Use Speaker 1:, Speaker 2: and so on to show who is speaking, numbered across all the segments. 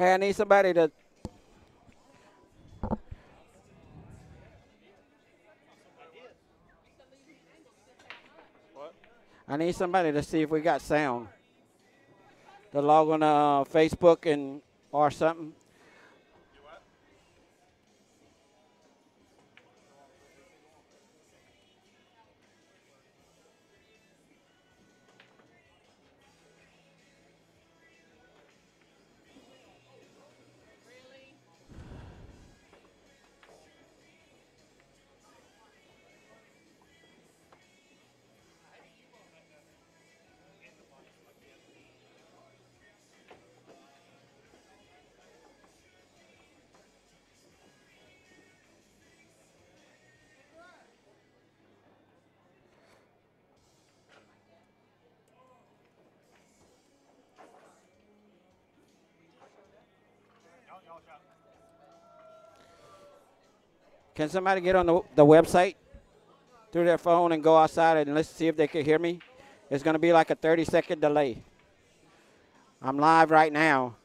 Speaker 1: Hey, I need somebody to. I need somebody to see if we got sound. To log on Facebook and or something. Can somebody get on the website through their phone and go outside and let's see if they can hear me? It's going to be like a 30-second delay. I'm live right now.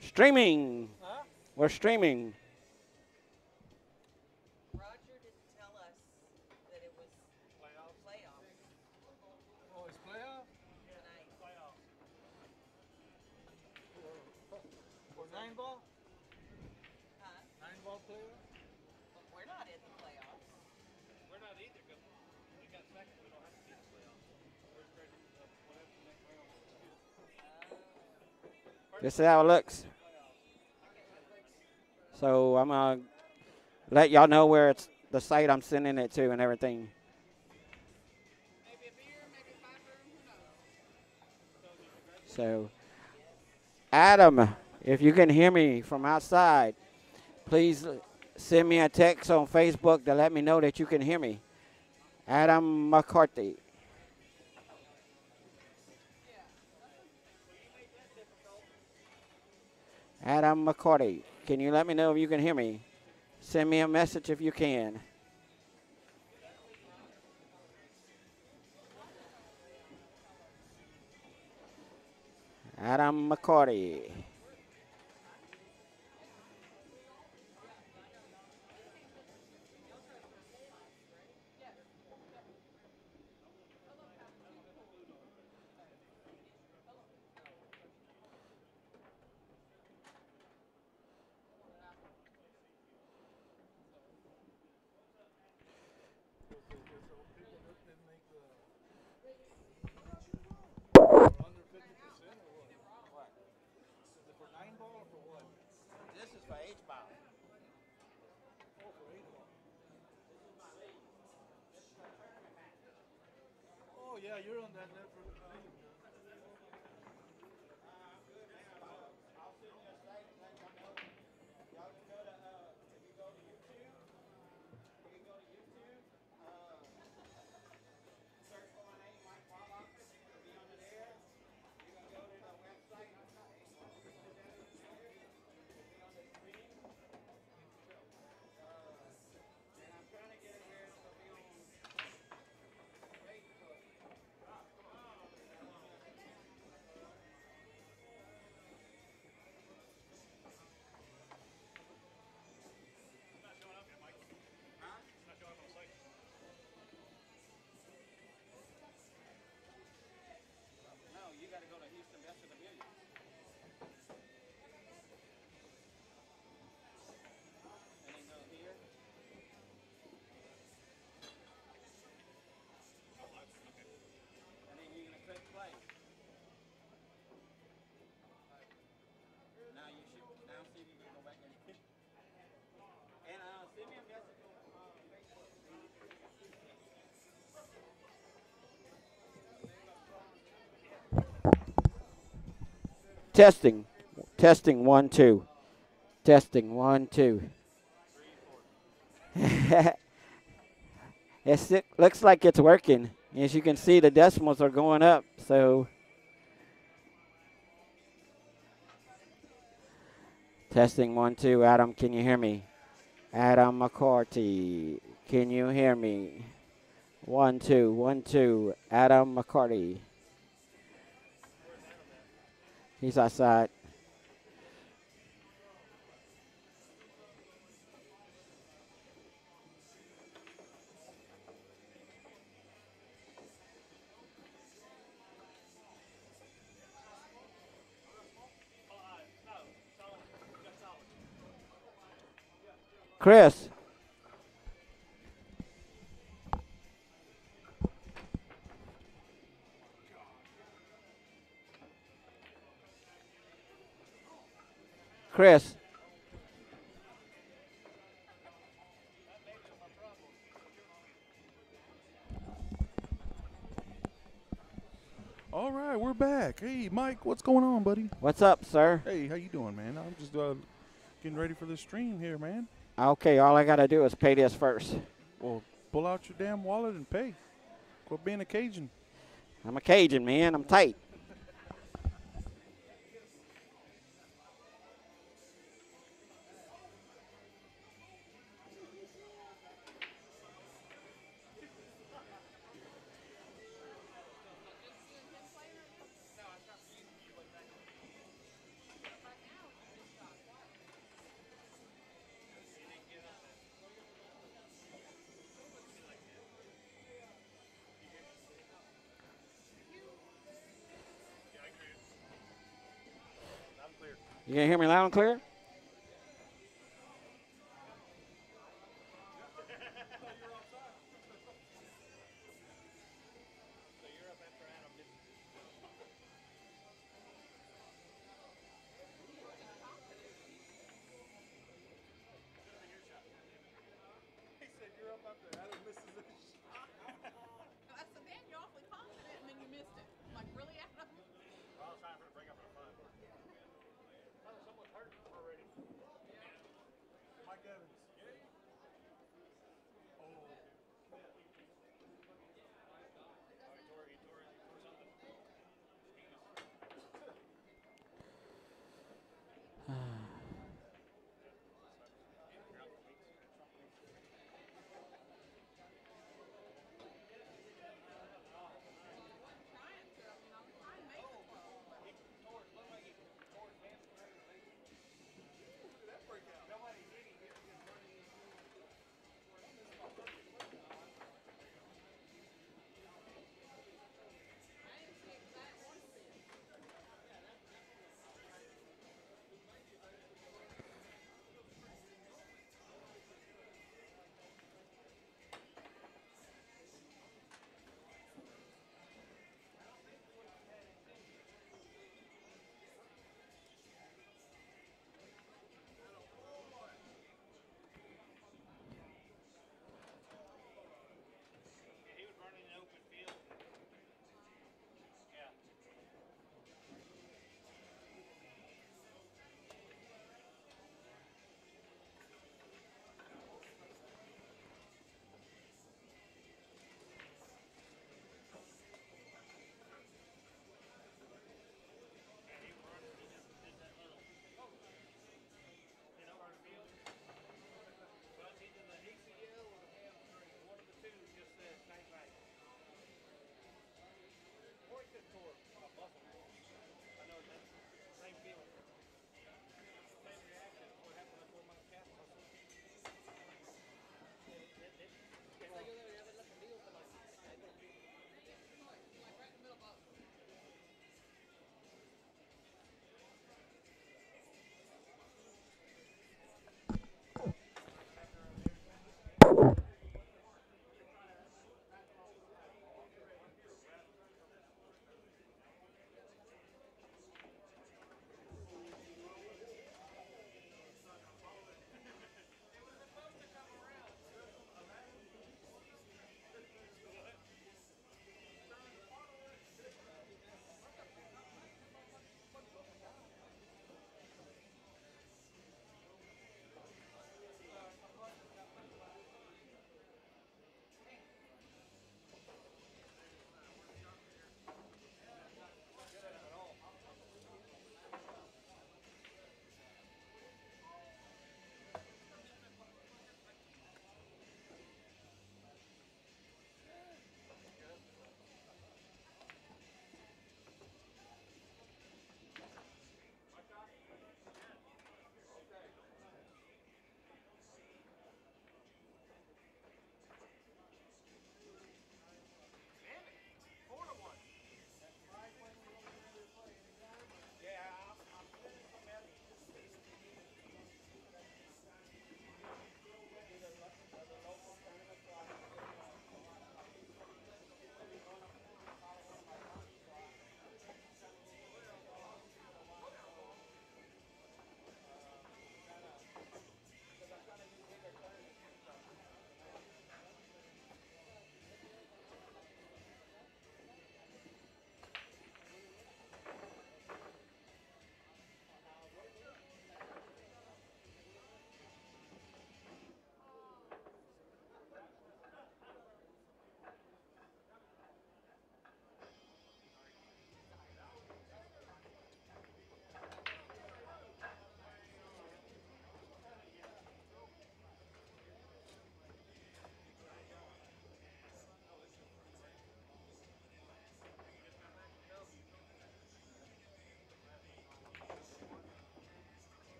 Speaker 1: Streaming. We're streaming. This is how it looks. So I'm going to let y'all know where it's the site I'm sending it to and everything. So, Adam, if you can hear me from outside, please send me a text on Facebook to let me know that you can hear me. Adam McCarthy. Adam McCarty, can you let me know if you can hear me? Send me a message if you can. Adam McCarty. This is for H-bomb.
Speaker 2: Oh yeah, you're on that network.
Speaker 1: No, you got to go to Houston Best of the Millions. And then go here. And then you're going to click play. Now you should, now see if you can go back and send me a message on Facebook. Testing. Testing 1, 2. Testing 1, 2. It looks like it's working. As you can see, the decimals are going up. So testing 1, 2. Adam, can you hear me? Adam McCarty, can you hear me? 1, 2, 1, 2. Adam McCarty. He's outside. Chris. Chris.
Speaker 3: All right, we're back. Hey, Mike, what's going on, buddy?
Speaker 1: What's up, sir?
Speaker 3: Hey, how you doing, man? I'm just getting ready for this stream here, man.
Speaker 1: Okay, all I got to do is pay this first.
Speaker 3: Well, pull out your damn wallet and pay. Quit being a Cajun.
Speaker 1: I'm a Cajun, man. I'm tight. You can hear me loud and clear?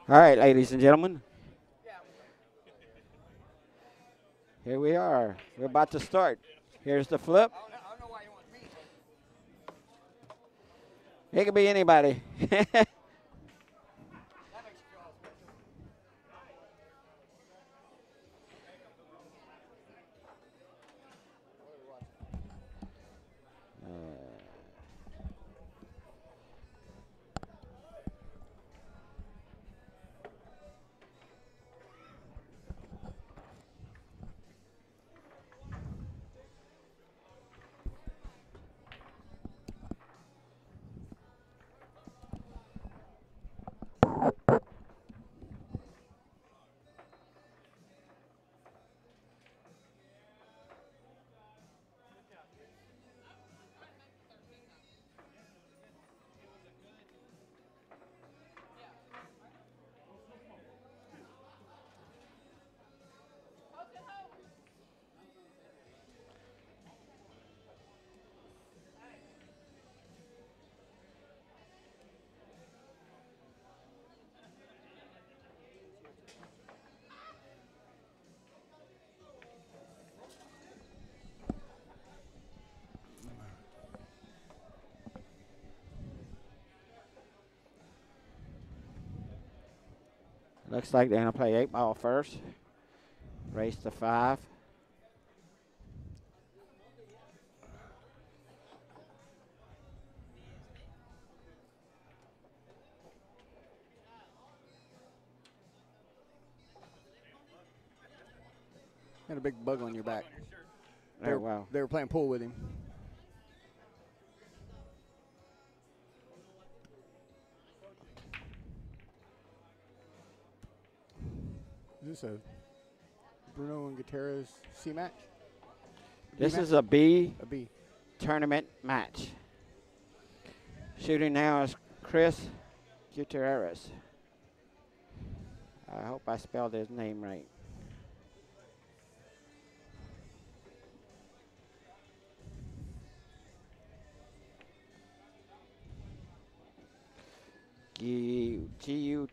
Speaker 1: All right, ladies and gentlemen. Here we are. We're about to start. Here's the flip. It could be anybody. Looks like they're going to play 8-ball first. Race to 5.
Speaker 4: Got a big bug on your back.
Speaker 1: Oh, wow.
Speaker 4: They were playing pool with him. Is this a Bruno and Gutierrez C match?
Speaker 1: This is a B
Speaker 4: A B.
Speaker 1: tournament match. Shooting now is Chris Gutierrez. I hope I spelled his name right. G-U-T-I.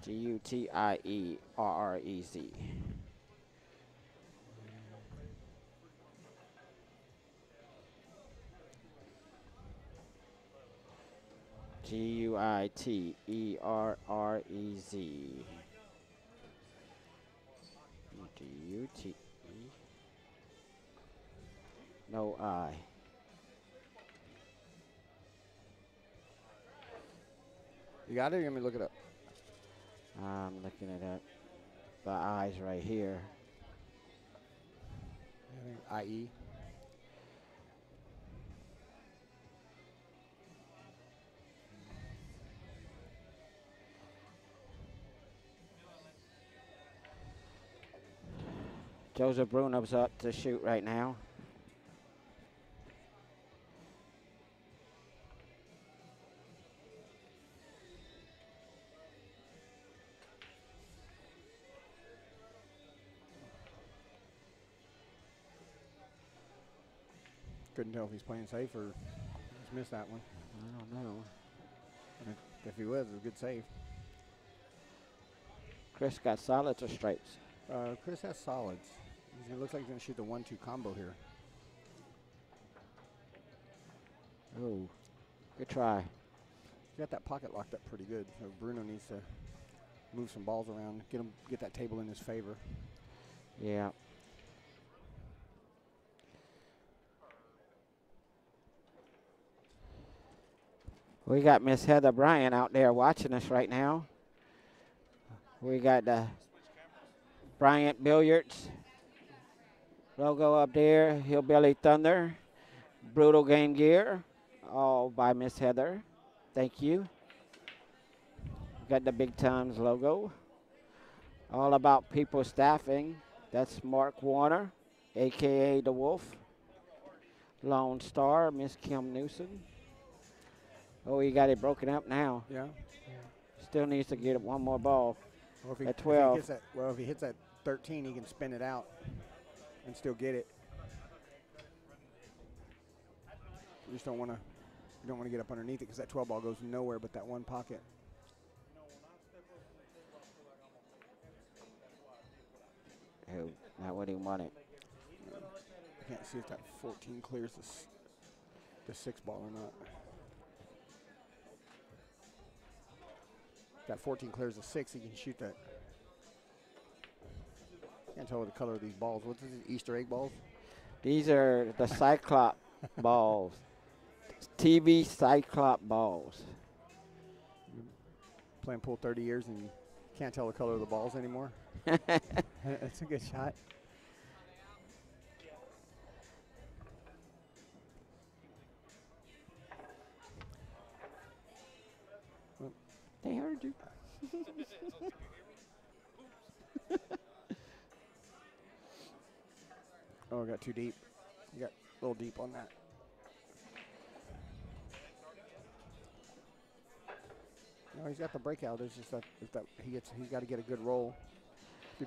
Speaker 1: G-U-T-I-E-R-R-E-Z. G-U-I-T-E-R-R-E-Z. D-U-T-E. No I.
Speaker 4: You got it? Or you want me to look it up?
Speaker 1: I'm looking it up. The I's right here.
Speaker 4: I-E.
Speaker 1: Joseph Bruno's up to shoot right now.
Speaker 4: Couldn't tell if he's playing safe or just missed that one.
Speaker 1: I don't know.
Speaker 4: If he was, it was a good save.
Speaker 1: Chris got solids or stripes?
Speaker 4: Chris has solids. It looks like he's going to shoot the 1-2 combo here.
Speaker 1: Oh, good try.
Speaker 4: He got that pocket locked up pretty good. So Bruno needs to move some balls around, get that table in his favor.
Speaker 1: Yeah. We got Miss Heather Bryan out there watching us right now. We got the Bryant Billiards logo up there, Hillbilly Thunder, Brutal Game Gear, all by Miss Heather. Thank you. Got the Big Times logo. All About People Staffing. That's Mark Warner, a.k.a. The Wolf. Lone Star, Miss Kim Newsom. Oh, he got it broken up now.
Speaker 4: Yeah.
Speaker 1: Still needs to get one more ball.
Speaker 4: Or if he,
Speaker 1: At 12.
Speaker 4: If he hits that 13, he can spin it out and still get it. You just don't want to You don't want to get up underneath it because that 12 ball goes nowhere but that one pocket.
Speaker 1: Oh, not what he wanted.
Speaker 4: I can't see if that 14 clears the 6 ball or not. If that 14 clears the 6, he can shoot that. Can't tell what the color of these balls. What's these Easter egg balls?
Speaker 1: These are the Cyclop balls. TV Cyclop balls.
Speaker 4: Playing pool 30 years and you can't tell the color of the balls anymore. That's a good shot.
Speaker 1: They heard you.
Speaker 4: Oh, I got too deep. You got a little deep on that. No, he's got the breakout. It's just that he's got to get a good roll. If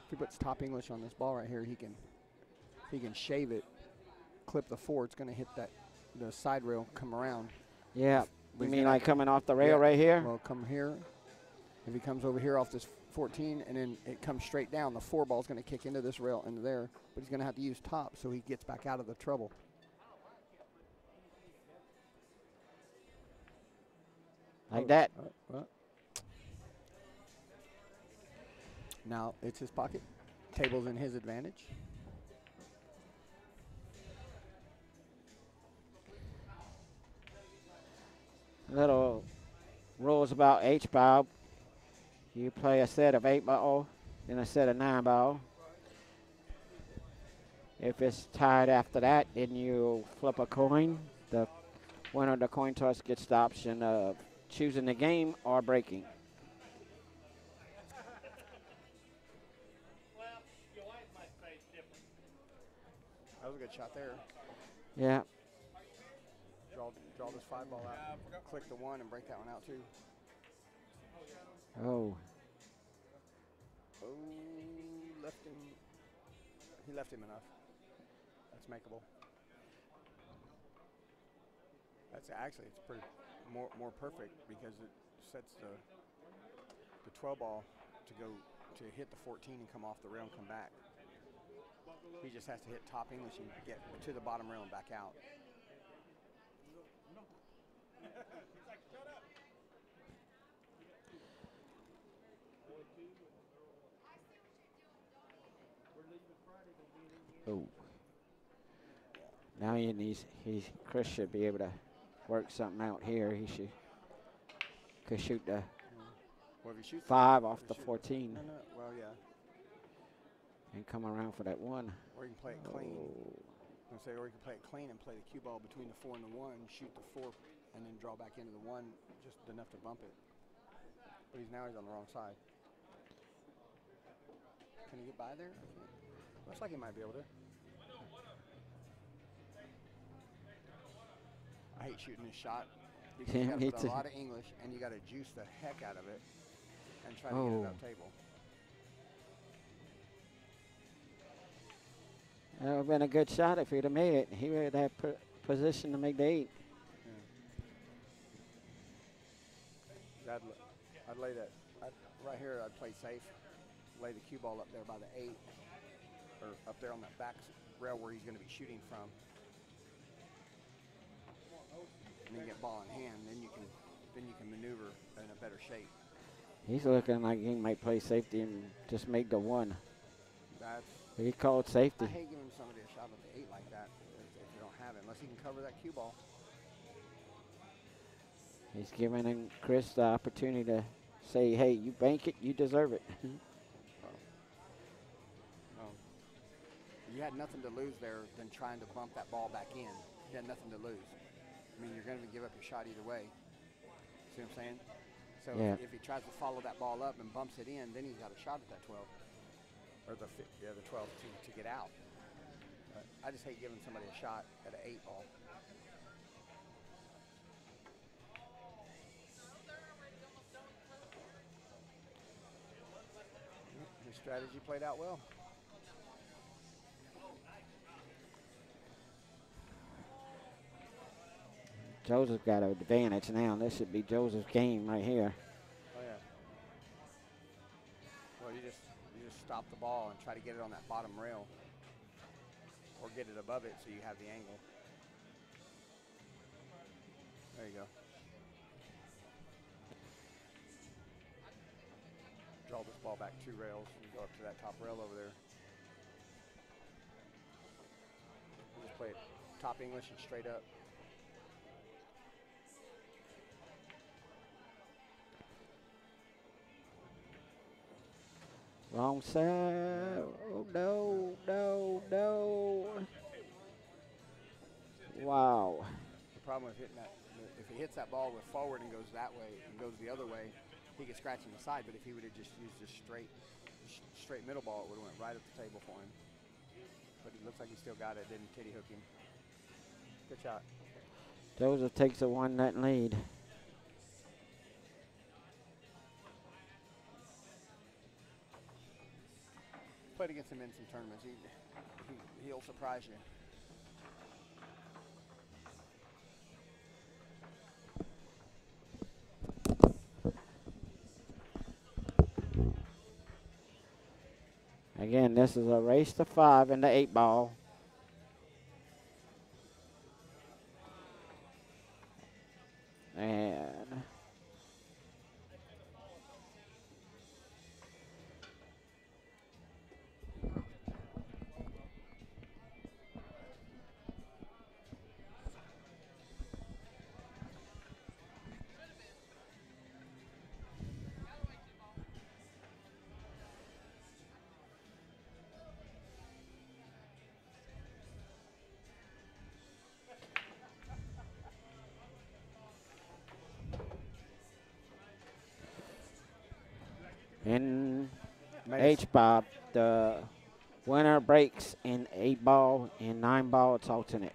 Speaker 4: he puts top English on this ball right here, he can shave it, clip the 4. It's going to hit the side rail, come around.
Speaker 1: Yeah. You mean like coming off the rail right here?
Speaker 4: Well, come here. If he comes over here off this 14 and then it comes straight down, the 4 ball is going to kick into this rail into there, but he's going to have to use top so he gets back out of the trouble.
Speaker 1: Like that.
Speaker 4: Now it's his pocket. Table's in his advantage.
Speaker 1: Little rules about H-ball. You play a set of 8 ball, then a set of 9 ball. If it's tied after that, then you flip a coin. The winner of the coin toss gets the option of choosing the game or breaking.
Speaker 4: That was a good shot there.
Speaker 1: Yeah.
Speaker 4: Draw this 5 ball out. Click the 1 and break that one out too.
Speaker 1: Oh.
Speaker 4: Oh, left him. He left him enough. That's makeable. That's actually, it's pretty more perfect because it sets the 12 ball to hit the 14 and come off the rail and come back. He just has to hit top English and get to the bottom rail and back out.
Speaker 1: Oh. Now Chris should be able to work something out here. He could shoot the
Speaker 4: Well, if he shoots
Speaker 1: 5 off the 14
Speaker 4: No, well, yeah.
Speaker 1: and come around for that 1.
Speaker 4: Or you can play it clean.
Speaker 1: Oh.
Speaker 4: Or you can play it clean and play the cue ball between the 4 and the 1, shoot the 4, and then draw back into the 1, just enough to bump it. But now he's on the wrong side. Can he get by there? Looks like he might be able to. I hate shooting this shot. Because you got to put a lot of English, and you got to juice the heck out of it and try to get it up table.
Speaker 1: That would have been a good shot if he'd have made it. He would have position to make the 8.
Speaker 4: Yeah. I'd lay that right here. I'd play safe. Lay the cue ball up there by the 8, or up there on that back rail where he's going to be shooting from. And then get ball in hand. Then you can maneuver in a better shape.
Speaker 1: He's looking like he might play safety and just make the 1.
Speaker 4: That's.
Speaker 1: He called safety.
Speaker 4: I hate giving somebody a shot at the 8 like that if you don't have it, unless he can cover that cue ball.
Speaker 1: He's giving Chris the opportunity to say, hey, you bank it, you deserve it.
Speaker 4: You had nothing to lose there than trying to bump that ball back in. You had nothing to lose. I mean, you're going to give up your shot either way. See what I'm saying? So
Speaker 1: yeah.
Speaker 4: if he tries to follow that ball up and bumps it in, then he's got a shot at that 12. Or the 12 to get out. I just hate giving somebody a shot at an 8 ball. His strategy played out well.
Speaker 1: Joseph got an advantage now. This should be Joseph's game right here.
Speaker 4: Oh yeah. Well, you just stop the ball and try to get it on that bottom rail, or get it above it so you have the angle. There you go. Draw this ball back 2 rails and go up to that top rail over there. You just play it top English and straight up.
Speaker 1: Wrong side. Oh, no, no, no. Wow.
Speaker 4: The problem with hitting that, if he hits that ball with forward and goes that way and goes the other way, he gets scratched on the side. But if he would have just used a straight middle ball, it would have went right up the table for him. But it looks like he still got it. Didn't kitty hook him. Good shot.
Speaker 1: Joseph takes a 1-0 lead.
Speaker 4: Played against him in some tournaments. He'll surprise you.
Speaker 1: Again, this is a race to 5 in the 8-ball. And in H-Bob, the winner breaks in 8-ball and 9-ball. It's alternate.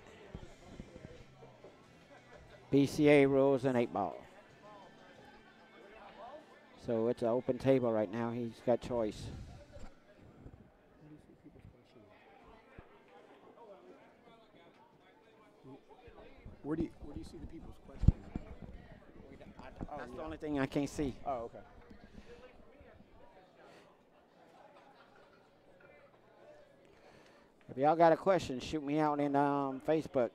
Speaker 1: BCA rules in 8-ball. So it's an open table right now. He's got choice.
Speaker 4: Where do you see the people's questions?
Speaker 1: That's the only thing I can't see.
Speaker 4: Oh, okay.
Speaker 1: If y'all got a question, shoot me out in Facebook.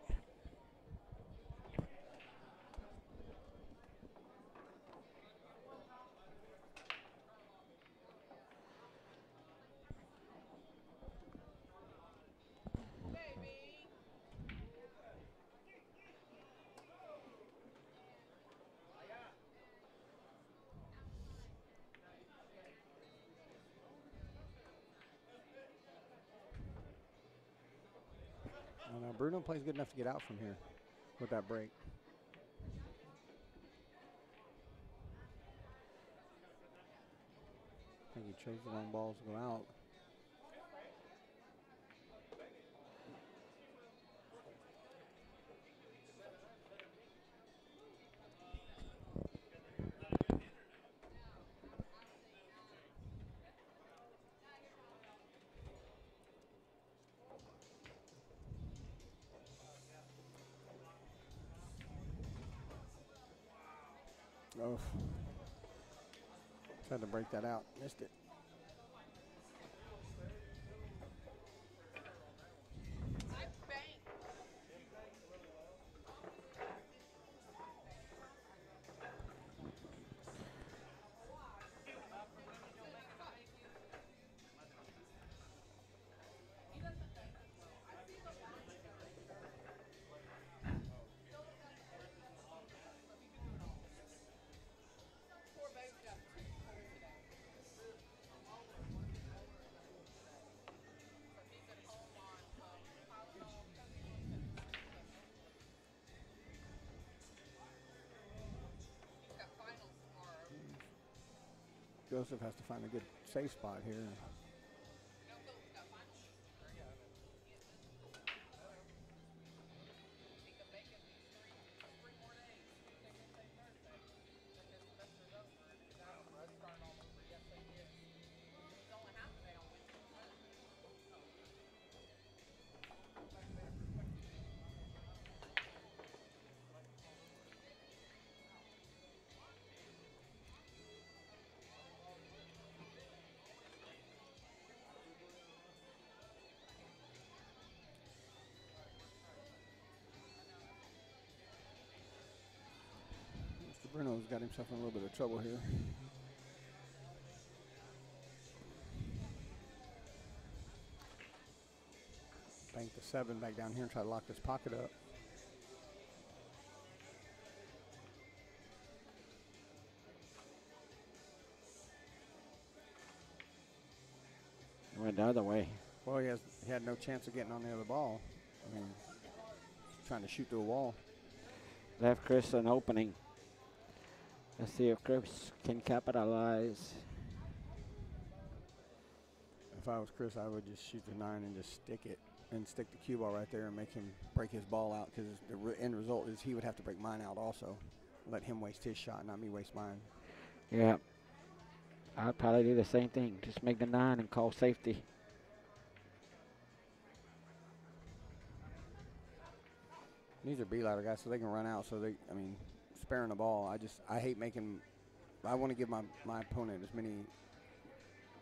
Speaker 4: No, Bruno plays good enough to get out from here with that break. I think he trades the long balls to go out. Oh. Tried to break that out. Missed it. Joseph has to find a good safe spot here. Bruno's got himself in a little bit of trouble here. Bank the 7 back down here and try to lock this pocket up.
Speaker 1: Went the other way.
Speaker 4: Well, he had no chance of getting on the other ball. I mean, trying to shoot through a wall.
Speaker 1: Left Chris an opening. Let's see if Chris can capitalize.
Speaker 4: If I was Chris, I would just shoot the 9 and just stick it and stick the cue ball right there and make him break his ball out, because the end result is he would have to break mine out also. Let him waste his shot, not me waste mine.
Speaker 1: Yeah. I'd probably do the same thing. Just make the 9 and call safety.
Speaker 4: These are B-ladder guys, so they can run out. So sparing the ball. I hate making. I want to give my opponent as many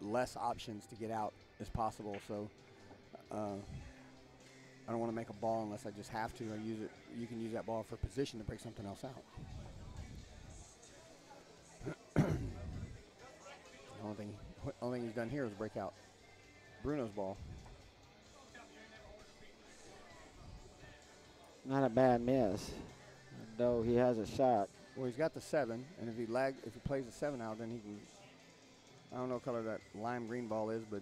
Speaker 4: less options to get out as possible. So I don't want to make a ball unless I just have to. I use it. You can use that ball for position to break something else out. The only thing he's done here is break out Bruno's ball.
Speaker 1: Not a bad miss, though he has a shot.
Speaker 4: Well, he's got the 7, and if he plays the 7 out, then he can. I don't know what color that lime green ball is, but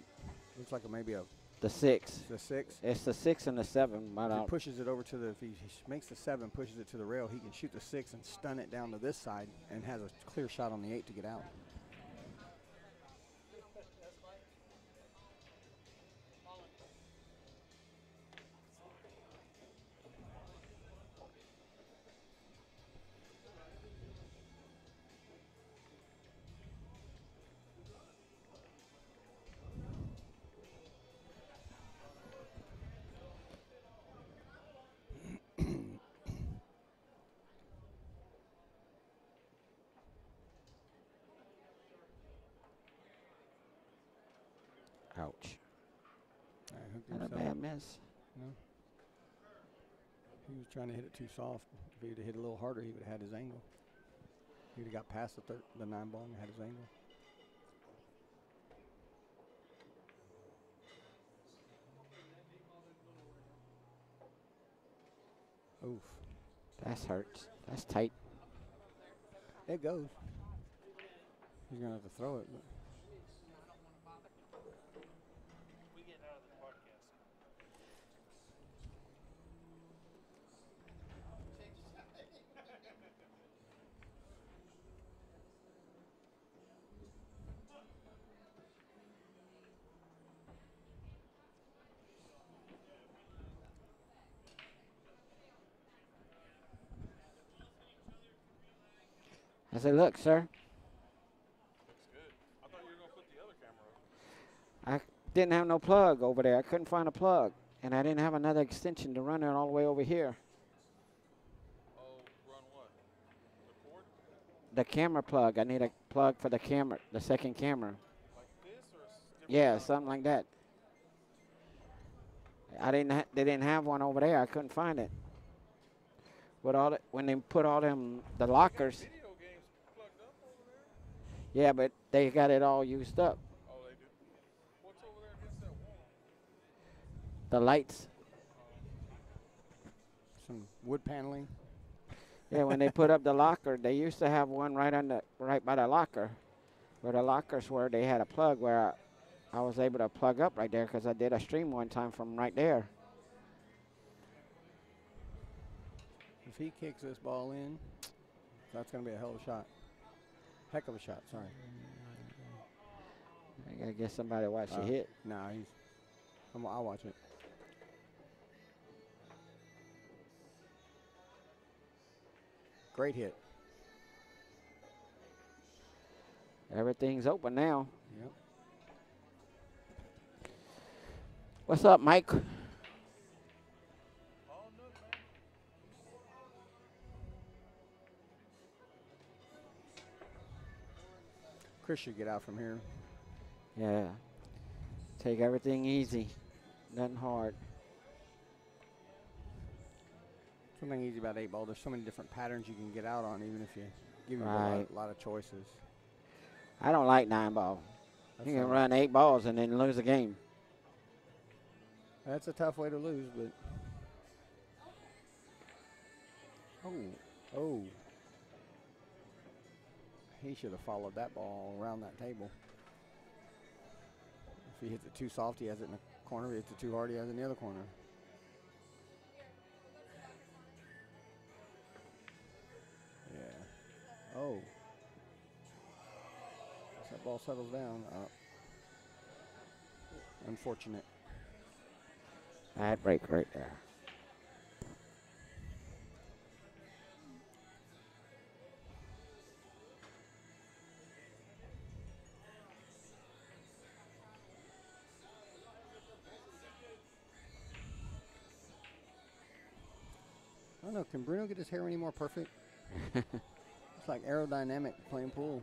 Speaker 4: looks like maybe
Speaker 1: The 6.
Speaker 4: the 6.
Speaker 1: It's the 6 and the 7. Right
Speaker 4: If he
Speaker 1: out.
Speaker 4: pushes it over to if he makes the 7, pushes it to the rail, he can shoot the 6 and stun it down to this side, and has a clear shot on the 8 to get out.
Speaker 1: Ouch.
Speaker 4: Hooked
Speaker 1: Not a
Speaker 4: himself.
Speaker 1: bad miss.
Speaker 4: No. He was trying to hit it too soft. If he would have hit a little harder, he would have had his angle. He would have got past the 9 ball and had his angle. Oof.
Speaker 1: That hurts. That's tight.
Speaker 4: It goes. He's going to have to throw it. But.
Speaker 1: I said, look, sir.
Speaker 3: That's good. I thought you were going to put the other camera up.
Speaker 1: I didn't have no plug over there. I couldn't find a plug. And I didn't have another extension to run it all the way over here.
Speaker 3: Oh, run what? The cord?
Speaker 1: The camera plug. I need a plug for the camera, the second camera.
Speaker 3: Like this or different?
Speaker 1: Yeah, something like that. They didn't have one over there. I couldn't find it. With all when they put all the lockers.
Speaker 3: Video games plugged up over there?
Speaker 1: Yeah, but they got it all used up.
Speaker 3: Oh, they do. What's over there against that wall?
Speaker 1: The lights.
Speaker 4: Some wood paneling.
Speaker 1: Yeah, when they put up the locker, they used to have one right by the locker. Where the lockers were, they had a plug where I was able to plug up right there because I did a stream one time from right there.
Speaker 4: If he kicks this ball in, that's going to be a hell of a shot. Heck of a shot, sorry.
Speaker 1: I gotta get somebody to watch the hit.
Speaker 4: Nah, I'll watch it. Great hit.
Speaker 1: Everything's open now.
Speaker 4: Yep.
Speaker 1: What's up, Mike?
Speaker 4: Chris should get out from here.
Speaker 1: Yeah. Take everything easy. Nothing hard.
Speaker 4: Something easy about 8 ball. There's so many different patterns you can get out on, even if you give you
Speaker 1: Right.
Speaker 4: a lot of choices.
Speaker 1: I don't like 9 ball.
Speaker 4: That's
Speaker 1: You can
Speaker 4: not-
Speaker 1: run 8 balls and then lose a game.
Speaker 4: That's a tough way to lose, but. Oh. He should have followed that ball around that table. If he hits it too soft, he has it in the corner. If he hits it too hard, he has it in the other corner. Yeah. Oh. As that ball settles down. Unfortunate.
Speaker 1: Bad break right there.
Speaker 4: I don't know. Can Bruno get his hair any more perfect? It's like aerodynamic playing pool.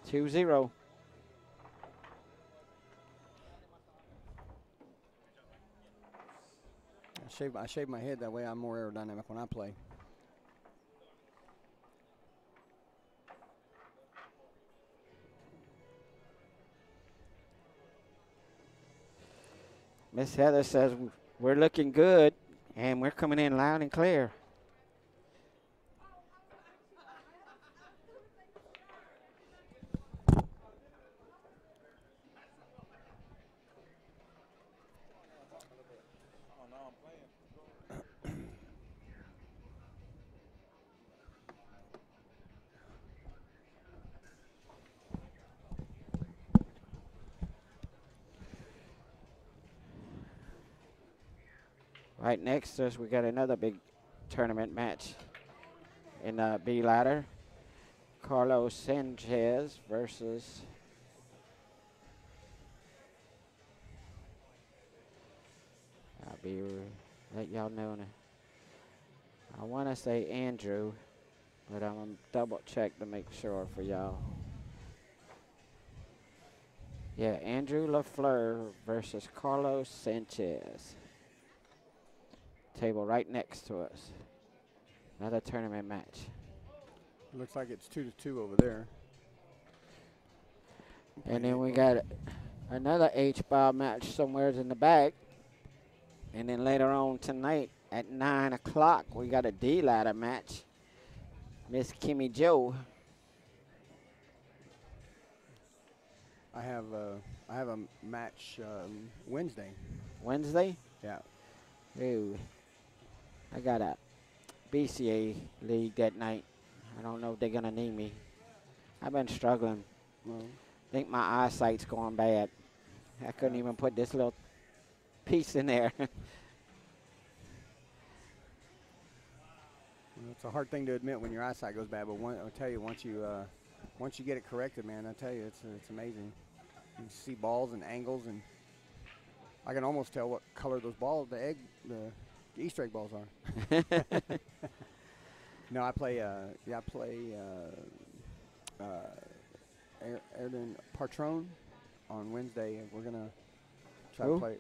Speaker 1: 2-0.
Speaker 4: I shave my head that way. I'm more aerodynamic when I play.
Speaker 1: Miss Heather says we're looking good, and we're coming in loud and clear. Right next to us, we got another big tournament match in the B ladder. Carlos Sanchez versus I'll be let y'all know. I want to say Andrew, but I'm gonna double check to make sure for y'all. Yeah, Andrew LaFleur versus Carlos Sanchez. Table right next to us. Another tournament match.
Speaker 4: Looks like it's 2-2 over there.
Speaker 1: And then we got another H-ball match somewhere in the back. And then later on tonight at 9 o'clock, we got a D-ladder match. Miss Kimmy Joe.
Speaker 4: I have a match Wednesday.
Speaker 1: Wednesday?
Speaker 4: Yeah.
Speaker 1: Ooh. I got a BCA league that night. I don't know if they're going to need me. I've been struggling.
Speaker 4: Well,
Speaker 1: I think my eyesight's going bad. I couldn't even put this little piece in there.
Speaker 4: it's a hard thing to admit when your eyesight goes bad, but I'll tell you, once you get it corrected, man, I tell you, it's amazing. You can see balls and angles, and I can almost tell what color those balls, the Easter egg balls are. No, I play Erden Patron on Wednesday, and we're gonna try to play.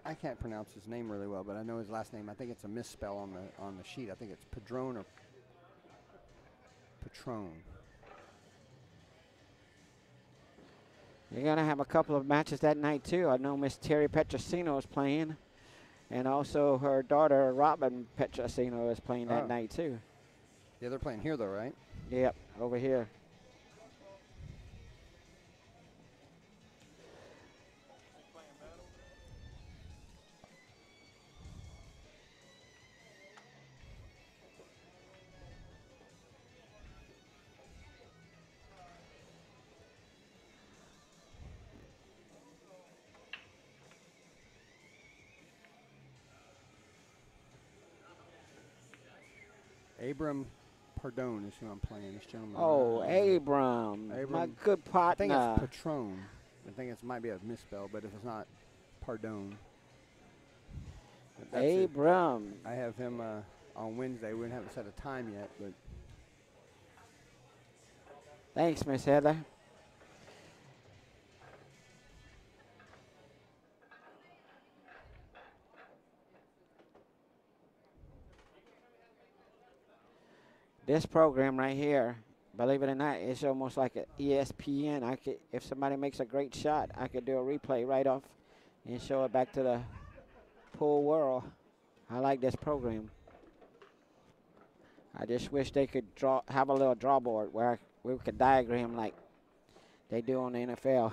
Speaker 4: I can't pronounce his name really well, but I know his last name. I think it's a misspell on the sheet. I think it's Padron or Patron.
Speaker 1: You're going to have a couple of matches that night, too. I know Miss Terry Petrosino is playing, and also her daughter, Robin Petrosino, is playing that night, too.
Speaker 4: Yeah, they're playing here, though, right?
Speaker 1: Yep, over here.
Speaker 4: Abram Pardone is who I'm playing, this gentleman.
Speaker 1: Oh, Abram, my good
Speaker 4: I think
Speaker 1: partner.
Speaker 4: it's Patron. I think it might be a misspell, but if it's not, Pardone.
Speaker 1: Abram.
Speaker 4: I have him on Wednesday. We haven't set a time yet, but
Speaker 1: Thanks, Miss Heather. This program right here, believe it or not, it's almost like an ESPN. I could, if somebody makes a great shot, I could do a replay right off and show it back to the pool world. I like this program. I just wish they could have a little draw board where we could diagram like they do on the NFL.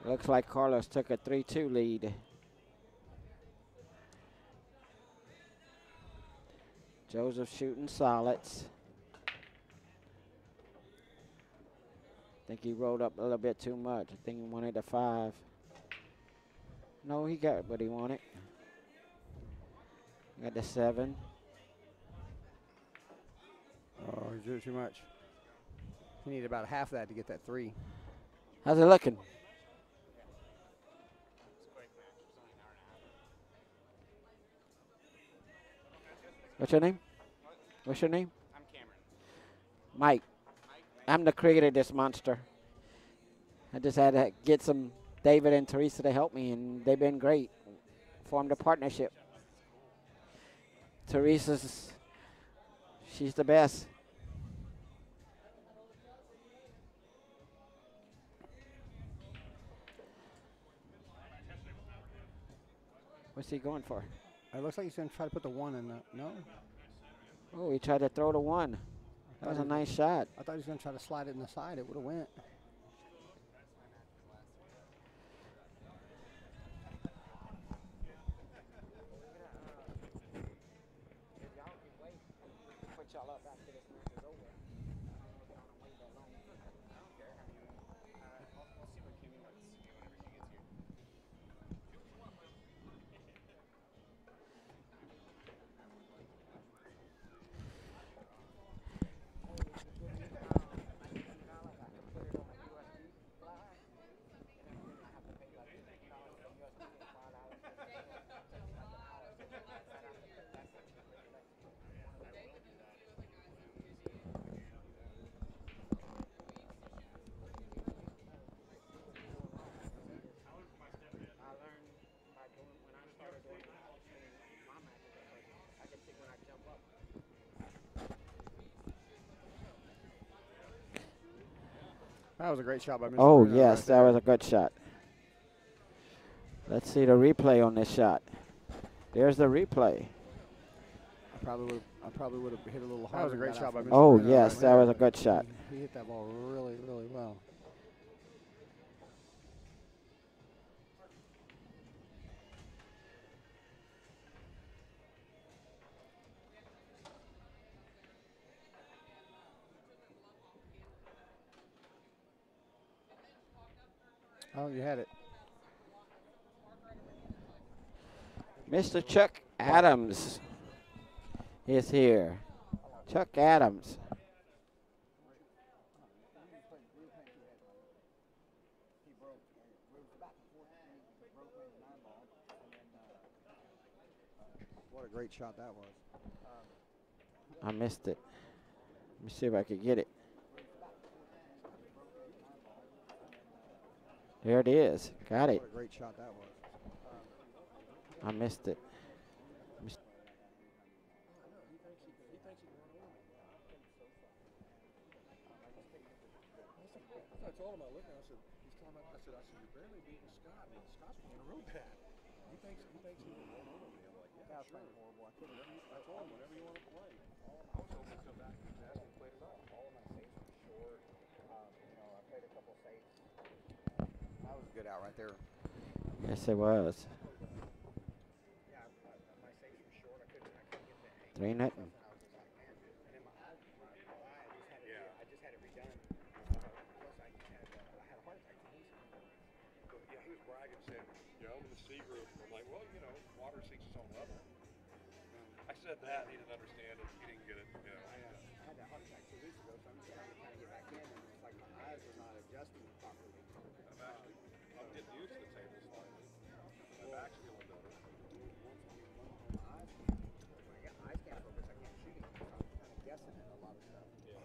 Speaker 1: Looks like Carlos took a 3-2 lead. Joseph shooting solids. I think he rolled up a little bit too much. I think he wanted a 5. No, he got what he wanted. Got the 7.
Speaker 4: Oh, he's doing too much. He needed about half that to get that 3.
Speaker 1: How's it looking? What's your name? What's your name?
Speaker 5: I'm Cameron.
Speaker 1: Mike. I'm the creator of this monster. I just had to get some David and Teresa to help me, and they've been great. Formed a partnership. Teresa's, she's the best. What's he going for?
Speaker 4: It looks like he's going to try to put the 1 in the, no?
Speaker 1: Oh, he tried to throw the 1. That was a nice shot.
Speaker 4: I thought he was going to try to slide it in the side. It would have went. That was a great shot by Mr.
Speaker 1: Oh,
Speaker 4: Bruno
Speaker 1: yes,
Speaker 4: right
Speaker 1: that
Speaker 4: there.
Speaker 1: was a good shot. Let's see the replay on this shot. There's the replay.
Speaker 4: I probably would have hit a little harder. That was a great shot by Mr.
Speaker 1: Oh,
Speaker 4: Bruno
Speaker 1: yes,
Speaker 4: right
Speaker 1: that
Speaker 4: there,
Speaker 1: was a
Speaker 4: but
Speaker 1: good shot.
Speaker 4: He hit that ball really, really well. Oh, you had it.
Speaker 1: Mr. Chuck Adams is here. Chuck Adams.
Speaker 4: What a great shot that was.
Speaker 1: I missed it. Let me see if I can get it. There it is. Got it.
Speaker 4: What a great shot that was.
Speaker 1: I missed it.
Speaker 3: I told him I looked and I said, he's talking about, I said, you're barely beating Scott. I mean, Scott's playing real bad. He thinks he can roll over me. I'm like, yeah, sure. I told him whenever you want to play. I was hoping to come back and ask him to play tonight.
Speaker 4: All of my saves were short. I played a couple saves. That was a good out right there.
Speaker 1: Yes, it was.
Speaker 4: Yeah, my saves were short. I couldn't get the hang.
Speaker 1: 3-0.
Speaker 4: I was just like, man. And then I just had it redone. Plus, I had a heart attack 2 weeks ago.
Speaker 3: Yeah, he was bragging, saying, I'm in the C group. I'm like, well, water seeks its own level. I said that, and he didn't understand it. He didn't get it.
Speaker 4: I had that heart attack 2 weeks ago, so I'm just trying to kind of get back in, and it's like my eyes are not adjusting properly.
Speaker 3: I'm getting used to the table slightly. My back's feeling better.
Speaker 4: When I got my eyes can't focus, I can't shoot it. So I'm kind of guessing at a lot of stuff.
Speaker 3: Yeah.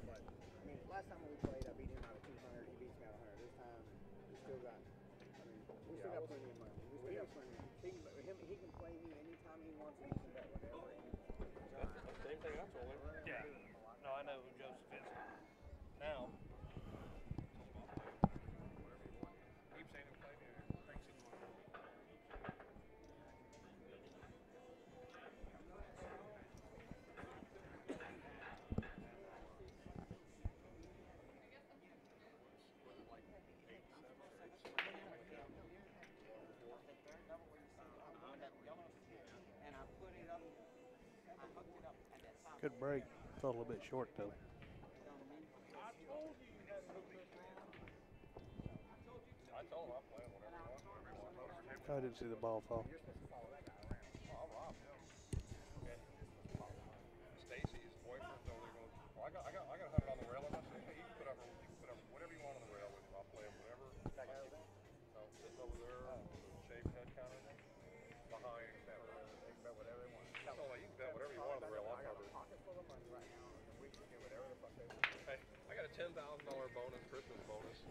Speaker 4: But I mean, last time we played, I beat him out of 200. He beats me out of 100. This time, we still got. I mean, we still got plenty of money. We still got plenty. He he can play me anytime he wants, and he can bet whatever he wants.
Speaker 3: That's the same thing I told him.
Speaker 2: Yeah. No, I know who Joseph is. Now.
Speaker 3: Keep saying he'll play me. Thanks anymore.
Speaker 1: And I put it up, I hooked it up at that top.
Speaker 2: Good break. Fell a little bit short though.
Speaker 3: I told him I'll play him whenever he wants.
Speaker 2: I didn't see the ball fall.
Speaker 3: Stacy's boyfriend's over there going, well, I got 100 on the rail. And I said, hey, you can put up whatever you want on the rail with him. I'll play him whatever. So sitting over there, shaved head counter behind that. They can bet whatever they want. So you can bet whatever you want on the rail. I'll cover it. Hey, I got a $10,000 bonus, Christmas bonus,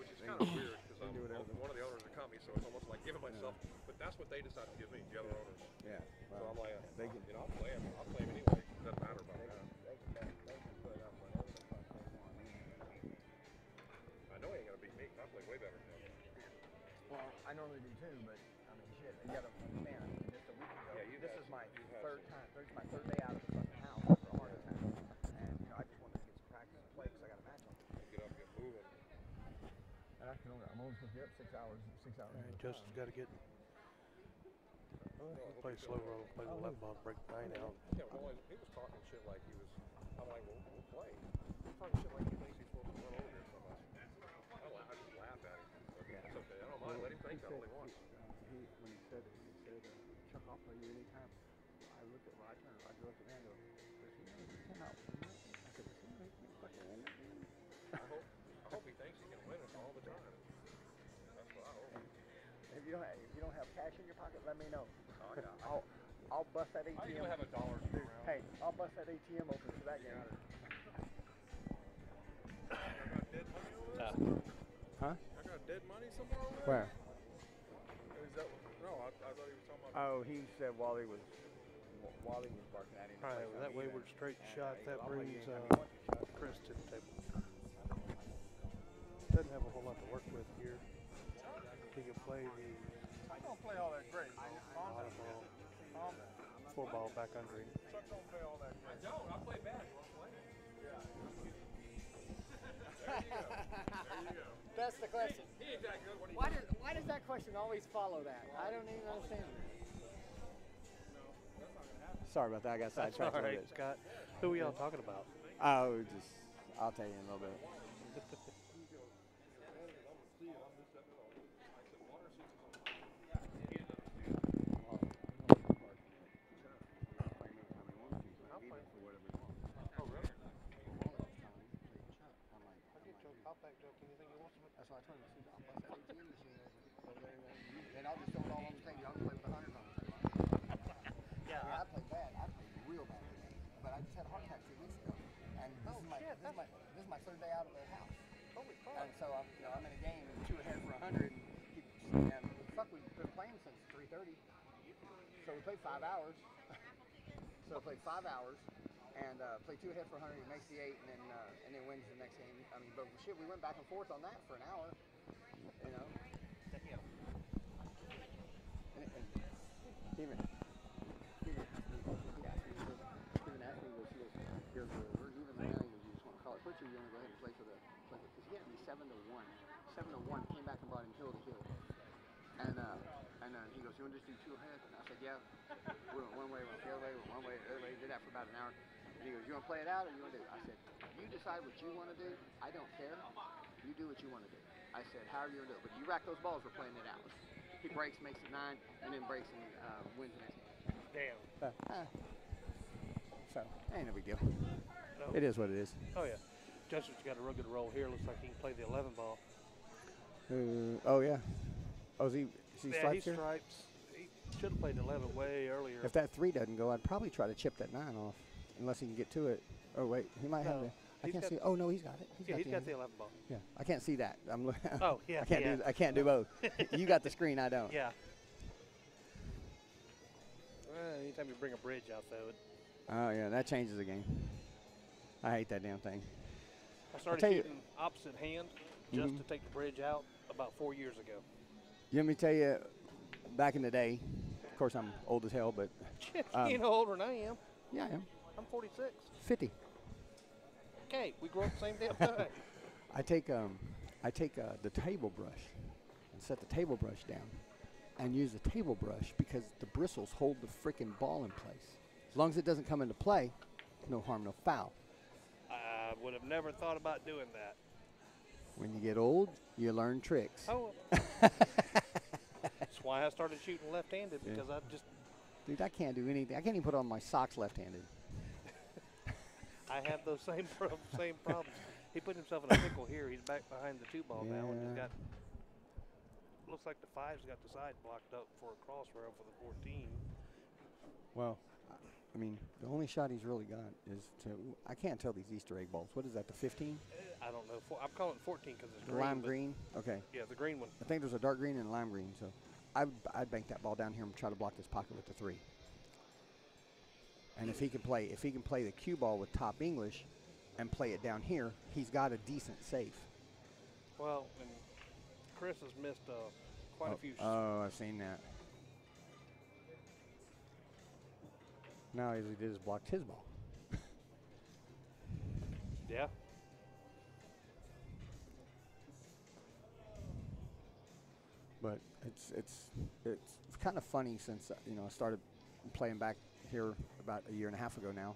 Speaker 3: which is kind of weird because I'm one of the owners of the company, so it's almost like giving myself. But that's what they decided to give me, the other owners.
Speaker 4: Yeah.
Speaker 3: So I'm like,
Speaker 4: they can,
Speaker 3: I'll play him. I'll play him anyway. Doesn't matter about that.
Speaker 4: they can put up whatever the fuck they want.
Speaker 3: I know he ain't gonna beat me. I play way better than him.
Speaker 4: Well, I normally do too, but I mean, shit, you gotta understand. I mean, just a week ago, this is my third time. This is my third day out of the fucking house after a heart attack, and you know, I just wanted to get some practice and play because I got a match on.
Speaker 3: Get up, get moving.
Speaker 4: And I'm only supposed to be up 6 hours. 6 hours.
Speaker 2: All right, Justin's got to get. Play slow roll, play the left ball, break the 9 out.
Speaker 3: Yeah, well, he was talking shit like he was. I'm like, well, we'll play. He's talking shit like he thinks he's supposed to run over here so much. I just laugh at him. It's okay. I don't mind. Let him think that all he wants.
Speaker 4: When he said, Chuck, I'll play you anytime. I looked at, I looked at him and go, does he know he came out? I said, does he know he can fucking win that game?
Speaker 3: I hope he thinks he can win us all the time. That's what I hope.
Speaker 4: If you don't have cash in your pocket, let me know.
Speaker 3: Oh, yeah.
Speaker 4: I'll bust that ATM.
Speaker 3: I do have $1 around.
Speaker 4: Hey, I'll bust that ATM open for that game.
Speaker 3: I got dead money over there?
Speaker 4: Huh?
Speaker 3: I got dead money somewhere over there?
Speaker 4: Where?
Speaker 3: Is that, no, I thought he was talking about.
Speaker 4: Oh, he said Wally was barking at him.
Speaker 2: All right, well, that wayward straight shot, that brings Chris to the table. Doesn't have a whole lot to work with here. He can play the
Speaker 3: I don't play all that great.
Speaker 2: bottom ball, 4 ball back under him.
Speaker 3: Chuck don't play all that great. I don't. I play bad. You want to play? Yeah. There you go. There you go.
Speaker 4: That's the question.
Speaker 3: He ain't that good. What do you
Speaker 4: Why does that question always follow that? I don't even understand. Sorry about that. I got
Speaker 2: That's
Speaker 4: sidetracked
Speaker 2: all
Speaker 4: a
Speaker 2: right,
Speaker 4: little bit.
Speaker 2: Scott. Who are y'all talking about?
Speaker 4: Oh, I'll tell you in a little bit. That's why I told him, I'll bust that ATM machine over there, and I'll just throw it all on the thing. Y'all can play with 100 on it. Yeah, I played bad. I played real bad today. But I just had a heart attack 2 weeks ago, and this is my third day out of the house. Holy fuck! And so I'm in a game, 2 ahead for 100, and fuck, we've been playing since 3:30. So we played 5 hours. So I played 5 hours. And played 2 ahead for 100. He makes the 8, and then wins the next game. I mean, but shit, we went back and forth on that for an hour. You know. And Steven asked me, he goes, we're even right now. He goes, you just want to call it quits, or you want to go ahead and play for the because he had me 7-1. 7-1. Came back and brought him hill to hill. And he goes, you want to just do 2 ahead? And I said, yeah. We went one way, went the other way, went one way, the other way. Did that for about an hour. And he goes, you want to play it out or you want to do it? I said, you decide what you want to do. I don't care. You do what you want to do. I said, however you want to do it. But you rack those balls, we're playing it out. He breaks, makes it 9, and then breaks and wins the next game.
Speaker 2: Damn.
Speaker 4: So, ain't no big deal.
Speaker 2: No.
Speaker 4: It is what it is.
Speaker 2: Oh, yeah. Justin's got a real good roll here. Looks like he can play the 11 ball.
Speaker 4: Oh, yeah. Oh, is he
Speaker 2: Yeah, he
Speaker 4: stripes here?
Speaker 2: stripes. He should have played 11 way earlier.
Speaker 4: If that 3 doesn't go, I'd probably try to chip that 9 off, unless he can get to it. Oh, wait, he might have
Speaker 2: No,
Speaker 4: it. I
Speaker 2: he's
Speaker 4: can't
Speaker 2: got-
Speaker 4: see. Oh, no, he's got it.
Speaker 2: He's got the 11 ball.
Speaker 4: Yeah, I can't see that. I'm looking.
Speaker 2: Oh, yeah.
Speaker 4: I can't do both. You got the screen, I don't.
Speaker 2: Yeah. Anytime you bring a bridge out, though,
Speaker 4: Oh, yeah, that changes the game. I hate that damn thing.
Speaker 2: I started
Speaker 4: tell you-
Speaker 2: shooting opposite hand just
Speaker 4: Mhm.
Speaker 2: to take the bridge out about 4 years ago.
Speaker 4: Let me tell you, back in the day, of course I'm old as hell, but
Speaker 2: Shit, you ain't no older than I am.
Speaker 4: yeah, I am.
Speaker 2: I'm 46.
Speaker 4: 50.
Speaker 2: Okay, we grew up the same damn time.
Speaker 4: I take the table brush and set the table brush down and use the table brush because the bristles hold the freaking ball in place. As long as it doesn't come into play, no harm, no foul.
Speaker 2: I would have never thought about doing that.
Speaker 4: When you get old, you learn tricks.
Speaker 2: Oh, that's why I started shooting left-handed
Speaker 4: Yeah.
Speaker 2: because I just
Speaker 4: Dude, I can't do anything. I can't even put on my socks left-handed.
Speaker 2: I have those same problems. He put himself in a pickle here. He's back behind the 2-ball now and just
Speaker 4: Yeah.
Speaker 2: got. Looks like the 5's got the side blocked up for a cross rail for the 14.
Speaker 4: Well, I mean, the only shot he's really got is to. I can't tell these Easter egg balls. What is that? The 15?
Speaker 2: I don't know. I'm calling it 14 because it's
Speaker 4: The
Speaker 2: green.
Speaker 4: lime
Speaker 2: but-
Speaker 4: green. Okay.
Speaker 2: Yeah, the green one.
Speaker 4: I think there's a dark green and a lime green. So, I'd bank that ball down here and try to block this pocket with the 3. And if he can play the cue ball with top English, and play it down here, he's got a decent safe.
Speaker 2: Well, and Chris has missed quite a few.
Speaker 4: Oh, I've seen that. Now all he did is blocked his ball.
Speaker 2: Yeah.
Speaker 4: But it's kind of funny since I started playing back here about a year and a half ago now.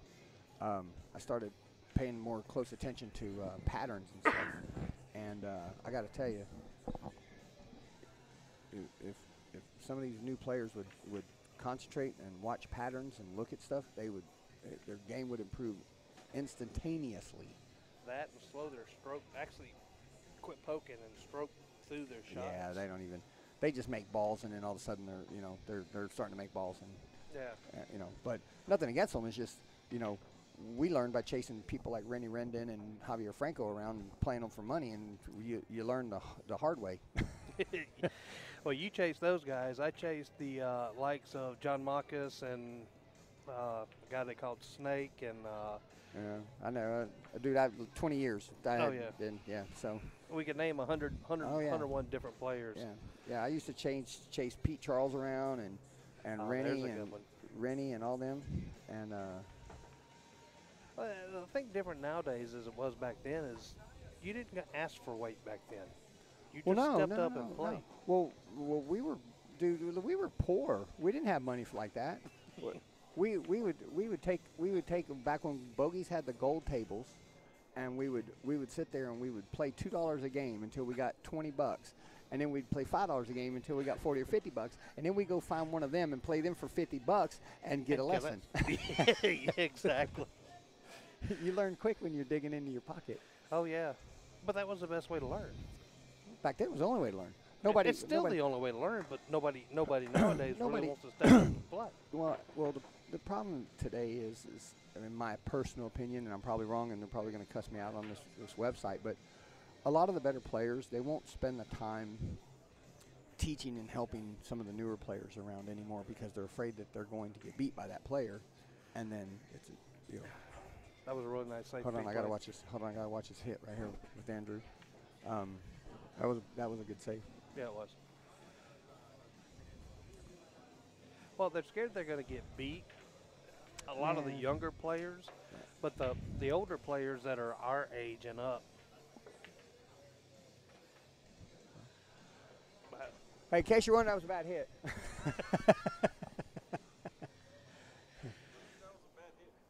Speaker 4: I started paying more close attention to patterns and stuff, and I got to tell you, if some of these new players would concentrate and watch patterns and look at stuff, their game would improve instantaneously.
Speaker 2: That and slow their stroke. Actually, quit poking and stroke through their shots.
Speaker 4: Yeah, they don't even. They just make balls, and then all of a sudden they're starting to make balls, and
Speaker 2: Yeah.
Speaker 4: But nothing against them. It's just we learned by chasing people like Rennie Rendon and Javier Franco around and playing them for money, and you learn the hard way.
Speaker 2: Well, you chased those guys. I chased the likes of John Marcus and a guy they called Snake and.
Speaker 4: Yeah, I know, dude. I've 20 years.
Speaker 2: Oh, yeah.
Speaker 4: Yeah. So
Speaker 2: We could name 100,
Speaker 4: Oh, yeah.
Speaker 2: 101 different players.
Speaker 4: yeah. I used to chase Pete Charles around and
Speaker 2: There's
Speaker 4: Rennie
Speaker 2: a
Speaker 4: and
Speaker 2: good one.
Speaker 4: Rennie and all them, and
Speaker 2: The thing different nowadays as it was back then is you didn't ask for weight back then. You just stepped up and played.
Speaker 4: Well, we were poor. We didn't have money like that. we would take back when bogeys had the gold tables, and we would sit there and we would play $2 a game until we got $20, and then we'd play $5 a game until we got $40 or $50, and then we go find one of them and play them for $50 and get a lesson.
Speaker 2: Yeah, exactly.
Speaker 4: You learn quick when you're digging into your pocket.
Speaker 2: Oh yeah, but that was the best way to learn.
Speaker 4: Back then, it was the only way to learn.
Speaker 2: It's still the only way to learn, but nobody nowadays
Speaker 4: Nobody-
Speaker 2: really wants to step up and play.
Speaker 4: Well, the problem today is in my personal opinion, and I'm probably wrong, and they're probably going to cuss me out on this website, but a lot of the better players, they won't spend the time teaching and helping some of the newer players around anymore because they're afraid that they're going to get beat by that player, and then it's
Speaker 2: That was a really nice safety.
Speaker 4: Hold on, I
Speaker 2: play.
Speaker 4: gotta watch this. Hold on, I gotta watch this hit right here with Andrew. That was a good save.
Speaker 2: Yeah, it was. Well, they're scared they're going to get beat. A lot of the
Speaker 4: Yeah.
Speaker 2: younger players, but the older players that are our age and up.
Speaker 4: Hey, in case you're wondering, that was a bad hit.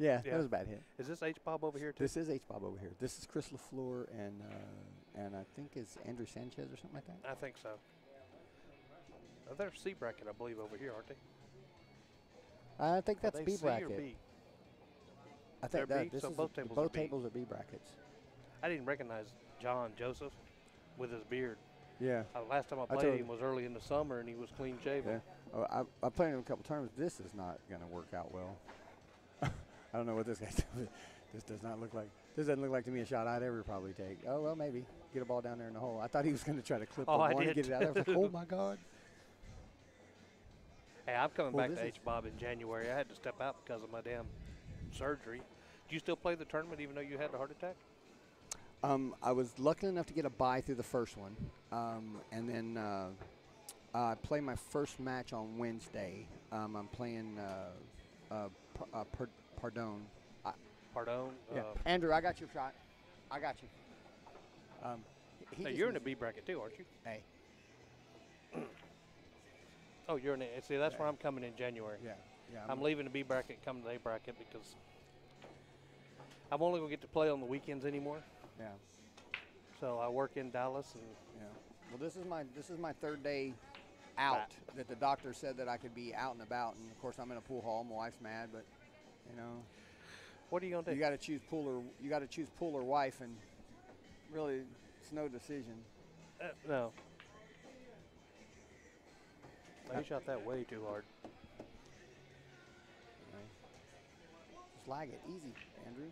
Speaker 4: Yeah,
Speaker 2: Yeah.
Speaker 4: that was a bad hit.
Speaker 2: Is this H Bob over here too?
Speaker 4: This is H Bob over here. This is Chris LaFleur and I think it's Andrew Sanchez or something like that.
Speaker 2: I think so. They're C bracket, I believe, over here, aren't they?
Speaker 4: I think that's
Speaker 2: Are they
Speaker 4: B
Speaker 2: C or
Speaker 4: bracket.
Speaker 2: B?
Speaker 4: I think
Speaker 2: They're
Speaker 4: that
Speaker 2: B,
Speaker 4: this
Speaker 2: so
Speaker 4: is
Speaker 2: both tables are
Speaker 4: both
Speaker 2: B.
Speaker 4: tables are B brackets.
Speaker 2: I didn't recognize John Joseph with his beard.
Speaker 4: Yeah.
Speaker 2: Last time I
Speaker 4: told
Speaker 2: played
Speaker 4: you.
Speaker 2: him was early in the summer, and he was clean shaven.
Speaker 4: Yeah. Oh, I played him a couple times. This is not going to work out well. I don't know what this guy's doing. This doesn't look like to me a shot I'd ever probably take. Oh, well, maybe. Get a ball down there in the hole. I thought he was going to try to clip
Speaker 2: Oh,
Speaker 4: the
Speaker 2: I
Speaker 4: one and
Speaker 2: did
Speaker 4: get it out. I was like, oh, my God.
Speaker 2: Hey, I'm coming
Speaker 4: Well,
Speaker 2: back to
Speaker 4: this
Speaker 2: H-Bob in January. I had to step out because of my damn surgery. Do you still play the tournament even though you had a heart attack?
Speaker 4: I was lucky enough to get a bye through the first one, and then I play my first match on Wednesday. I'm playing Pardon.
Speaker 2: Pardon?
Speaker 4: Yeah, Andrew, I got your shot. I got you. He
Speaker 2: Hey,
Speaker 4: just
Speaker 2: you're in
Speaker 4: was-
Speaker 2: the B bracket too, aren't you?
Speaker 4: Hey,
Speaker 2: Oh, you're in the. See, that's
Speaker 4: Yeah.
Speaker 2: where I'm coming in January.
Speaker 4: yeah.
Speaker 2: I'm leaving the B bracket, coming to the A bracket because I'm only gonna get to play on the weekends anymore.
Speaker 4: Yeah.
Speaker 2: So I work in Dallas, and
Speaker 4: Yeah. Well, this is my third day out that the doctor said that I could be out and about, and of course I'm in a pool hall. My wife's mad, but you know,
Speaker 2: what are you gonna do?
Speaker 4: you got to choose pool or wife, and really it's no decision.
Speaker 2: No. You shot that way too hard.
Speaker 4: Just lag it easy, Andrew.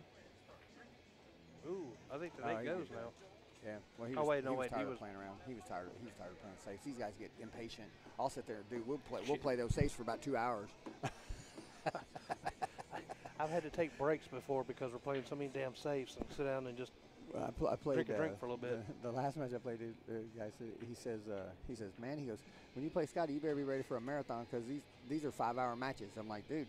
Speaker 2: Ooh, I think the
Speaker 4: Oh,
Speaker 2: day
Speaker 4: he
Speaker 2: goes
Speaker 4: did
Speaker 2: now.
Speaker 4: Yeah. Well, he
Speaker 2: Oh,
Speaker 4: was,
Speaker 2: wait, no,
Speaker 4: he was
Speaker 2: wait, he
Speaker 4: tired
Speaker 2: was-
Speaker 4: of playing around. He was tired of playing safes. These guys get impatient. I'll sit there, dude. We'll play those safes for about 2 hours.
Speaker 2: I've had to take breaks before because we're playing so many damn safes and sit down and just.
Speaker 4: I played
Speaker 2: Drink a drink for a little bit.
Speaker 4: The last match I played, the guy said, he says, man, he goes, when you play Scotty, you better be ready for a marathon because these are 5-hour matches. I'm like, dude,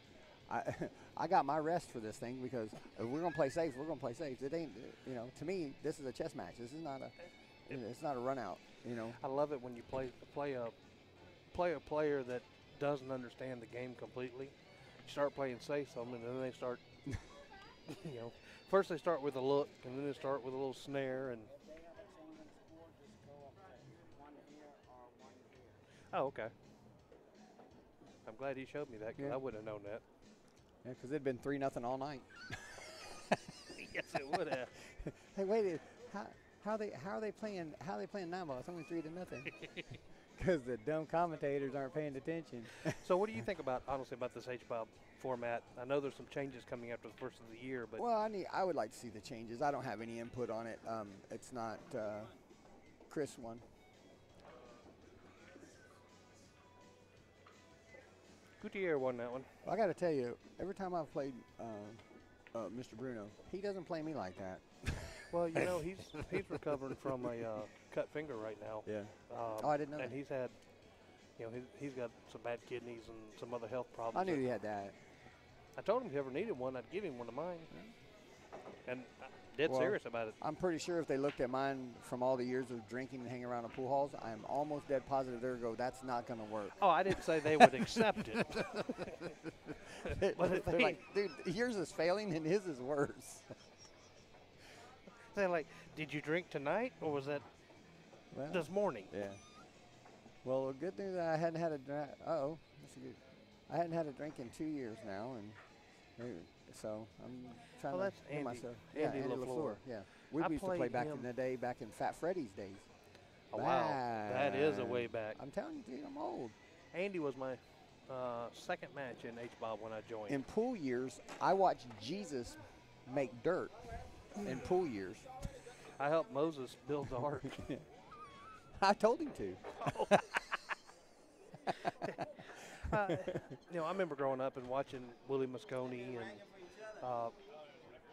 Speaker 4: I got my rest for this thing because if we're gonna play safes, we're gonna play safes. It ain't, to me, this is a chess match. This is not it's not a run out.
Speaker 2: I love it when you play a player that doesn't understand the game completely. You start playing safe some, and then they start, first they start with a look, and then they start with a little snare, and. Oh, okay. I'm glad he showed me that because
Speaker 4: Yeah.
Speaker 2: I wouldn't have known that.
Speaker 4: Yeah, because it'd been 3-0 all night.
Speaker 2: Yes, it would have.
Speaker 4: Hey, wait, how are they playing 9-ball? It's only 3-0. Because the dumb commentators aren't paying attention.
Speaker 2: So, what do you think honestly, about this H-Bob format? I know there's some changes coming after the first of the year, but
Speaker 4: Well, I would like to see the changes. I don't have any input on it. It's not Chris won.
Speaker 2: Gutierrez won that one.
Speaker 4: Well, I got to tell you, every time I've played Mr. Bruno, he doesn't play me like that.
Speaker 2: Well, he's recovering from a cut finger right now.
Speaker 4: Yeah. I didn't know
Speaker 2: And
Speaker 4: that.
Speaker 2: he's had, he's got some bad kidneys and some other health problems.
Speaker 4: I knew he had that.
Speaker 2: I told him if he ever needed one, I'd give him one of mine. And I'm dead
Speaker 4: Well,
Speaker 2: serious about it.
Speaker 4: I'm pretty sure if they looked at mine from all the years of drinking and hanging around in pool halls, I'm almost dead positive they're go, that's not going to work.
Speaker 2: Oh, I didn't say they would accept it. But
Speaker 4: They're like, dude, yours is failing and his is worse.
Speaker 2: They're like, did you drink tonight or was that
Speaker 4: Well,
Speaker 2: this morning?
Speaker 4: yeah. Well, the good news I hadn't had a drink. That's a good. I hadn't had a drink in 2 years now, and so I'm trying
Speaker 2: Well,
Speaker 4: to
Speaker 2: that's
Speaker 4: get
Speaker 2: Andy.
Speaker 4: myself.
Speaker 2: Andy
Speaker 4: Andy
Speaker 2: LaFleur.
Speaker 4: Yeah, we
Speaker 2: I
Speaker 4: used to play
Speaker 2: played
Speaker 4: back
Speaker 2: him.
Speaker 4: in the day, back in Fat Freddy's days.
Speaker 2: Oh, wow. That is a way back.
Speaker 4: I'm telling you, dude, I'm old.
Speaker 2: Andy was my second match in H-Bob when I joined.
Speaker 4: In pool years, I watched Jesus make dirt. In pool years,
Speaker 2: I helped Moses build the ark.
Speaker 4: I told him to.
Speaker 2: I remember growing up and watching Willie Moscone and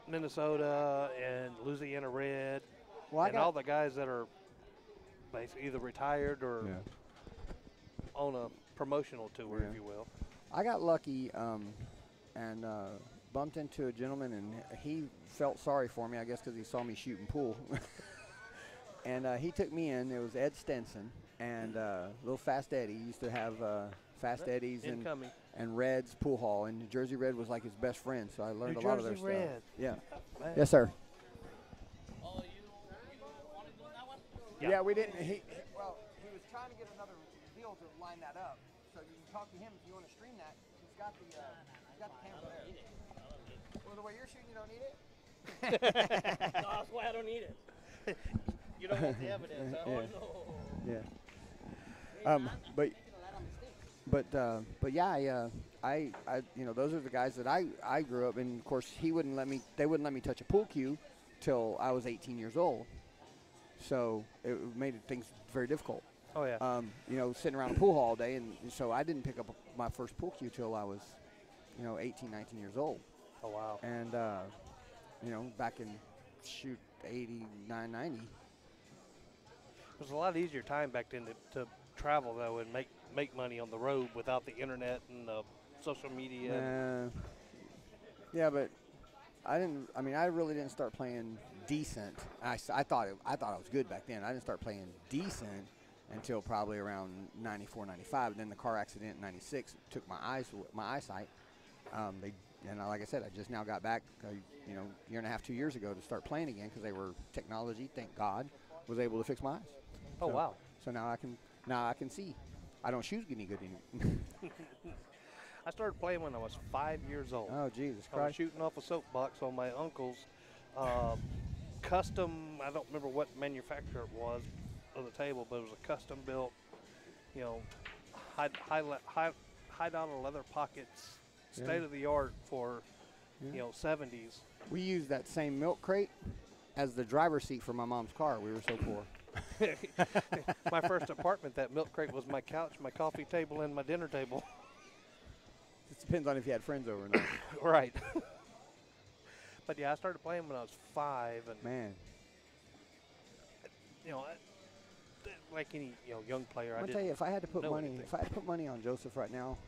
Speaker 2: Minnesota and Louisiana Red
Speaker 4: Well,
Speaker 2: and all the guys that are basically either retired or on a promotional tour,
Speaker 4: Yeah.
Speaker 2: if you will.
Speaker 4: I got lucky and bumped into a gentleman, and he felt sorry for me, I guess, because he saw me shooting pool. And he took me in. It was Ed Stenson and little Fast Eddie. He used to have Fast Eddies
Speaker 2: Incoming.
Speaker 4: and Red's pool hall, and Jersey Red was like his best friend, so I learned
Speaker 2: New
Speaker 4: a lot of their
Speaker 2: Jersey
Speaker 4: stuff.
Speaker 2: Red.
Speaker 4: Yeah.
Speaker 2: Man.
Speaker 4: Yes, sir.
Speaker 5: Oh, you want to do that one?
Speaker 2: Yeah.
Speaker 4: We didn't. He was trying to get another deal to line that up, so you can talk to him if you want to stream that. He's got the camera there. Well, the way you're shooting, you don't need it.
Speaker 5: No, that's why I don't need it. You don't want the evidence, huh?
Speaker 4: Yeah.
Speaker 5: Oh, no.
Speaker 4: Yeah. But yeah, I those are the guys that I grew up, and of course they wouldn't let me touch a pool cue till I was 18 years old, so it made things very difficult.
Speaker 2: Oh yeah.
Speaker 4: You know, sitting around a pool hall all day, and so I didn't pick up my first pool cue till I was, you know, 18, 19 years old.
Speaker 2: Oh wow.
Speaker 4: And you know, back in shoot 89, 90.
Speaker 2: It was a lot easier time back then to travel though and make money on the road without the internet and the social media.
Speaker 4: Yeah, but I didn't. I mean, I really didn't start playing decent. I thought I was good back then. I didn't start playing decent until probably around 94, 95. And then the car accident in 96 took my eyesight. Like I said, I just now got back, you know, year and a half, 2 years ago to start playing again because they were technology. Thank God, was able to fix my eyes.
Speaker 2: Oh wow.
Speaker 4: So now I can see. I don't shoot any good anymore.
Speaker 2: I started playing when I was 5 years old.
Speaker 4: Oh Jesus
Speaker 2: I was
Speaker 4: Christ!
Speaker 2: shooting off a soapbox on my uncle's custom. I don't remember what manufacturer it was of the table, but it was a custom built, you know, high dollar leather pockets, state of the art for, you know, 70s.
Speaker 4: We used that same milk crate as the driver's seat for my mom's car. We were so poor.
Speaker 2: My first apartment, that milk crate was my couch, my coffee table, and my dinner table.
Speaker 4: It depends on if you had friends over or not.
Speaker 2: Right. But yeah, I started playing when I was 5, and
Speaker 4: Man,
Speaker 2: you know, like any young player,
Speaker 4: I'll tell you, if I had to put
Speaker 2: know
Speaker 4: money,
Speaker 2: anything.
Speaker 4: if I had to put money on Joseph right now,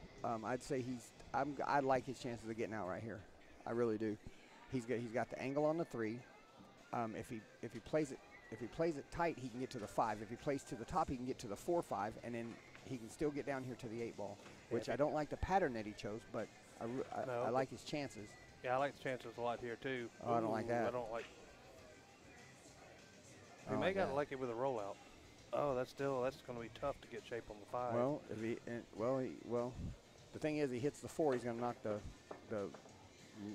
Speaker 4: I'd say I like his chances of getting out right here. I really do. He's got the angle on the 3. If he plays it tight, he can get to the 5. If he plays to the top, he can get to the 4-5, and then he can still get down here to the 8 ball. Which I don't like the pattern that he chose, but I like his chances.
Speaker 2: Yeah, I like the chances a lot here too.
Speaker 4: Oh, I don't like that.
Speaker 2: I don't like.
Speaker 4: I
Speaker 2: You
Speaker 4: don't
Speaker 2: may
Speaker 4: like
Speaker 2: gotta
Speaker 4: that.
Speaker 2: like it with a rollout. Oh, that's going to be tough to get shape on the 5.
Speaker 4: Well, the thing is, he hits the 4. He's going to knock the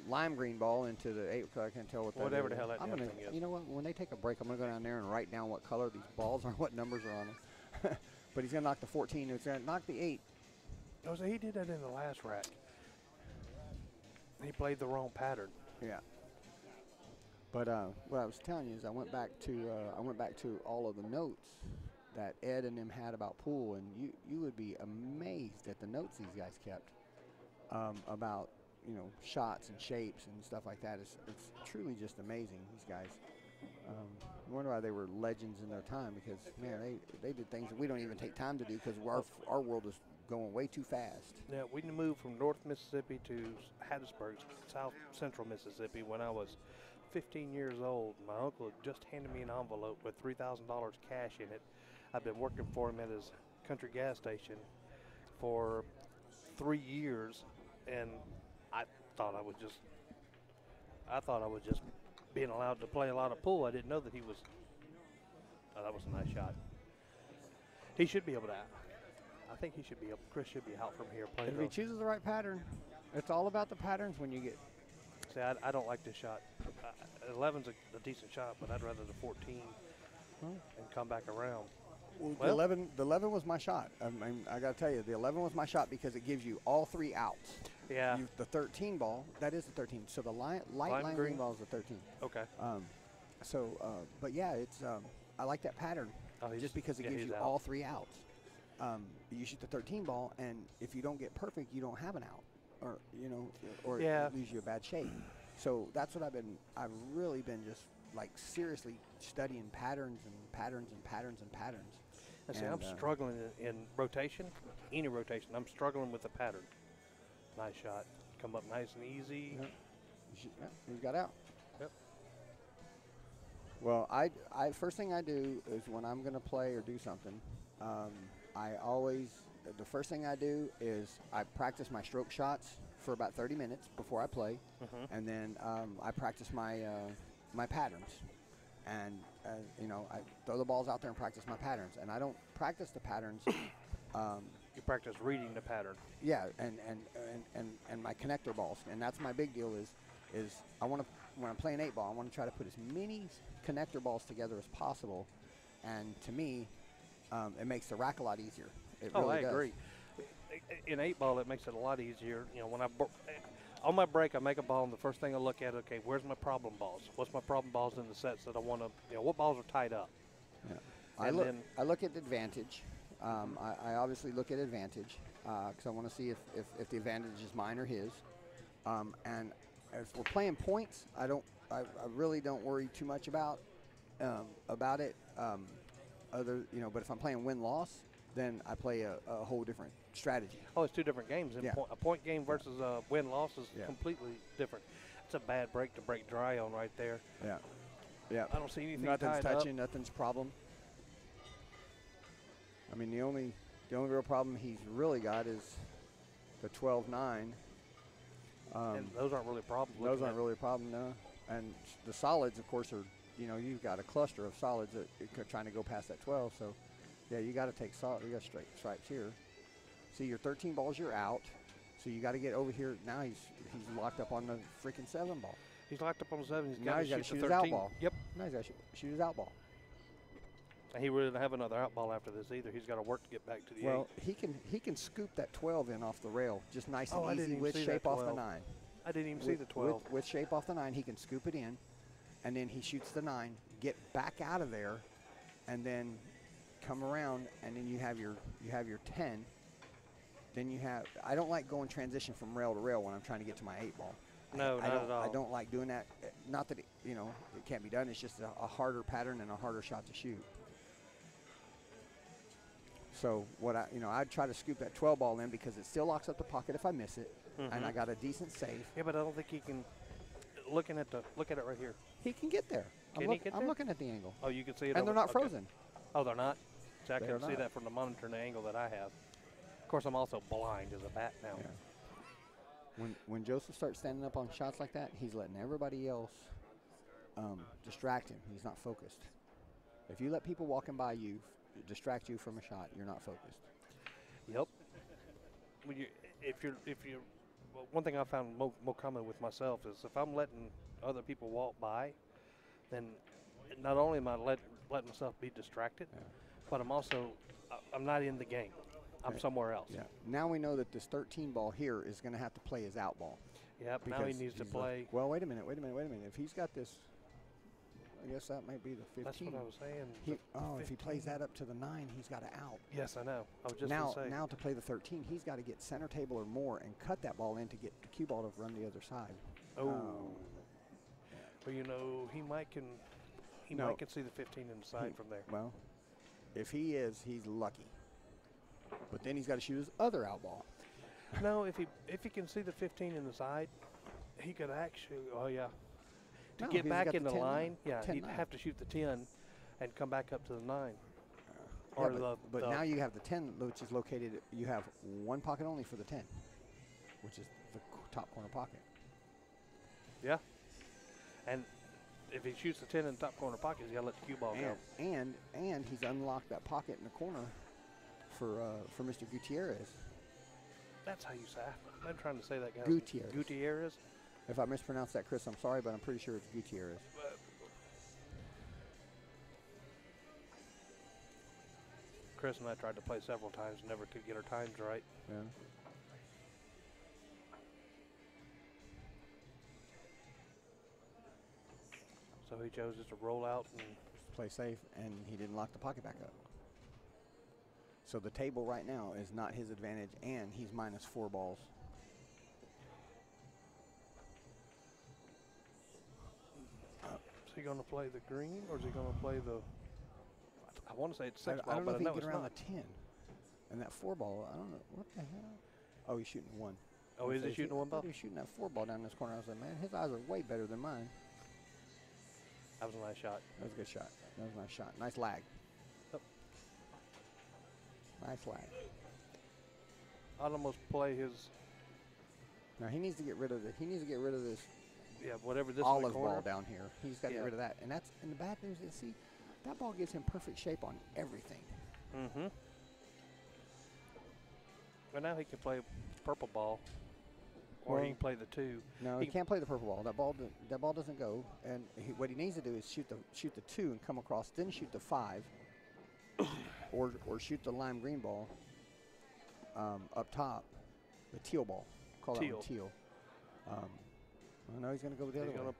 Speaker 4: lime green ball into the 8. I can't tell what that
Speaker 2: Whatever
Speaker 4: is.
Speaker 2: the hell that
Speaker 4: I'm
Speaker 2: damn
Speaker 4: gonna,
Speaker 2: thing is.
Speaker 4: You know what? When they take a break, I'm going to go down there and write down what color these balls are, what numbers are on them. But he's going to knock the 14. He's going to knock the 8.
Speaker 2: Oh, so he did that in the last rack. He played the wrong pattern.
Speaker 4: Yeah. But what I was telling you is I went back to all of the notes that Ed and them had about pool, and you would be amazed at the notes these guys kept about, you know, shots and shapes and stuff like that. It's truly just amazing, these guys. I wonder why they were legends in their time, because man, they did things that we don't even take time to do because our world is going way too fast.
Speaker 2: Yeah, we moved from North Mississippi to Hattiesburg, South Central Mississippi, when I was 15 years old. My uncle had just handed me an envelope with $3,000 cash in it. I've been working for him at his country gas station for 3 years, and I thought I was just being allowed to play a lot of pool. I didn't know that he was. Oh, that was a nice shot. He should be able to. I think he should be able. Chris should be out from here playing.
Speaker 4: If he chooses the right pattern, it's all about the patterns when you get.
Speaker 2: See, I don't like this shot. 11's a decent shot, but I'd rather the 14 and come back around.
Speaker 4: Well, the 11 was my shot. I got to tell you, the 11 was my shot because it gives you all 3 outs.
Speaker 2: Yeah.
Speaker 4: The 13 ball, that is the 13. So the light lime green ball is the 13.
Speaker 2: Okay.
Speaker 4: But yeah, it's I like that pattern just because it gives you all 3 outs. You shoot the 13 ball, and if you don't get perfect, you don't have an out, or it leaves you a bad shape. So that's what I've really been just like seriously studying patterns and patterns and patterns and patterns.
Speaker 2: And see, I'm struggling in rotation, any rotation. I'm struggling with the pattern. Nice shot. Come up nice and easy.
Speaker 4: You got out.
Speaker 2: Yep.
Speaker 4: Well, I first thing I do is when I'm going to play or do something, the first thing I do is I practice my stroke shots for about 30 minutes before I play, and then I practice my patterns. And I throw the balls out there and practice my patterns. And I don't practice the patterns.
Speaker 2: You practice reading the pattern.
Speaker 4: Yeah, and my connector balls, and that's my big deal. Is I want to, when I'm playing 8 ball, I want to try to put as many connector balls together as possible. And to me, it makes the rack a lot easier. It really does.
Speaker 2: Agree. In 8 ball, it makes it a lot easier. You know, when on my break, I make a ball, and the first thing I look at, okay, where's my problem balls? What's my problem balls in the sets that I want to, what balls are tied up?
Speaker 4: Yeah. I look at advantage, I obviously look at advantage because I want to see if the advantage is mine or his. And if we're playing points, I really don't worry too much about it. But if I'm playing win-loss, then I play a whole different strategy.
Speaker 2: Oh, it's two different games.
Speaker 4: Yeah.
Speaker 2: A point game versus a win-loss is
Speaker 4: Yeah.
Speaker 2: completely different. It's a bad break to break dry on right there.
Speaker 4: Yeah. Yeah.
Speaker 2: I don't see anything
Speaker 4: Nothing's
Speaker 2: tied
Speaker 4: touching. Nothing's problem. I mean, the only real problem he's really got is the 12-9.
Speaker 2: And those aren't really problems.
Speaker 4: Those aren't really a problem, no. And the solids, of course, are, you've got a cluster of solids that are trying to go past that 12. So, yeah, you got to take solid. You got straight stripes here. See, your 13 balls, you're out. So you got to get over here. Now he's locked up on the freaking 7 ball.
Speaker 2: He's locked up on the 7.
Speaker 4: Now he's got to
Speaker 2: shoot
Speaker 4: shoot
Speaker 2: the
Speaker 4: his
Speaker 2: 13.
Speaker 4: out ball.
Speaker 2: Yep.
Speaker 4: Now he's got to shoot his out ball.
Speaker 2: And he really doesn't have another out ball after this either. He's got to work to get back to the 8.
Speaker 4: Well, he can scoop that 12 in off the rail, just nice
Speaker 2: Oh, I
Speaker 4: and
Speaker 2: didn't
Speaker 4: easy
Speaker 2: even
Speaker 4: with
Speaker 2: see
Speaker 4: shape
Speaker 2: that
Speaker 4: off the
Speaker 2: 12.
Speaker 4: 9.
Speaker 2: I didn't even see the 12.
Speaker 4: With shape off the 9, he can scoop it in, and then he shoots the 9, get back out of there, and then come around, and then you have your 10. Then you have. I don't like going transition from rail to rail when I'm trying to get to my 8 ball.
Speaker 2: No,
Speaker 4: I
Speaker 2: not
Speaker 4: don't,
Speaker 2: at all.
Speaker 4: I don't like doing that. Not that it can't be done. It's just a harder pattern and a harder shot to shoot. So what I'd try to scoop that 12 ball in because it still locks up the pocket if I miss it, and I got a decent safe.
Speaker 2: Yeah, but I don't think he can. Look at it right here.
Speaker 4: He can get there.
Speaker 2: Can he get
Speaker 4: I'm
Speaker 2: there?
Speaker 4: looking at the angle.
Speaker 2: Oh, you can see it.
Speaker 4: And they're not
Speaker 2: okay.
Speaker 4: frozen.
Speaker 2: Oh, they're not. See, I
Speaker 4: They're
Speaker 2: couldn't see
Speaker 4: not.
Speaker 2: that from the monitor and the angle that I have. Of course, I'm also blind as a bat now.
Speaker 4: Yeah. When Joseph starts standing up on shots like that, he's letting everybody else distract him. He's not focused. If you let people walking by you distract you from a shot, you're not focused.
Speaker 2: Yep. If you're well, one thing I found more common with myself is if I'm letting other people walk by, then not only am I letting myself be distracted, but I'm also I'm not in the game. I'm somewhere else.
Speaker 4: Yeah. Now we know that this 13 ball here is going to have to play his out ball.
Speaker 2: Yep. Now he needs to play.
Speaker 4: Well, wait a minute. If he's got this, I guess that might be the 15.
Speaker 2: That's what I was saying.
Speaker 4: If he plays that up to the 9, he's got to out.
Speaker 2: Yes, I know. I was just
Speaker 4: now,
Speaker 2: going to say.
Speaker 4: now to play the 13, he's got to get center table or more and cut that ball in to get the cue ball to run the other side.
Speaker 2: Oh. Well, he might can see the 15 inside from there.
Speaker 4: Well, if he is, he's lucky. But then he's got to shoot his other out ball.
Speaker 2: No, if he can see the 15 in the side, he could actually. Oh yeah. To
Speaker 4: No,
Speaker 2: get
Speaker 4: he's
Speaker 2: back
Speaker 4: got
Speaker 2: in
Speaker 4: the
Speaker 2: the
Speaker 4: 10
Speaker 2: line, yeah,
Speaker 4: 10
Speaker 2: he'd
Speaker 4: 9.
Speaker 2: have to shoot the 10 and come back up to the 9.
Speaker 4: Yeah,
Speaker 2: Or
Speaker 4: but now you have the 10, which is located. You have one pocket only for the 10, which is the top corner pocket.
Speaker 2: Yeah. And if he shoots the 10 in the top corner pocket, he's got to let the cue ball go.
Speaker 4: And he's unlocked that pocket in the corner for Mr. Gutierrez.
Speaker 2: That's how you say it. I'm trying to say that guy.
Speaker 4: Gutierrez.
Speaker 2: Gutierrez.
Speaker 4: If I mispronounce that, Chris, I'm sorry, but I'm pretty sure it's Gutierrez.
Speaker 2: Chris and I tried to play several times, never could get our times right.
Speaker 4: Yeah.
Speaker 2: So he chose just to roll out and
Speaker 4: Play safe, and he didn't lock the pocket back up. So the table right now is not his advantage, and he's minus 4 balls.
Speaker 2: is he going to play the green or is he going to play the? I want to say it's 6
Speaker 4: I
Speaker 2: ball,
Speaker 4: don't know
Speaker 2: but
Speaker 4: if
Speaker 2: I
Speaker 4: he
Speaker 2: know
Speaker 4: can
Speaker 2: it's
Speaker 4: get around
Speaker 2: not.
Speaker 4: the 10. And that 4 ball, I don't know. What the hell? Oh, he's shooting 1.
Speaker 2: Oh, is he shooting 1 ball?
Speaker 4: He's shooting that 4 ball down this corner. I was like, man, his eyes are way better than mine.
Speaker 2: That was a nice shot.
Speaker 4: That was a good shot. That was a nice shot. Nice lag.
Speaker 2: Yep.
Speaker 4: Nice lag.
Speaker 2: I'd almost play his.
Speaker 4: Now he needs to get rid of this
Speaker 2: Yeah, whatever this
Speaker 4: olive
Speaker 2: in the corner.
Speaker 4: ball down here. He's got to get rid of that. And the bad news is, see, that ball gives him perfect shape on everything.
Speaker 2: Mm-hmm. But now he can play purple ball, or he can play the 2.
Speaker 4: No, he can't play the purple ball. That ball doesn't go. And what he needs to do is shoot the 2 and come across, then shoot the 5, or shoot the lime green ball up top, the teal ball. Call that one teal. Well, no, he's going to go with the other one.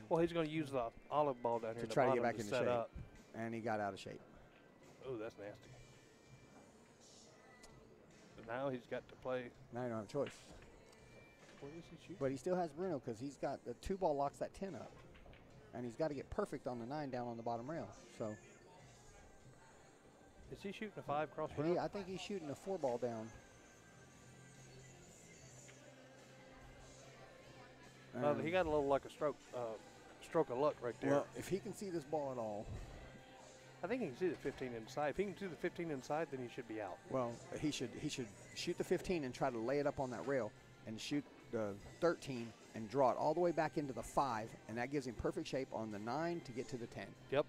Speaker 2: Well, he's going to use the olive ball down here
Speaker 4: To
Speaker 2: in the
Speaker 4: try to
Speaker 2: bottom
Speaker 4: get back into
Speaker 2: set
Speaker 4: shape.
Speaker 2: up.
Speaker 4: And he got out of shape.
Speaker 2: Oh, that's nasty. now he's got to play.
Speaker 4: Now you don't have a choice.
Speaker 2: Where does he shoot?
Speaker 4: But he still has Bruno because he's got the 2-ball locks that 10 up. And he's got to get perfect on the 9 down on the bottom rail. So
Speaker 2: Is he shooting a 5 cross rail?
Speaker 4: I think he's shooting a 4-ball down.
Speaker 2: He got a little like a stroke of luck right there.
Speaker 4: Well, if he can see this ball at all,
Speaker 2: I think he can see the 15 inside. If he can see the 15 inside, then he should be out.
Speaker 4: well, he should shoot the 15 and try to lay it up on that rail and shoot the 13 and draw it all the way back into the 5, and that gives him perfect shape on the 9 to get to the 10.
Speaker 2: Yep.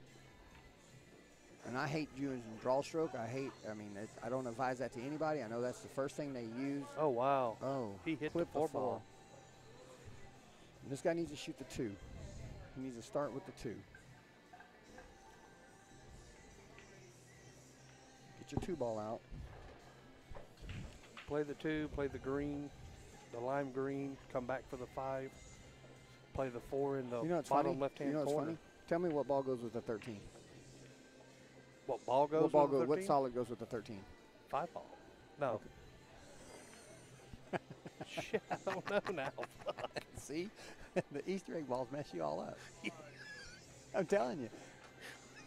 Speaker 4: And I hate using draw stroke. I don't advise that to anybody. I know that's the first thing they use.
Speaker 2: Oh, wow.
Speaker 4: Oh,
Speaker 2: He hit the
Speaker 4: clip
Speaker 2: 4
Speaker 4: 4.
Speaker 2: ball.
Speaker 4: And this guy needs to shoot the 2. He needs to start with the 2. Get your 2 ball out.
Speaker 2: Play the 2, play the green, the lime green, come back for the 5. Play the 4 in the
Speaker 4: You know what's
Speaker 2: bottom
Speaker 4: funny?
Speaker 2: left-hand
Speaker 4: You know what's
Speaker 2: corner.
Speaker 4: funny? Tell me what ball goes with the 13.
Speaker 2: What ball goes
Speaker 4: What ball
Speaker 2: with the
Speaker 4: goes? What
Speaker 2: 13?
Speaker 4: solid goes with the 13?
Speaker 2: 5 ball. No. Shit, I don't know now.
Speaker 4: See, the Easter egg balls mess you all up. I'm telling you.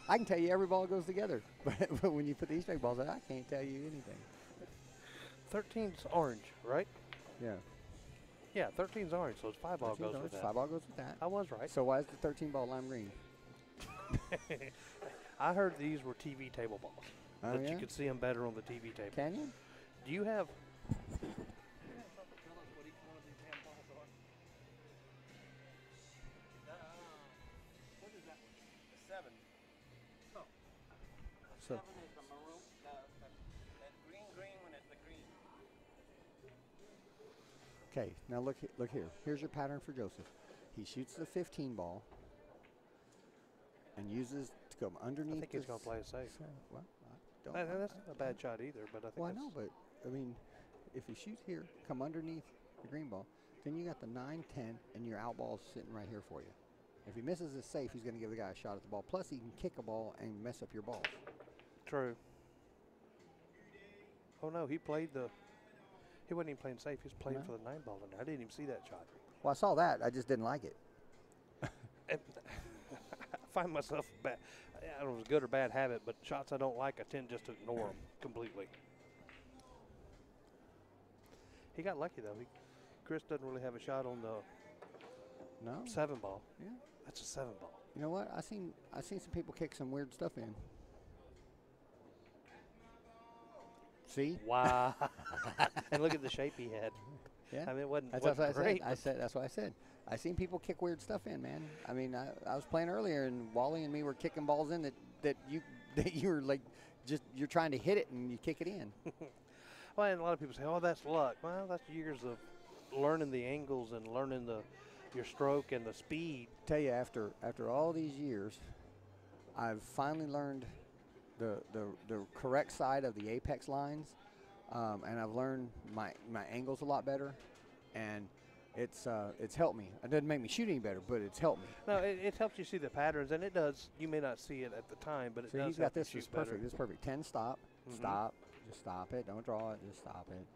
Speaker 4: I can tell you every ball goes together, but when you put the Easter egg balls in, I can't tell you anything.
Speaker 2: 13's orange, right?
Speaker 4: Yeah.
Speaker 2: Yeah, 13's orange, so it's 5 ball
Speaker 4: 13
Speaker 2: goes
Speaker 4: dollars,
Speaker 2: with that.
Speaker 4: 5 ball goes with that.
Speaker 2: I was right.
Speaker 4: So why is the 13 ball lime green?
Speaker 2: I heard these were TV table balls.
Speaker 4: Oh,
Speaker 2: that
Speaker 4: yeah?
Speaker 2: you could see them better on the TV table.
Speaker 4: Can you?
Speaker 2: Do you have?
Speaker 5: What is that one? 7. Oh.
Speaker 4: So
Speaker 5: 7 is the maroon. That green one is the green.
Speaker 4: okay, now look here. Here's your pattern for Joseph. He shoots the 15 ball and uses to come underneath.
Speaker 2: I think he's
Speaker 4: this-
Speaker 2: going to play it safe.
Speaker 4: Well, I don't.
Speaker 2: That's not a bad shot either, but I think
Speaker 4: Well, I
Speaker 2: that's,
Speaker 4: know, but I mean, if you shoot here, come underneath the green ball, then you got the 9, 10, and your out ball's sitting right here for you. If he misses this safe, he's going to give the guy a shot at the ball. Plus, he can kick a ball and mess up your balls.
Speaker 2: true. Oh no, he wasn't even playing safe. He was playing
Speaker 4: No.
Speaker 2: for the 9 ball in there. I didn't even see that shot.
Speaker 4: Well, I saw that. I just didn't like it.
Speaker 2: And I find myself bad. I don't know if it's a good or bad habit, but shots I don't like, I tend just to ignore them completely. He got lucky though. Chris doesn't really have a shot on the
Speaker 4: No.
Speaker 2: 7 ball.
Speaker 4: Yeah.
Speaker 2: That's a 7 ball.
Speaker 4: You know what? I seen some people kick some weird stuff in. See?
Speaker 2: Wow. And look at the shape he had.
Speaker 4: Yeah.
Speaker 2: I mean, it wasn't
Speaker 4: That's what I
Speaker 2: great.
Speaker 4: said. That's what I said. I seen people kick weird stuff in, man. I mean, I was playing earlier, and Wally and me were kicking balls in that you were like, just you're trying to hit it and you kick it in.
Speaker 2: Well, and a lot of people say, "Oh, that's luck." Well, that's years of learning the angles and learning your stroke and the speed.
Speaker 4: Tell you, after all these years, I've finally learned the correct side of the apex lines, and I've learned my angles a lot better, and it's helped me. It doesn't make me shoot any better, but it's helped me.
Speaker 2: No, it helps you see the patterns, and it does. You may not see it at the time, but it
Speaker 4: So
Speaker 2: does
Speaker 4: he's
Speaker 2: help
Speaker 4: got this.
Speaker 2: you
Speaker 4: It's
Speaker 2: shoot better.
Speaker 4: perfect. This is perfect. 10 stop,
Speaker 2: Mhm.
Speaker 4: stop, just stop it. Don't draw it. Just stop it.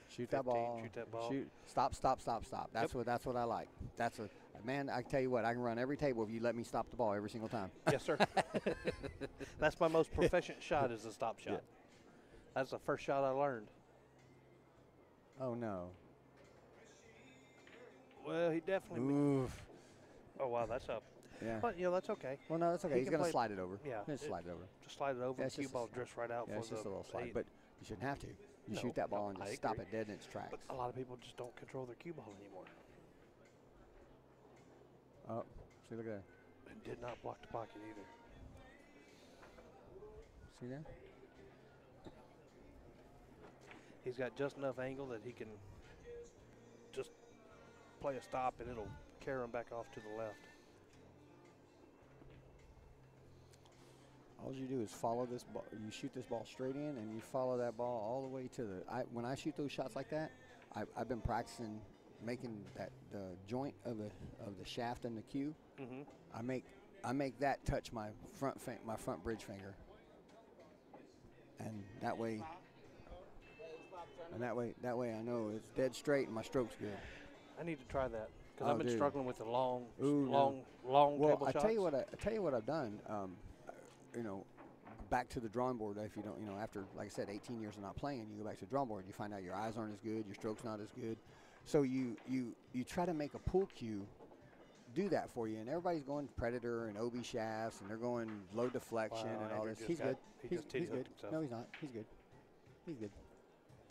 Speaker 4: Shoot
Speaker 2: 15,
Speaker 4: that ball.
Speaker 2: shoot that ball.
Speaker 4: Shoot. Stop. Stop. Stop. Stop. That's what I like. That's a man. I tell you what. I can run every table if you let me stop the ball every single time.
Speaker 2: Yes, sir. That's my most proficient shot is the stop shot.
Speaker 4: Yeah.
Speaker 2: That's the first shot I learned.
Speaker 4: Oh no.
Speaker 2: Well, he definitely.
Speaker 4: Oof.
Speaker 2: Oh wow, that's up.
Speaker 4: Yeah.
Speaker 2: But that's okay.
Speaker 4: Well, no, that's okay.
Speaker 2: He
Speaker 4: He's
Speaker 2: can
Speaker 4: gonna
Speaker 2: play-
Speaker 4: slide it over.
Speaker 2: Yeah,
Speaker 4: Just
Speaker 2: it-
Speaker 4: slide it over.
Speaker 2: Just slide it over.
Speaker 4: Yeah,
Speaker 2: and
Speaker 4: it's
Speaker 2: cue
Speaker 4: just
Speaker 2: ball drifts right out
Speaker 4: Yeah,
Speaker 2: for
Speaker 4: it's
Speaker 2: the
Speaker 4: just a little slide,
Speaker 2: 8.
Speaker 4: but you shouldn't have to. You
Speaker 2: No,
Speaker 4: shoot that ball and
Speaker 2: I
Speaker 4: just stop
Speaker 2: agree.
Speaker 4: it dead in its tracks.
Speaker 2: But a lot of people just don't control their cue ball anymore.
Speaker 4: Oh, see, look at that.
Speaker 2: And did not block the pocket either.
Speaker 4: See there?
Speaker 2: He's got just enough angle that he can just play a stop and it'll carry him back off to the left.
Speaker 4: All you do is follow this ball. You shoot this ball straight in, and you follow that ball all the way to the. When I shoot those shots like that, I've been practicing making the joint of the shaft and the cue.
Speaker 2: Mm-hmm.
Speaker 4: I make that touch my front bridge finger, and that way. And that way I know it's dead straight and my stroke's good.
Speaker 2: I need to try that because
Speaker 4: Oh,
Speaker 2: I've been
Speaker 4: dude.
Speaker 2: struggling with the long,
Speaker 4: Ooh, no.
Speaker 2: long
Speaker 4: Well,
Speaker 2: table
Speaker 4: I
Speaker 2: shots.
Speaker 4: tell you what I've done. You know, back to the drawing board. If you don't, you know, after like I said, 18 years of not playing, you go back to the drawing board. You find out your eyes aren't as good, your stroke's not as good. So you try to make a pool cue do that for you, and everybody's going Predator and OB shafts, and they're going low deflection and all
Speaker 2: Andrew
Speaker 4: this.
Speaker 2: just
Speaker 4: He's good.
Speaker 2: He just titty
Speaker 4: he's good.
Speaker 2: hooked himself.
Speaker 4: No, he's not. He's good. He's good.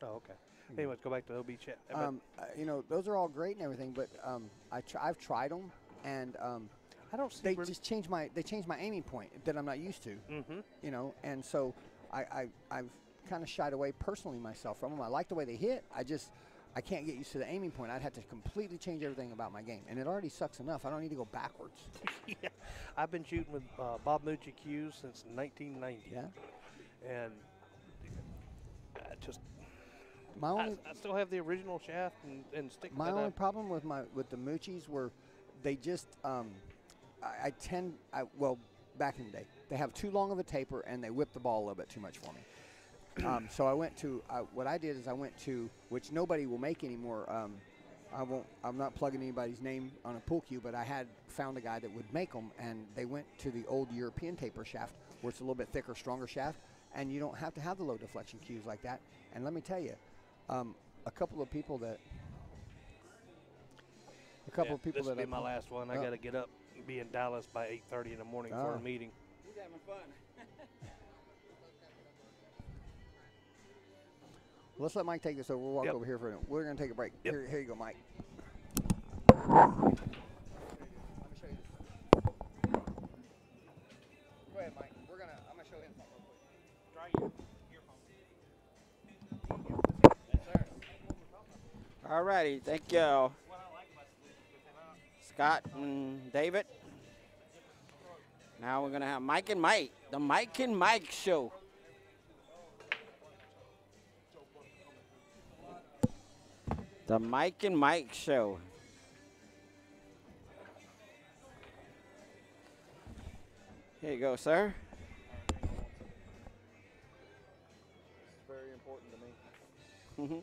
Speaker 2: Oh, okay. Anyways, go back to OB chat.
Speaker 4: You know, those are all great and everything, but I've tried them, and
Speaker 2: I don't see
Speaker 4: they
Speaker 2: really
Speaker 4: just change my aiming point that I'm not used to.
Speaker 2: Mm-hmm.
Speaker 4: You know, and so I've kind of shied away personally myself from them. I like the way they hit. I can't get used to the aiming point. I'd have to completely change everything about my game, and it already sucks enough. I don't need to go backwards.
Speaker 2: Yeah, I've been shooting with Bob Mucci cues since 1990.
Speaker 4: Yeah.
Speaker 2: And I just
Speaker 4: My only
Speaker 2: I still have the original shaft and stick.
Speaker 4: my
Speaker 2: that
Speaker 4: only
Speaker 2: I-
Speaker 4: problem with the Mucci's were they just well, back in the day they have too long of a taper and they whip the ball a little bit too much for me. So I went to what I did is I went to, which nobody will make anymore. I'm not plugging anybody's name on a pool cue, but I had found a guy that would make them, and they went to the old European taper shaft, where it's a little bit thicker, stronger shaft, and you don't have to have the low deflection cues like that. And let me tell you, a couple of people that
Speaker 2: This will be my last one. I
Speaker 4: Oh.
Speaker 2: got to get up and be in Dallas by 8:30 in the morning for
Speaker 4: Oh.
Speaker 2: a meeting.
Speaker 1: He's having fun.
Speaker 4: Let's let Mike take this over. We'll walk
Speaker 2: Yep.
Speaker 4: over here for a minute. We're going to take a break.
Speaker 2: Yep.
Speaker 4: Here you go, Mike. Go ahead, Mike. I'm going to show him something real quick.
Speaker 5: Yes, sir.
Speaker 1: All righty, thank you, Scott and David. Now we're gonna have Mike and Mike, the Mike and Mike show. The Mike and Mike show. Here you go, sir.
Speaker 3: It's very important to me.
Speaker 1: Mhm.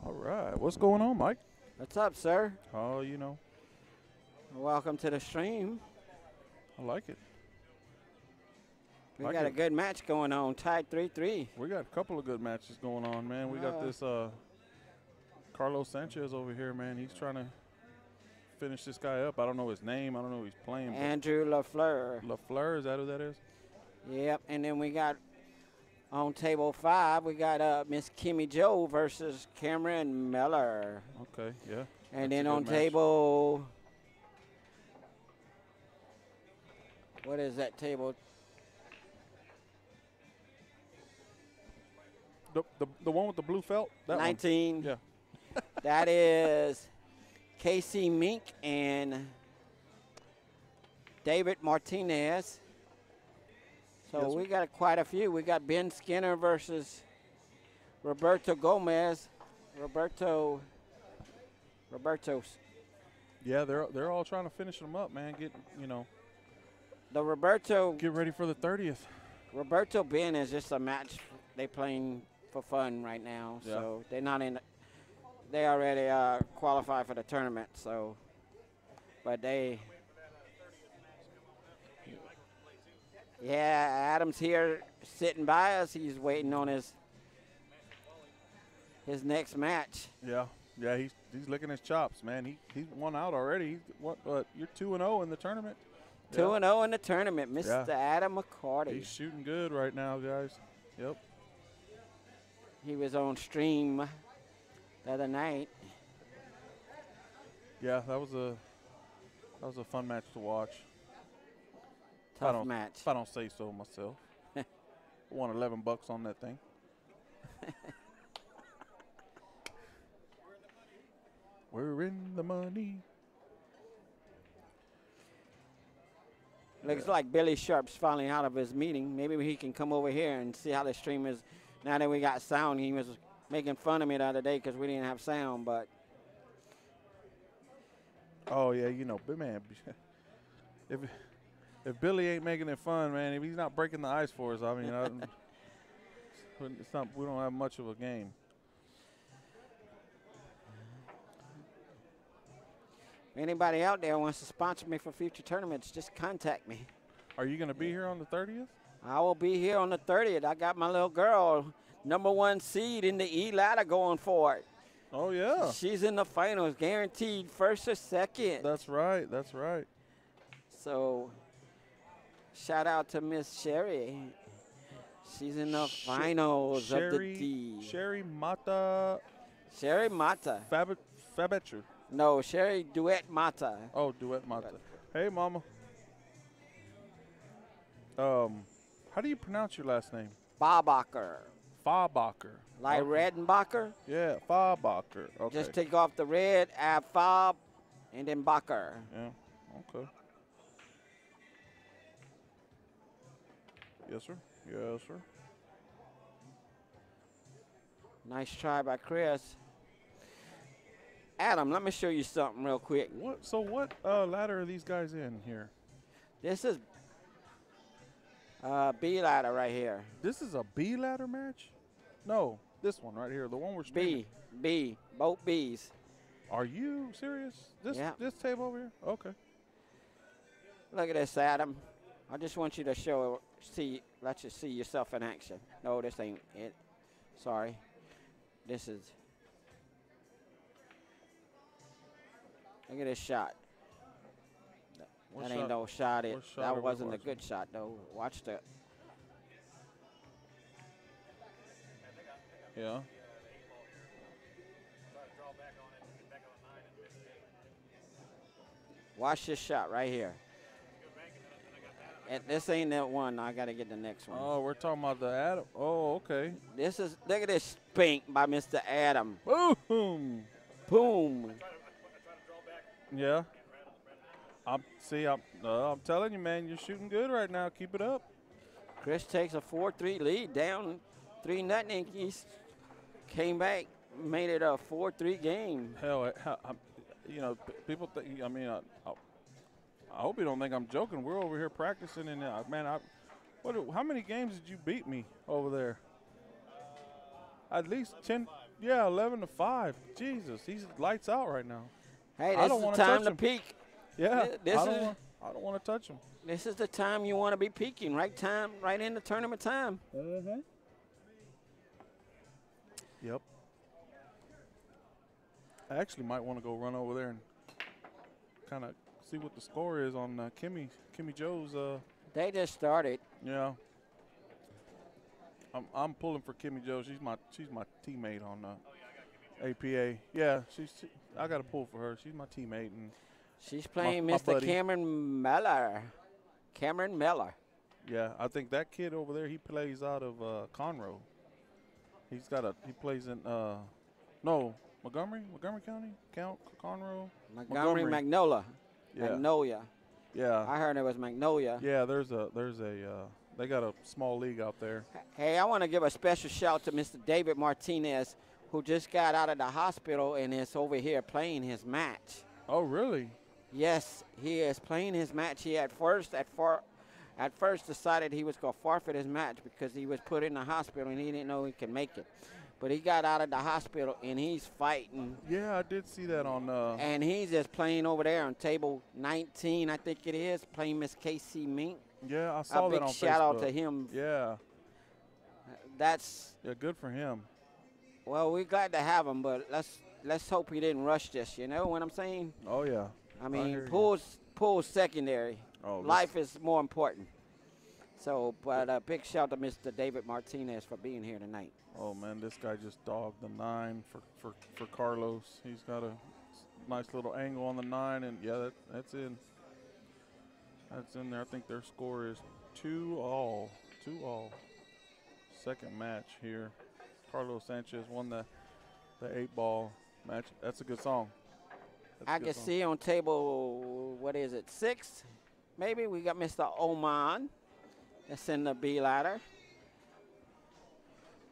Speaker 6: All right. What's going on, Mike?
Speaker 1: What's up, sir?
Speaker 6: Oh, you know,
Speaker 1: Welcome to the stream.
Speaker 6: I like it.
Speaker 1: We
Speaker 6: Like
Speaker 1: got a
Speaker 6: it.
Speaker 1: good match going on, tied 3-3.
Speaker 6: We got a couple of good matches going on, man. We got this Carlos Sanchez over here, man. He's trying to finish this guy up. I don't know his name. I don't know who he's playing.
Speaker 1: Andrew LaFleur.
Speaker 6: LaFleur, is that who that is?
Speaker 1: Yep, and then we got on table 5, we got Miss Kimmy Joe versus Cameron Miller.
Speaker 6: Okay, yeah.
Speaker 1: And
Speaker 6: That's a
Speaker 1: then
Speaker 6: good
Speaker 1: on
Speaker 6: match.
Speaker 1: table, what is that table?
Speaker 6: The one with the blue felt? That
Speaker 1: 19.
Speaker 6: one. Yeah.
Speaker 1: That is Casey Mink and David Martinez. So
Speaker 6: Yes, sir.
Speaker 1: we got quite a few. We got Ben Skinner versus Roberto Gomez. Roberto's.
Speaker 6: Yeah, they're all trying to finish them up, man. Get
Speaker 1: The Roberto
Speaker 6: ready for the 30th.
Speaker 1: Roberto Ben is just a match they playing for fun right now.
Speaker 6: Yeah.
Speaker 1: So they're not in. They already qualified for the tournament. So, but they. Yeah, Adam's here sitting by us. He's waiting on his next match.
Speaker 6: Yeah, he's licking his chops, man. He's won out already. He's what you're 2-0 in the tournament.
Speaker 1: 2-0 in the tournament, Mr.
Speaker 6: Yeah.
Speaker 1: Adam McCarty.
Speaker 6: He's shooting good right now, guys. Yep.
Speaker 1: He was on stream the other night.
Speaker 6: Yeah, that was a fun match to watch.
Speaker 1: Tough match.
Speaker 6: If I don't say so myself. Won $11 on that thing. We're in the money.
Speaker 1: Looks like Billy Sharp's finally out of his meeting. Maybe he can come over here and see how the stream is. Now that we got sound, he was making fun of me the other day because we didn't have sound, but.
Speaker 6: Oh, yeah, you know, but man, if Billy ain't making it fun, man, if he's not breaking the ice for us, I mean, it's not, we don't have much of a game.
Speaker 1: If anybody out there wants to sponsor me for future tournaments, just contact me.
Speaker 6: Are you going to be here on the 30th?
Speaker 1: I will be here on the 30th. I got my little girl, #1 seed in the E ladder going for it.
Speaker 6: Oh, yeah.
Speaker 1: She's in the finals, guaranteed first or second.
Speaker 6: That's right. That's right.
Speaker 1: So, shout out to Miss Sherry. She's in the finals of the D.
Speaker 6: Sherry Mata.
Speaker 1: Sherry Mata.
Speaker 6: Fabacher.
Speaker 1: No, Sherry Duet Mata.
Speaker 6: Oh, Duet Mata. Hey, Mama. How do you pronounce your last name?
Speaker 1: Fabacher.
Speaker 6: Fabacher.
Speaker 1: Like
Speaker 6: okay.
Speaker 1: Redenbacher.
Speaker 6: Yeah, Fabacher. Okay.
Speaker 1: Just take off the red, add Fab, and then Bacher.
Speaker 6: Yeah, okay. Yes, sir. Yes, sir.
Speaker 1: Nice try by Chris. Adam, let me show you something real quick.
Speaker 6: What? So what ladder are these guys in here?
Speaker 1: This is B ladder right here.
Speaker 6: This is a B ladder match? No, this one right here, the one we're streaming.
Speaker 1: B, both B's.
Speaker 6: Are you serious? This table over here? Okay.
Speaker 1: Look at this, Adam. I just want you to let you see yourself in action. No, this ain't it. Sorry. This is. Look at this shot. That ain't no shot. That wasn't a good shot, though. Watch the.
Speaker 6: Yeah.
Speaker 1: Watch this shot right here. And this ain't that one. I got to get the next one.
Speaker 6: Oh, we're talking about the Adam. Oh, okay.
Speaker 1: Look at this spank by Mr. Adam.
Speaker 6: Boom.
Speaker 1: Boom.
Speaker 6: Yeah. I'm telling you, man, you're shooting good right now. Keep it up.
Speaker 1: Chris takes a 4-3 lead, down 3-0. He's came back, made it a 4-3 game.
Speaker 6: Hell, you know, people think. I mean, I hope you don't think I'm joking. We're over here practicing, and man, how many games did you beat me over there? At least 10. Yeah, 11-5. Jesus, he's lights out right now.
Speaker 1: Hey, this is the time to peak.
Speaker 6: Yeah, I don't want to touch him.
Speaker 1: This is the time you want to be peaking. Right time, right in the tournament time.
Speaker 6: Mm-hmm. Yep. I actually might want to go run over there and kind of see what the score is on Kimmy Joe's.
Speaker 1: They just started.
Speaker 6: Yeah. I'm pulling for Kimmy Joe. She's my teammate on APA. Yeah, I got to pull for her. She's my teammate and.
Speaker 1: She's playing
Speaker 6: my
Speaker 1: Mr.
Speaker 6: buddy.
Speaker 1: Cameron Miller.
Speaker 6: Yeah, I think that kid over there, he plays out of Conroe. He plays in Montgomery County, Conroe.
Speaker 1: Montgomery. Magnolia.
Speaker 6: Yeah.
Speaker 1: Magnolia.
Speaker 6: Yeah.
Speaker 1: I heard it was Magnolia.
Speaker 6: Yeah, they got a small league out there.
Speaker 1: Hey, I want to give a special shout to Mr. David Martinez, who just got out of the hospital and is over here playing his match.
Speaker 6: Oh, really?
Speaker 1: Yes, he is playing his match. He at first decided he was going to forfeit his match because he was put in the hospital and he didn't know he could make it. But he got out of the hospital and he's fighting.
Speaker 6: Yeah, I did see that on.
Speaker 1: And he's just playing over there on table 19, I think it is, playing Miss Casey Mink.
Speaker 6: Yeah, I saw that on Facebook.
Speaker 1: A big shout out to him.
Speaker 6: Yeah.
Speaker 1: Yeah,
Speaker 6: good for him.
Speaker 1: Well, we're glad to have him, but let's hope he didn't rush this. You know what I'm saying?
Speaker 6: Oh yeah.
Speaker 1: I mean, pool's secondary.
Speaker 6: Oh,
Speaker 1: life is more important. So, but a big shout out to Mr. David Martinez for being here tonight.
Speaker 6: Oh man, this guy just dogged the 9 for Carlos. He's got a nice little angle on the 9, and yeah, that's in. That's in there. I think their score is 2-all. 2-all. Second match here. Carlos Sanchez won the 8-ball match. That's a good song.
Speaker 1: I can see on table, what is it, 6? maybe. We got Mr. Oman. That's in the B ladder.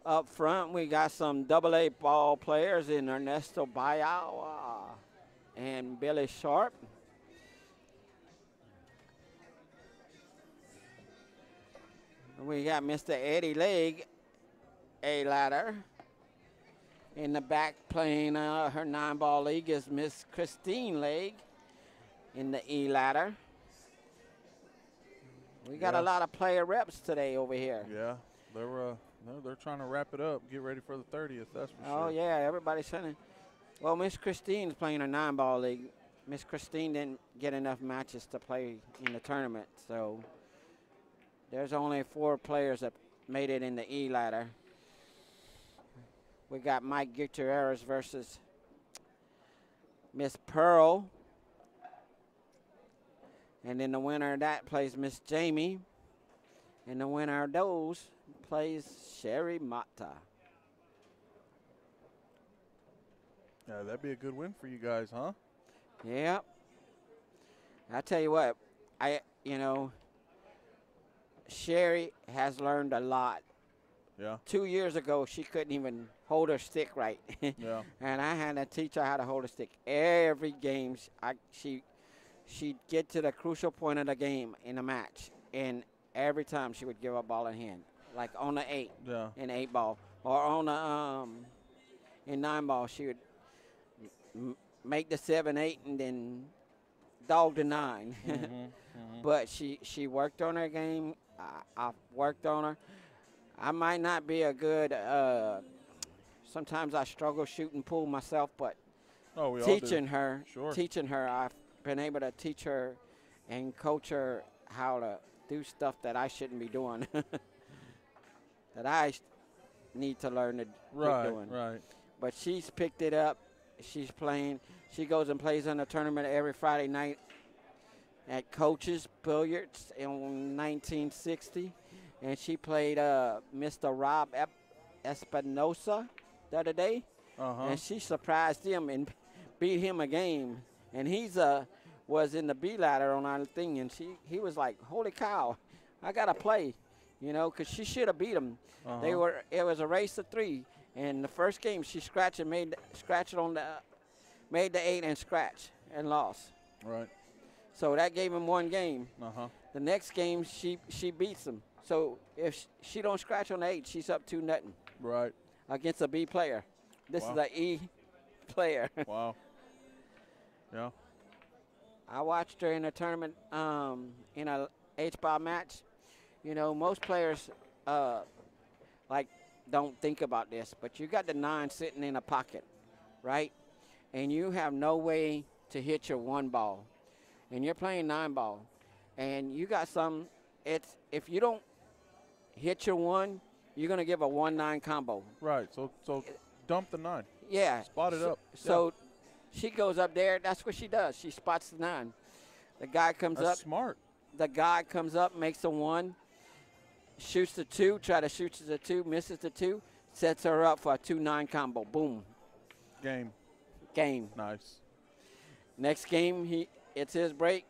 Speaker 1: Up front, we got some AA ball players in Ernesto Bayawa and Billy Sharp. We got Mr. Eddie Legg, A ladder. In the back playing her 9-ball league is Miss Christine Legg in the E ladder. We got a lot of player reps today over here.
Speaker 6: Yeah, they're trying to wrap it up, get ready for the 30th. That's for sure.
Speaker 1: Oh yeah, everybody's sending. Well, Miss Christine's playing her 9-ball league. Miss Christine didn't get enough matches to play in the tournament, so there's only 4 players that made it in the E ladder. We got Mike Gutierrez versus Miss Pearl. And then the winner of that plays Miss Jamie. And the winner of those plays Sherry Mata.
Speaker 6: Yeah, that'd be a good win for you guys, huh?
Speaker 1: Yep. I tell you what, Sherry has learned a lot.
Speaker 6: Yeah.
Speaker 1: 2 years ago, she couldn't even hold her stick right.
Speaker 6: Yeah.
Speaker 1: And I had to teach her how to hold a stick. Every game, she'd get to the crucial point of the game in a match, and every time she would give a ball in hand, like on the 8 in 8-ball, or on the in 9-ball, she would make the 7-8 and then dog the 9. But she worked on her game. I worked on her. I might not be a good. Sometimes I struggle shooting pool myself, but teaching her, I've been able to teach her and coach her how to do stuff that I shouldn't be doing, that I need to learn to be doing.
Speaker 6: Right.
Speaker 1: But she's picked it up. She's playing. She goes and plays in a tournament every Friday night at Coach's Billiards in 1960. And she played Mr. Rob Espinosa the other day. And she surprised him and beat him a game. And he's was in the B ladder on our thing, and he was like, "Holy cow, I gotta play," because she should have beat him. It was a race of 3, and the first game she made the 8 and scratch and lost.
Speaker 6: Right.
Speaker 1: So that gave him 1 game. The next game she beats him. So if she don't scratch on the 8, she's up 2-0.
Speaker 6: Right.
Speaker 1: Against a B player. This is an E player.
Speaker 6: Wow. Yeah.
Speaker 1: I watched her in a tournament in a H-ball match. Most players don't think about this, but you got the 9 sitting in a pocket, right? And you have no way to hit your 1 ball. And you're playing 9-ball. And you got if you don't hit your 1, you're going to give a 1-9 combo.
Speaker 6: Right. So dump the 9.
Speaker 1: Yeah.
Speaker 6: Spot it up.
Speaker 1: So she goes up there. That's what she does. She spots the 9. The guy comes up.
Speaker 6: That's smart.
Speaker 1: The guy comes up, makes a 1, shoots the 2, shoots the 2, misses the 2, sets her up for a 2-9 combo. Boom.
Speaker 6: Game.
Speaker 1: Nice. Next game, it's his break.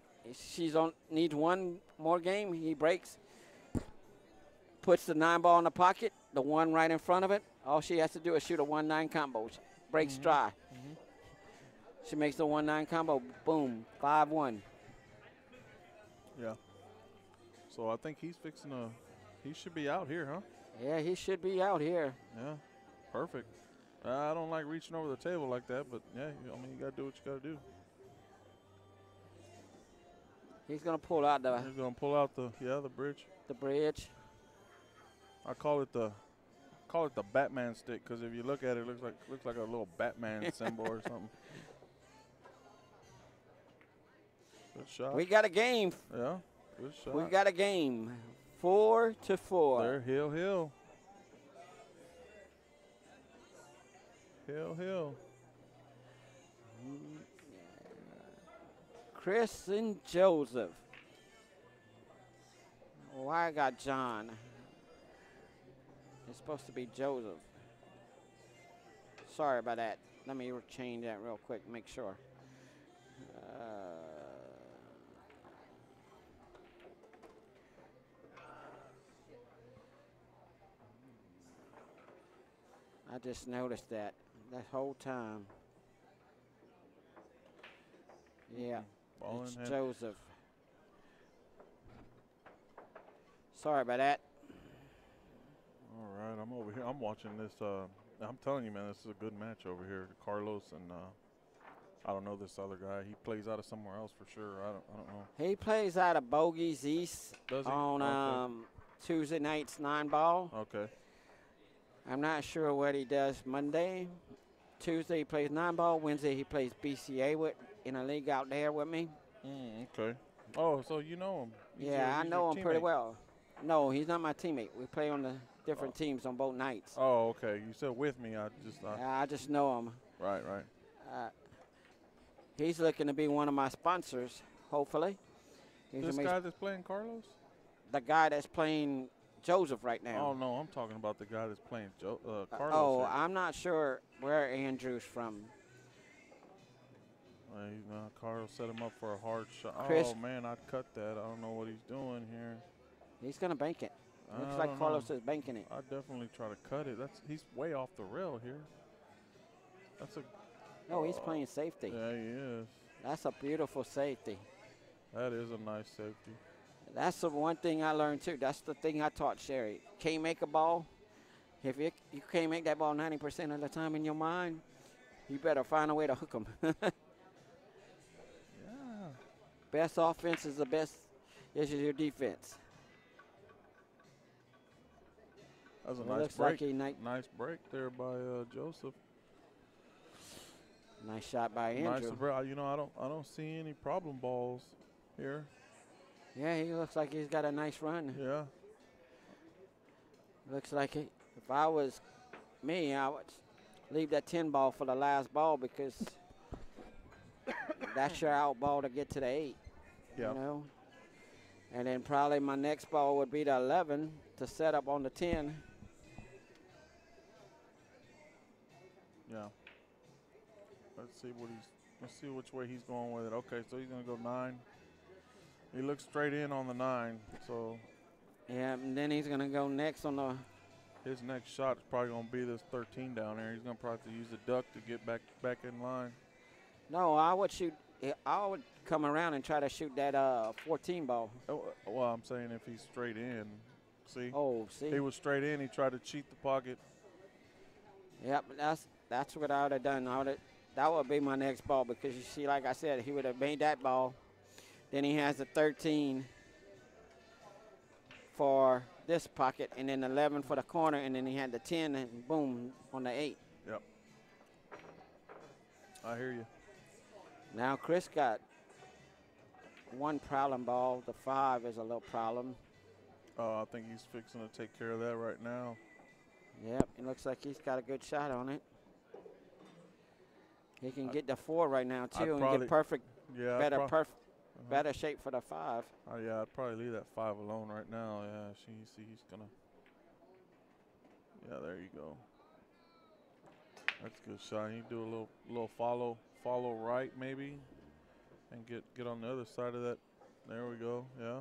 Speaker 1: Needs 1 more game. He breaks. Puts the 9-ball in the pocket, the 1 right in front of it. All she has to do is shoot a 1-9 combo. Breaks dry. She makes the 1-9 combo. Boom. 5-1.
Speaker 6: Yeah. So I think he's he should be out here, huh?
Speaker 1: Yeah, he should be out here.
Speaker 6: Yeah. Perfect. I don't like reaching over the table like that, but yeah, you got to do what you got to do.
Speaker 1: He's going to pull out the
Speaker 6: bridge.
Speaker 1: The bridge.
Speaker 6: I call it the Batman stick because if you look at it, it looks like a little Batman symbol or something. Good shot.
Speaker 1: We got a game.
Speaker 6: Yeah, good shot.
Speaker 1: We got a game. 4-4.
Speaker 6: There, Hill. Hill.
Speaker 1: Chris and Joseph. Why I got John? It's supposed to be Joseph. Sorry about that. Let me change that real quick, make sure. I just noticed that whole time. Yeah,
Speaker 6: Ball
Speaker 1: it's
Speaker 6: in hand.
Speaker 1: Joseph. Sorry about that.
Speaker 6: All right, I'm over here. I'm watching this. I'm telling you, man, this is a good match over here. Carlos and I don't know this other guy. He plays out of somewhere else for sure. I don't know.
Speaker 1: He plays out of Bogies East
Speaker 6: Does he?
Speaker 1: on
Speaker 6: Okay.
Speaker 1: Tuesday nights 9-ball.
Speaker 6: Okay.
Speaker 1: I'm not sure what he does Monday. Tuesday he plays 9-ball. Wednesday he plays BCA in a league out there with me.
Speaker 6: Okay. Oh, so you know him? He's
Speaker 1: I
Speaker 6: your
Speaker 1: know him pretty
Speaker 6: teammate.
Speaker 1: well. No, he's not my teammate. We play on the different teams on both nights.
Speaker 6: Oh, okay. You said with me.
Speaker 1: I just know him.
Speaker 6: Right.
Speaker 1: He's looking to be one of my sponsors, hopefully.
Speaker 6: This guy that's playing Carlos?
Speaker 1: The guy that's playing Joseph right now.
Speaker 6: Oh, no, I'm talking about the guy that's playing Carlos.
Speaker 1: Oh, I'm not sure where Andrew's from.
Speaker 6: Carlos set him up for a hard shot.
Speaker 1: Chris-
Speaker 6: Oh, man, I'd cut that. I don't know what he's doing here.
Speaker 1: He's going to bank it. Looks
Speaker 6: I
Speaker 1: like
Speaker 6: don't
Speaker 1: Carlos
Speaker 6: know.
Speaker 1: is banking it.
Speaker 6: I'd definitely try to cut it. He's way off the rail here.
Speaker 1: No, he's playing safety.
Speaker 6: Yeah, he is.
Speaker 1: That's a beautiful safety.
Speaker 6: That is a nice safety.
Speaker 1: That's the one thing I learned, too. That's the thing I taught Sherry. Can't make a ball. If you can't make that ball 90% of the time in your mind, you better find a way to hook them.
Speaker 6: Yeah.
Speaker 1: Best offense is the best. This is your defense.
Speaker 6: That was a
Speaker 1: It
Speaker 6: nice
Speaker 1: looks
Speaker 6: break.
Speaker 1: like
Speaker 6: Nice break there by Joseph.
Speaker 1: Nice shot by Andrew.
Speaker 6: Nice break. I don't see any problem balls here.
Speaker 1: Yeah, he looks like he's got a nice run.
Speaker 6: Yeah.
Speaker 1: Looks like it. If I was me, I would leave that 10 ball for the last ball because that's your out ball to get to the 8.
Speaker 6: Yeah.
Speaker 1: You know? And then probably my next ball would be the 11 to set up on the 10.
Speaker 6: Yeah. Let's see which way he's going with it. Okay, so he's gonna go 9. He looks straight in on the 9, so
Speaker 1: Yeah, and then he's going to go next on the.
Speaker 6: his next shot is probably gonna be this 13 down there. He's gonna probably have to use the duck to get back in line.
Speaker 1: No, I would shoot. I would come around and try to shoot that 14 ball.
Speaker 6: Oh, well, I'm saying if he's straight in, see?
Speaker 1: Oh, see?
Speaker 6: He was straight in. He tried to cheat the pocket.
Speaker 1: Yep, that's what I would have done. That would be my next ball because you see, like I said, he would have made that ball. Then he has the 13 for this pocket, and then 11 for the corner, and then he had the 10, and boom, on the 8.
Speaker 6: Yep. I hear you.
Speaker 1: Now Chris got one problem ball. The 5 is a little problem.
Speaker 6: I think he's fixing to take care of that right now.
Speaker 1: Yep, it looks like he's got a good shot on it. He can get the 4 right now, too, and
Speaker 6: probably-
Speaker 1: get perfect,
Speaker 6: Yeah.
Speaker 1: better shape for the 5.
Speaker 6: Yeah, I'd probably leave that 5 alone right now. Yeah, he's gonna. Yeah, there you go. That's a good shot. He do a little follow right maybe, and get on the other side of that. There we go. Yeah.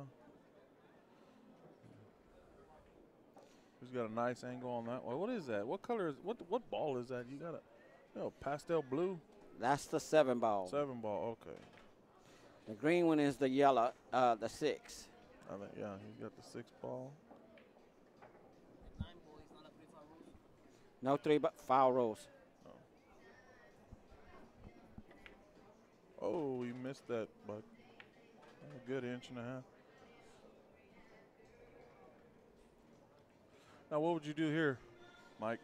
Speaker 6: He's got a nice angle on that one. What is that? What color is what ball is that? You got a pastel blue.
Speaker 1: That's the 7 ball.
Speaker 6: 7 ball. Okay.
Speaker 1: The green one is the yellow, the 6.
Speaker 6: I think yeah, he's got the 6 ball.
Speaker 1: No 3 foul rules.
Speaker 6: Oh, he missed that, but a good inch and a half. Now, what would you do here, Mike?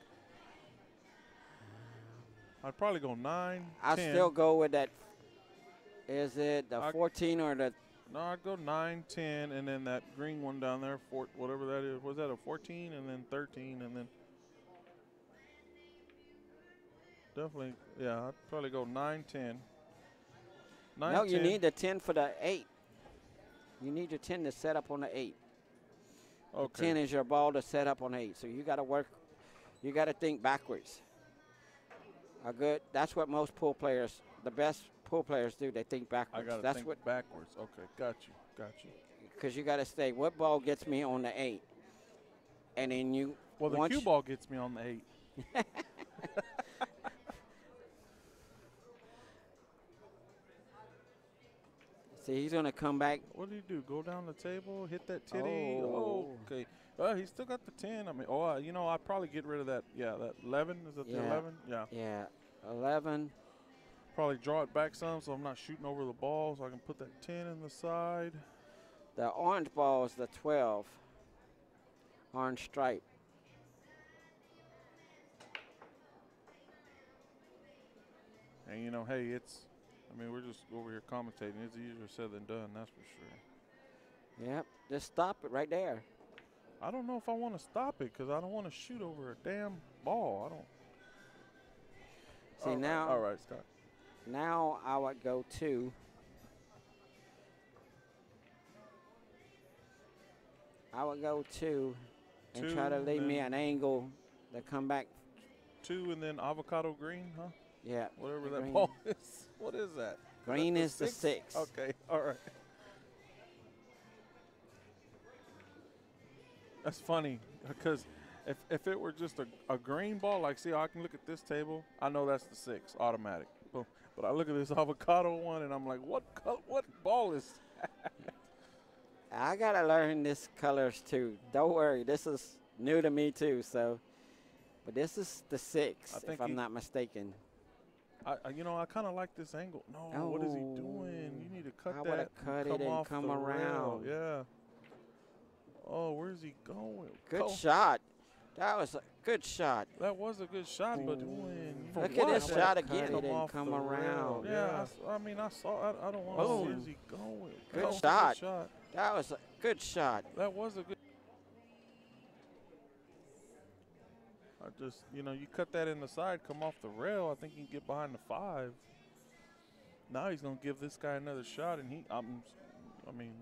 Speaker 6: I'd probably go 9,
Speaker 1: I'd
Speaker 6: 10.
Speaker 1: still go with that. Is it the 14 or the?
Speaker 6: No, I'd go 9, 10, and then that green one down there, whatever that is. Was that a 14 and then 13 and then? Definitely, yeah, I'd probably go 9, 10. 9,
Speaker 1: No,
Speaker 6: 10.
Speaker 1: you need the 10 for the 8. You need your 10 to set up on the 8.
Speaker 6: Okay.
Speaker 1: 10 is your ball to set up on 8. So you got to work. You got to think backwards. That's what most pool players, the best pool players do. They think backwards.
Speaker 6: I got to
Speaker 1: That's
Speaker 6: think
Speaker 1: what,
Speaker 6: backwards. Okay, got you.
Speaker 1: because you got to say what ball gets me on the 8, and then you.
Speaker 6: Well, the
Speaker 1: once
Speaker 6: cue ball gets me on the 8.
Speaker 1: See, he's going to come back.
Speaker 6: What did he do? Go down the table, hit that titty?
Speaker 1: Oh.
Speaker 6: Okay. He still got the 10. I mean, I'd probably get rid of that. Yeah, that 11. Is that the 11? Yeah.
Speaker 1: Yeah, 11.
Speaker 6: Probably draw it back some so I'm not shooting over the ball, so I can put that 10 in the side.
Speaker 1: The orange ball is the 12. Orange stripe.
Speaker 6: And, hey, we're just over here commentating. It's easier said than done, that's for sure.
Speaker 1: Yep, just stop it right there.
Speaker 6: I don't know if I want to stop it because I don't want to shoot over a damn ball. I don't.
Speaker 1: See, now.
Speaker 6: All right, Scott.
Speaker 1: Now I would go 2. I would go 2 and try to leave me an angle to come back.
Speaker 6: 2 and then avocado green, huh?
Speaker 1: Yeah.
Speaker 6: Whatever that
Speaker 1: green.
Speaker 6: ball is. What is that?
Speaker 1: Green is the 6.
Speaker 6: Okay, all right. That's funny because if it were just a green ball, like, see, I can look at this table. I know that's the 6, automatic. Boom. But I look at this avocado one, and I'm like, what ball is that?
Speaker 1: I got to learn this colors, too. Don't worry. This is new to me, too. But this is the 6, if I'm not mistaken.
Speaker 6: I kind of like this angle. No, what is he doing? You need to cut
Speaker 1: I
Speaker 6: that.
Speaker 1: would have cut it and come around.
Speaker 6: Yeah. Oh, where's he going?
Speaker 1: Good shot. That was a good shot.
Speaker 6: That was a good shot, but
Speaker 1: look at this shot again and come around.
Speaker 6: Yeah, I saw. I don't want to see. Where's he going?
Speaker 1: Good shot. That was a good shot.
Speaker 6: That was a good. I just, you cut that in the side, come off the rail. I think you can get behind the 5. Now he's gonna give this guy another shot, and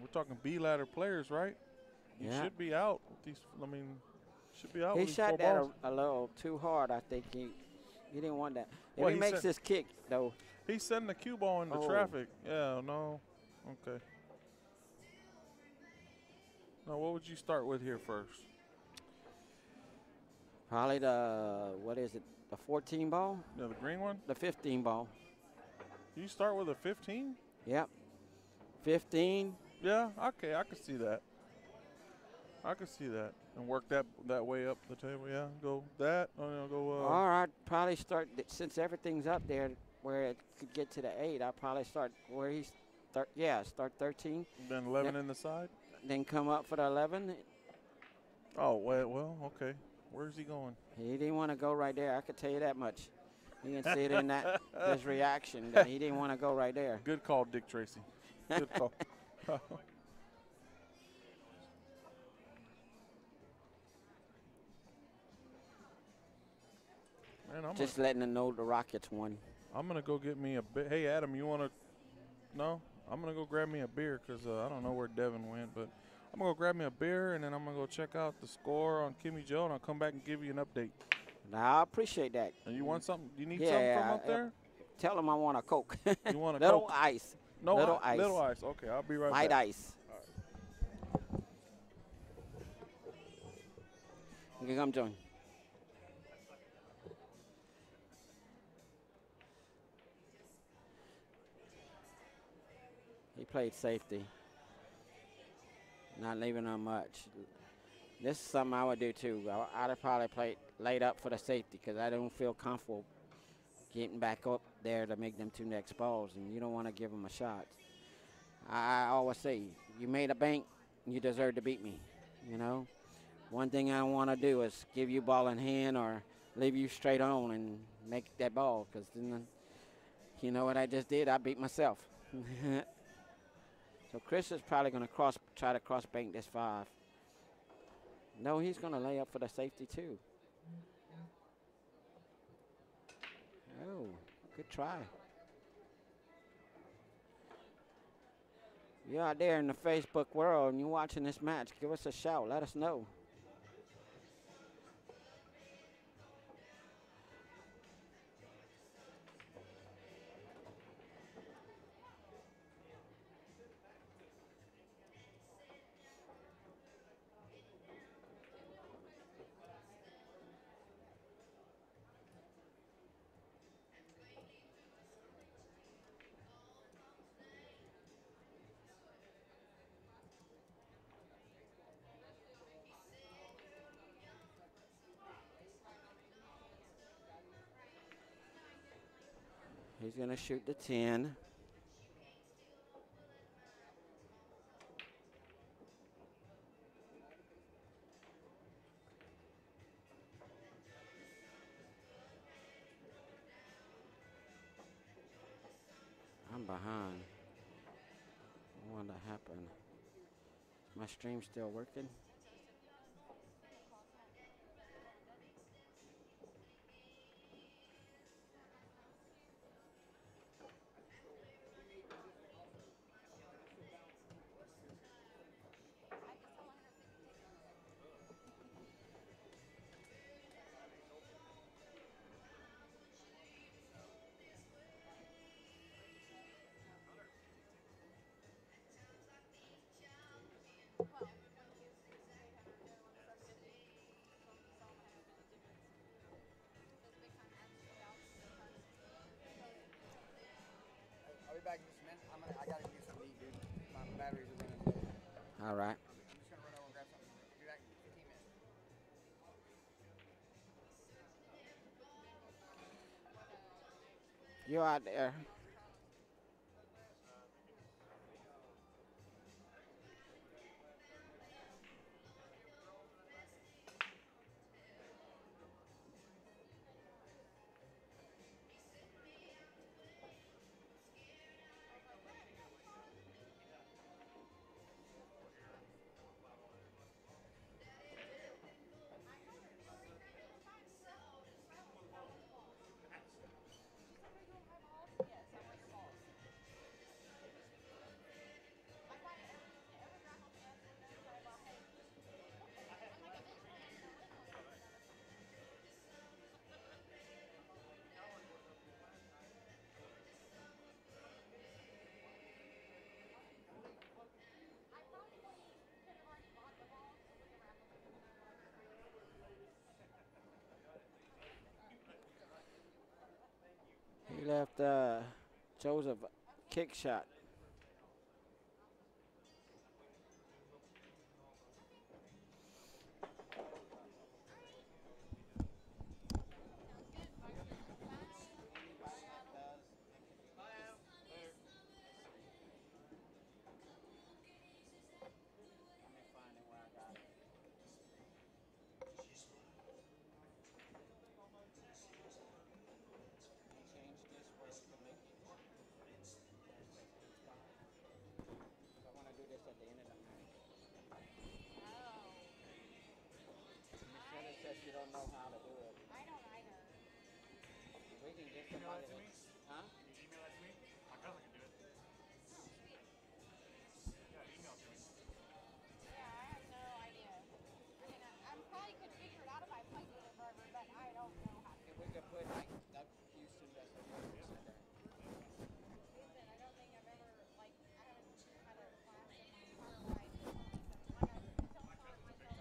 Speaker 6: we're talking B ladder players, right? He should be out with these. Should be out.
Speaker 1: He
Speaker 6: with these
Speaker 1: shot
Speaker 6: 4
Speaker 1: that
Speaker 6: balls.
Speaker 1: a little too hard. I think he didn't want that. If he makes this kick though,
Speaker 6: he's sending the cue ball into traffic. Yeah, no, okay. Now, what would you start with here first?
Speaker 1: Probably the the 14 ball?
Speaker 6: Yeah, the green one.
Speaker 1: The 15 ball.
Speaker 6: You start with a 15.
Speaker 1: Yep. 15.
Speaker 6: Yeah, okay, I can see that. I can see that, and work that way up the table. Yeah, go that. Go.
Speaker 1: All right, probably start since everything's up there where it could get to the 8. I'll probably start where he's start 13.
Speaker 6: Then 11 in the side.
Speaker 1: Then come up for the 11.
Speaker 6: Oh well, okay. Where's he going?
Speaker 1: He didn't want to go right there. I could tell you that much. You can see it in his reaction that he didn't want to go right there.
Speaker 6: Good call, Dick Tracy. Good call. Man,
Speaker 1: just letting them know the Rockets won.
Speaker 6: I'm going to go get me a beer. Hey, Adam, you want to? No? I'm going to go grab me a beer because I don't know where Devin went. But I'm going to go grab me a beer, and then I'm going to go check out the score on Kimmy Joe, and I'll come back and give you an update.
Speaker 1: Now, I appreciate that.
Speaker 6: And you want something? You need something from up there?
Speaker 1: Tell them I want a Coke.
Speaker 6: You want a
Speaker 1: little
Speaker 6: Coke?
Speaker 1: ice.
Speaker 6: No,
Speaker 1: little ice.
Speaker 6: Little ice. Okay, I'll be right
Speaker 1: Light
Speaker 6: back.
Speaker 1: ice. You can come join. He played safety. Not leaving on much. This is something I would do too. I'd have probably laid up for the safety because I don't feel comfortable getting back up there to make them 2 next balls, and you don't want to give them a shot. I always say, you made a bank, you deserve to beat me, One thing I don't want to do is give you ball in hand or leave you straight on and make that ball because then, you know what I just did? I beat myself. So Chris is probably going to try to cross bank this 5. No, he's going to lay up for the safety too. Oh, good try. You're out there in the Facebook world and you're watching this match, give us a shout. Let us know. He's going to shoot the 10. I'm behind. What happened? My stream still working?
Speaker 4: I'll be back in just a minute. I gotta get something to eat, dude. My batteries are running low.
Speaker 1: All right.
Speaker 4: I'm just gonna run over and grab something. I'll be back in 15 minutes.
Speaker 1: You out there? He left Joseph kick shot. You don't know how to do it. I don't either. We can get somebody to, huh? Can you email that to me? My cousin can do it. Yeah, email it to me. Yeah, I have no idea. I mean, I probably could figure it out if I played with it forever, but I don't know how to. If we could put like that Houston that's the Houston, I don't think I've ever, like, I haven't had a class in my entire life. Like, I tell myself everything.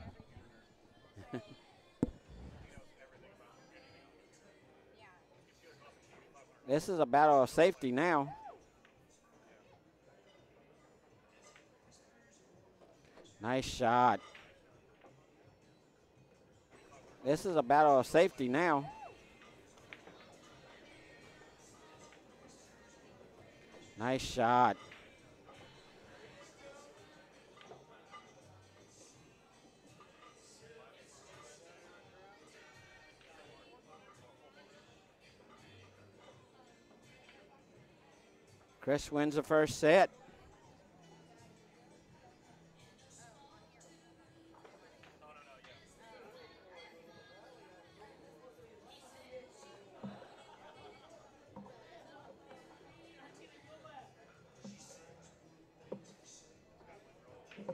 Speaker 1: So. This is a battle of safety now. Nice shot. This is a battle of safety now. Nice shot. Chris wins the first set.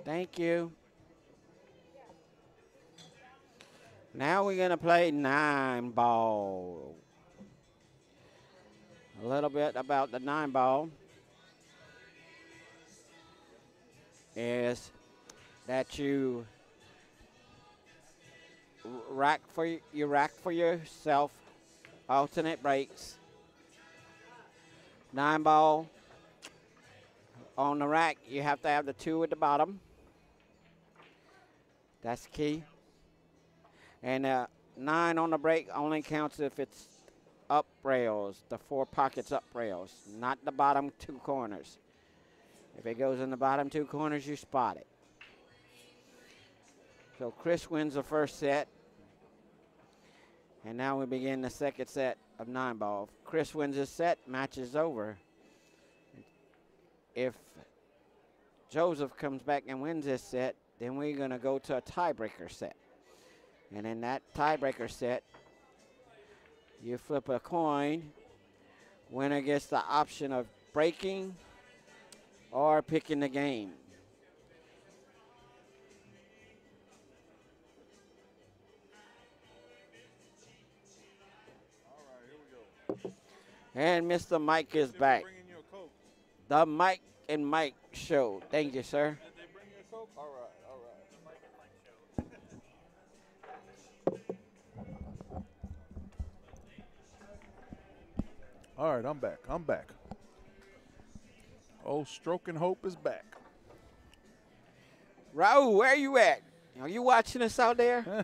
Speaker 1: Thank you. Now we're going to play 9-ball. A little bit about the 9-ball is that you rack for yourself alternate breaks. 9-ball on the rack, you have to have the 2 at the bottom. That's key. And 9 on the break only counts if it's up rails, the 4 pockets up rails, not the bottom 2 corners. If it goes in the bottom 2 corners, you spot it. So Chris wins the first set. And now we begin the second set of 9-ball. If Chris wins this set, match is over. If Joseph comes back and wins this set, then we're going to go to a tiebreaker set. And in that tiebreaker set, you flip a coin. Winner gets the option of breaking or picking the game. And Mr. Mike is back.
Speaker 6: Bringing you a Coke.
Speaker 1: The Mike and Mike Show. Thank you, sir.
Speaker 6: Did they bring you a Coke? All right. All right, I'm back. Oh, Stroking Hope is back.
Speaker 1: Raul, where you at? Are you watching us out there?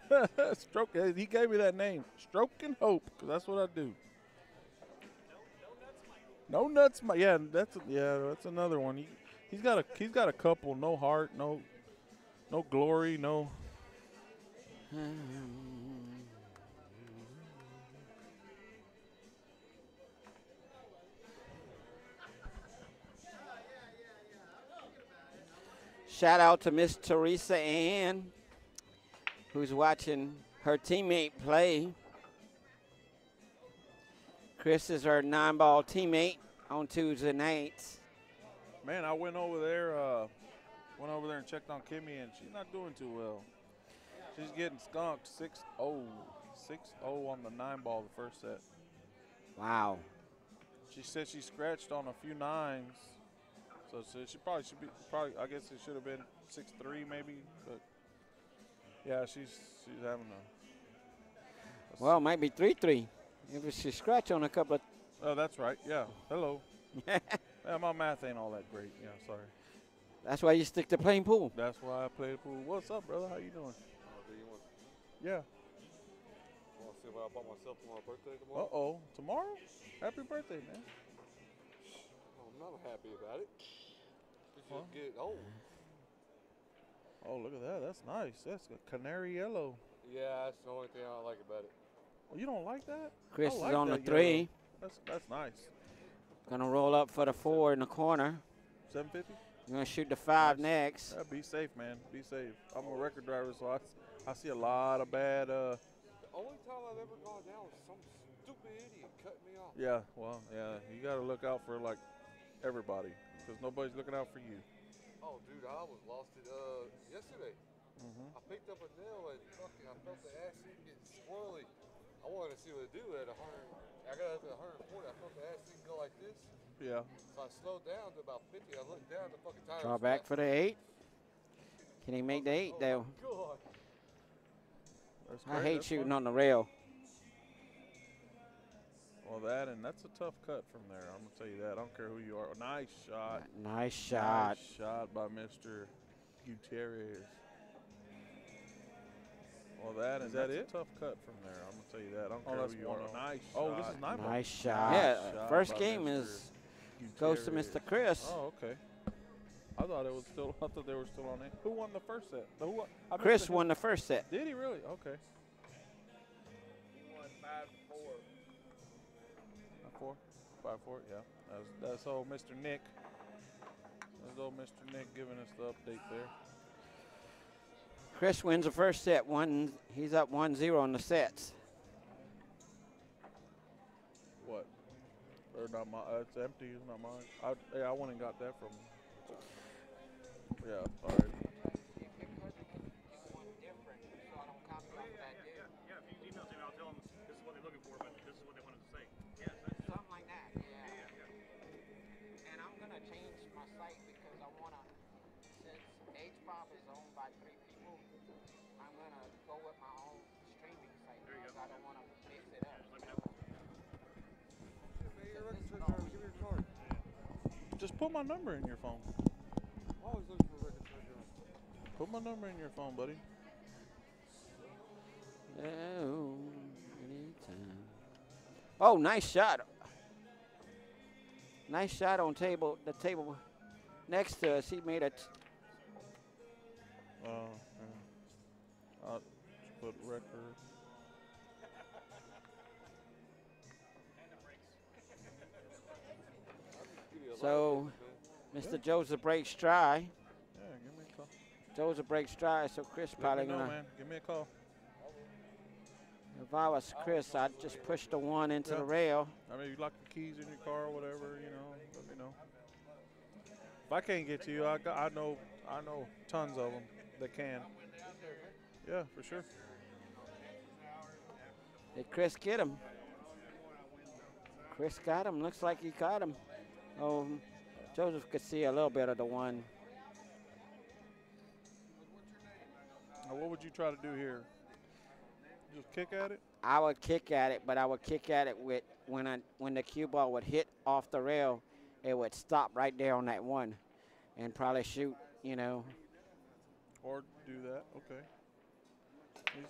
Speaker 6: He gave me that name, Stroking Hope, because that's what I do. No nuts, yeah, that's another one. He's got a couple. No heart, no glory, no.
Speaker 1: Shout out to Miss Teresa Ann, who's watching her teammate play. Chris is her 9-ball teammate on Tuesday nights.
Speaker 6: Man, I went over there and checked on Kimmy, and she's not doing too well. She's getting skunked 6-0 on the 9-ball the first set.
Speaker 1: Wow.
Speaker 6: She said she scratched on a few 9s, so she probably should be. I guess it should have been 6-3 maybe, but yeah, she's having a.
Speaker 1: Well, it might be 3-3. If she scratch on a couple of.
Speaker 6: Oh, that's right. Yeah. Hello. Yeah, my math ain't all that great. Yeah, sorry.
Speaker 1: That's why you stick to playing pool.
Speaker 6: That's why I play the pool. What's up, brother? How you doing? Yeah.
Speaker 3: Want to see what I bought myself for my birthday tomorrow?
Speaker 6: Uh-oh. Tomorrow? Happy birthday, man.
Speaker 3: I'm not happy about it. It's just getting old.
Speaker 6: Oh, look at that. That's nice. That's a canary yellow.
Speaker 3: Yeah, that's the only thing I don't like about it.
Speaker 6: Oh, you don't like that?
Speaker 1: Chris
Speaker 6: I
Speaker 1: is
Speaker 6: like
Speaker 1: on the
Speaker 6: that
Speaker 1: 3.
Speaker 6: yellow. That's nice.
Speaker 1: Gonna roll up for the 4 in the corner.
Speaker 6: 750?
Speaker 1: You're gonna shoot the 5 next.
Speaker 6: Yeah, be safe, man. Be safe. I'm a record driver, so I see a lot of bad.
Speaker 3: The only time I've ever gone down was some stupid idiot cut me off.
Speaker 6: Yeah, well, yeah. You got to look out for like everybody, because nobody's looking out for you.
Speaker 3: Oh, dude, I was lost it yesterday. I picked up a nail and fucking I felt the ass seat getting squirrely. I wanted to see what it do at 100. I got up at 140. I felt the ass seat go like this.
Speaker 6: Yeah.
Speaker 3: So I slowed down to about 50. I looked down, the fucking tire.
Speaker 1: Draw
Speaker 3: was
Speaker 1: back
Speaker 3: flat.
Speaker 1: for the 8. Can he make the 8 though?
Speaker 3: God.
Speaker 6: That's
Speaker 1: I
Speaker 6: great.
Speaker 1: hate
Speaker 6: That's
Speaker 1: shooting
Speaker 6: fun.
Speaker 1: on the rail.
Speaker 6: Well, that's a tough cut from there. I'm gonna tell you that. I don't care who you are. Nice shot.
Speaker 1: Nice shot.
Speaker 6: Nice shot by Mr. Gutierrez. Well, that's a tough cut from there. I'm gonna tell you that. I don't care who you are. Nice. Oh, this is 9-ball.
Speaker 1: Nice shot.
Speaker 6: Nice
Speaker 1: Yeah,
Speaker 6: shot
Speaker 1: first
Speaker 6: by
Speaker 1: game
Speaker 6: Mr.
Speaker 1: is goes to
Speaker 6: Gutierrez.
Speaker 1: Mr. Chris.
Speaker 6: Oh, okay. I thought it was still. I thought they were still on it. Who won the first set? I missed
Speaker 1: Chris won the first set.
Speaker 6: Did he really? Okay.
Speaker 3: He won 5-4.
Speaker 6: 5-4. Yeah. That's old Mr. Nick. That's old Mr. Nick giving us the update there.
Speaker 1: Chris wins the first set. He's up 1-0 on the sets.
Speaker 6: What? Or not my? It's empty. It's not mine. I went and got that from. Yeah. All right.
Speaker 5: Yeah, if you email me, I'll tell them this is what they're looking for, but this is what they wanted to say. Yeah,
Speaker 1: Something like that, yeah. And I'm going to change my site because I want to, since H-Pop is owned by 3 people, I'm going to go with my own streaming site because I don't want to mix it up.
Speaker 6: Just put my number in your phone.
Speaker 3: I always looking for record treasure.
Speaker 6: Put my number in your phone, buddy.
Speaker 1: Oh, anytime. Oh, nice shot. Nice shot on the table next to us. He made it.
Speaker 6: Oh, yeah. Put record.
Speaker 1: So, Mr. Joseph breaks try.
Speaker 6: Yeah, give me a call.
Speaker 1: Joseph breaks try, so Chris probably
Speaker 6: Let me know,
Speaker 1: gonna.
Speaker 6: man. Give me a call.
Speaker 1: If I was Chris, I'd just push the one into
Speaker 6: Yeah.
Speaker 1: the rail.
Speaker 6: I mean, you lock your keys in your car or whatever, let me know. If I can't get to you, I know tons of them that can. Yeah, for sure.
Speaker 1: Did Chris get him? Chris got him. Looks like he caught him. Oh, Joseph could see a little bit of the one.
Speaker 6: Now, what would you try to do here? Just kick at it?
Speaker 1: I would kick at it, but I would kick at it with when the cue ball would hit off the rail, it would stop right there on that one, and probably shoot.
Speaker 6: Or do that? Okay.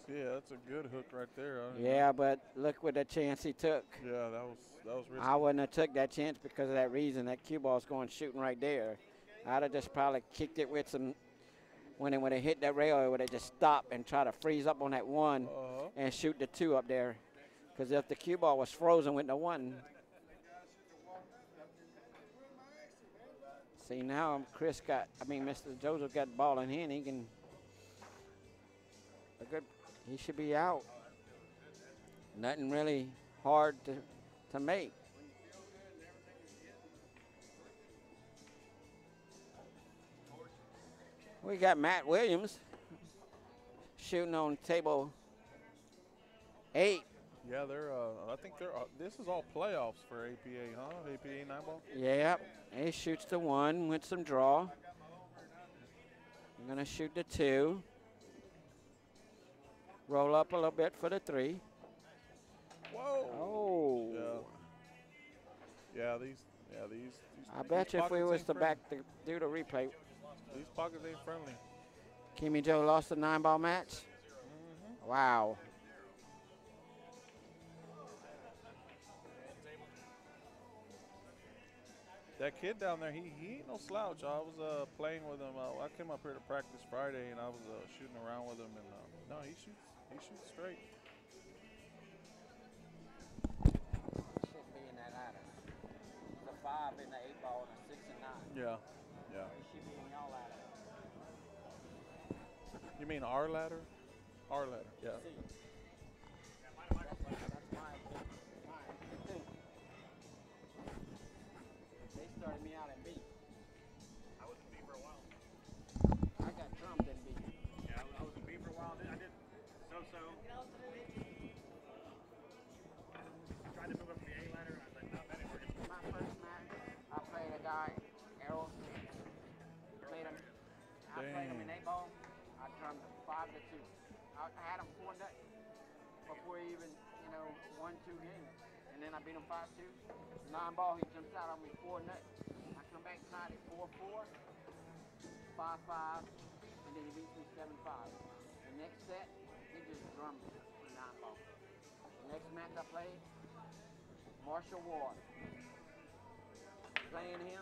Speaker 6: Yeah, that's a good hook right there.
Speaker 1: Yeah, but look what the chance he took.
Speaker 6: Yeah, that was risky.
Speaker 1: I wouldn't have took that chance because of that reason. That cue ball's going shooting right there. I'd have just probably kicked it with some. When it would have hit that rail, it would have just stopped and try to freeze up on that one and shoot the two up there. Because if the cue ball was frozen with the one. See, now Mr. Joseph got the ball in hand. He should be out. Nothing really hard to make. We got Matt Williams shooting on table 8.
Speaker 6: Yeah, I think this is all playoffs for APA, huh? APA 9-ball?
Speaker 1: Yeah, he shoots the 1 with some draw. I'm going to shoot the 2. Roll up a little bit for the 3.
Speaker 6: Whoa.
Speaker 1: Oh.
Speaker 6: Yeah, these
Speaker 1: I bet you if we was to do the replay.
Speaker 6: These pockets ain't friendly.
Speaker 1: Kimmy Joe lost the 9-ball match?
Speaker 6: Mm-hmm.
Speaker 1: Wow.
Speaker 6: That kid down there, he ain't no slouch. I was playing with him. I came up here to practice Friday, and I was shooting around with him. And no, he shoots straight.
Speaker 1: Should be in that ladder. The 5 in the 8-ball and a 6 and 9.
Speaker 6: Yeah.
Speaker 1: It should be in y'all ladder.
Speaker 6: You mean our ladder? Our ladder, yeah.
Speaker 1: That's my opinion. They started me out in B.
Speaker 3: I was in B for a while.
Speaker 1: I got drummed in B.
Speaker 3: Yeah, I was in B for a while. I did so-so. Tried to move up to the A ladder, and I was like, no, that ain't working.
Speaker 1: My first match, I played a guy, Errol. I played him in 8-ball. I drummed 5-2. I had him 4-0 before he even, won 2 games. And then I beat him 5-2. 9-ball, he jumps out on me 4-0. I come back tied at 4-4, 5-5, and then he beats me 7-5. The next set, he just drummed me with 9-ball. The next match I played, Marshall Ward. Playing him,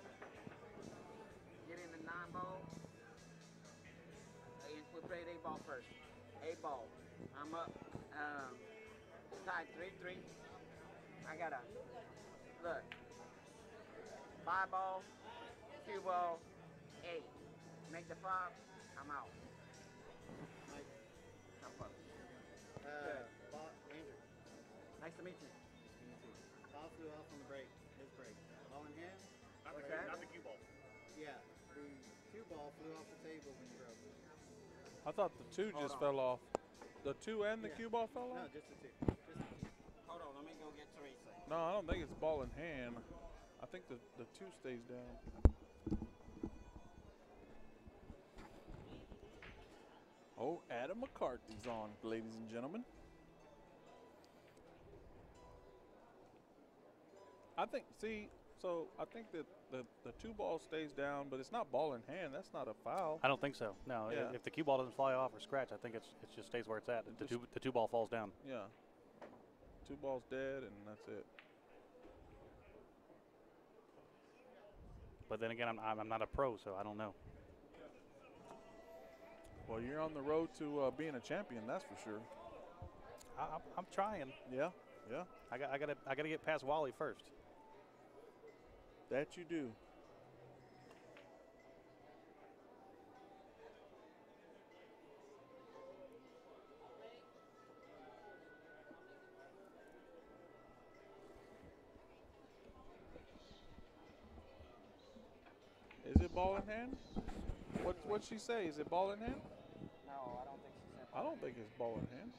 Speaker 1: get in the 9-ball. We played 8-ball first. 8-ball. I'm up. Tied 3-3. I got a look. 5-ball, 2-ball, 8. Make the 5. I'm out.
Speaker 7: Andrew.
Speaker 1: Nice to meet you.
Speaker 7: Ball flew off on the break. His break. Ball in hand?
Speaker 3: Not the cue ball.
Speaker 7: Yeah. The cue ball flew off the table when you broke it.
Speaker 6: I thought the 2 just fell off. The 2 and the cue ball fell
Speaker 7: No,
Speaker 6: off?
Speaker 7: just the 2.
Speaker 1: Hold on, let me go get Teresa.
Speaker 6: No, I don't think it's ball in hand. I think the 2 stays down. Oh, Adam McCarthy's on, ladies and gentlemen. I think that the 2 ball stays down, but it's not ball in hand. That's not a foul.
Speaker 8: I don't think so. No,
Speaker 6: Yeah.
Speaker 8: if the cue ball doesn't fly off or scratch, I think it just stays where it's at. The two ball falls down.
Speaker 6: Yeah. 2 balls dead, and that's it.
Speaker 8: But then again, I'm not a pro, so I don't know.
Speaker 6: Well, you're on the road to being a champion, that's for sure.
Speaker 8: I'm trying.
Speaker 6: Yeah, yeah.
Speaker 8: I gotta get past Wally first.
Speaker 6: That you do. Is it ball in hand? What'd she say? Is it ball in hand?
Speaker 1: No, I don't think she said.
Speaker 6: I don't think it's ball in hand.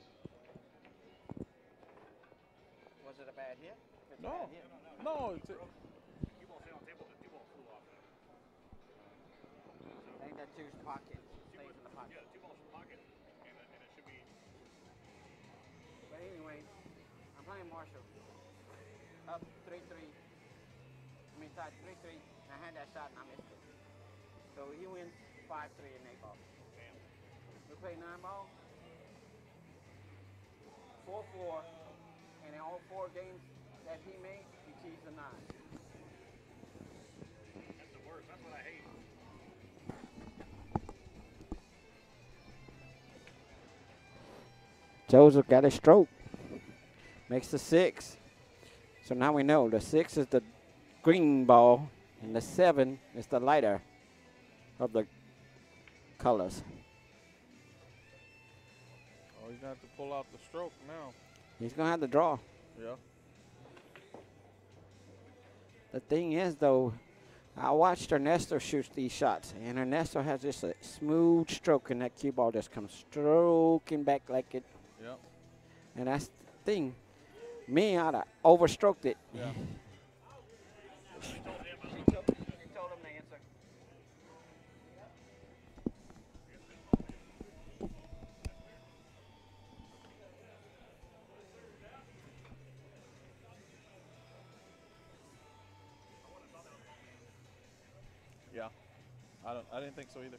Speaker 1: Was it a bad hit? If it's a
Speaker 6: No.
Speaker 1: bad hit.
Speaker 6: No, it's
Speaker 5: You won't stay on the table, the two balls flew off.
Speaker 1: I think that two's pocket stays in the pocket.
Speaker 5: Yeah, two balls from the pocket, and it should be.
Speaker 1: But anyway, I'm playing Marshall. Up 3-3. I mean, tied 3-3. I had that shot and I missed it. So he wins 5-3 in 8 ball. We play 9 ball. 4-4. And in all 4 games that he made, he keeps a 9.
Speaker 5: That's the worst. That's what I hate.
Speaker 1: Joseph got a stroke. Makes the 6. So now we know the 6 is the green ball and the 7 is the lighter of the colors.
Speaker 6: Oh, he's going to have to pull out the stroke now.
Speaker 1: He's going to have to draw.
Speaker 6: Yeah.
Speaker 1: The thing is, though, I watched Ernesto shoot these shots, and Ernesto has just a smooth stroke, and that cue ball just comes stroking back like it.
Speaker 6: Yeah.
Speaker 1: And that's the thing. Me, I'd have overstroked it.
Speaker 6: Yeah.
Speaker 1: She told him the answer.
Speaker 6: Yeah. I didn't think so either.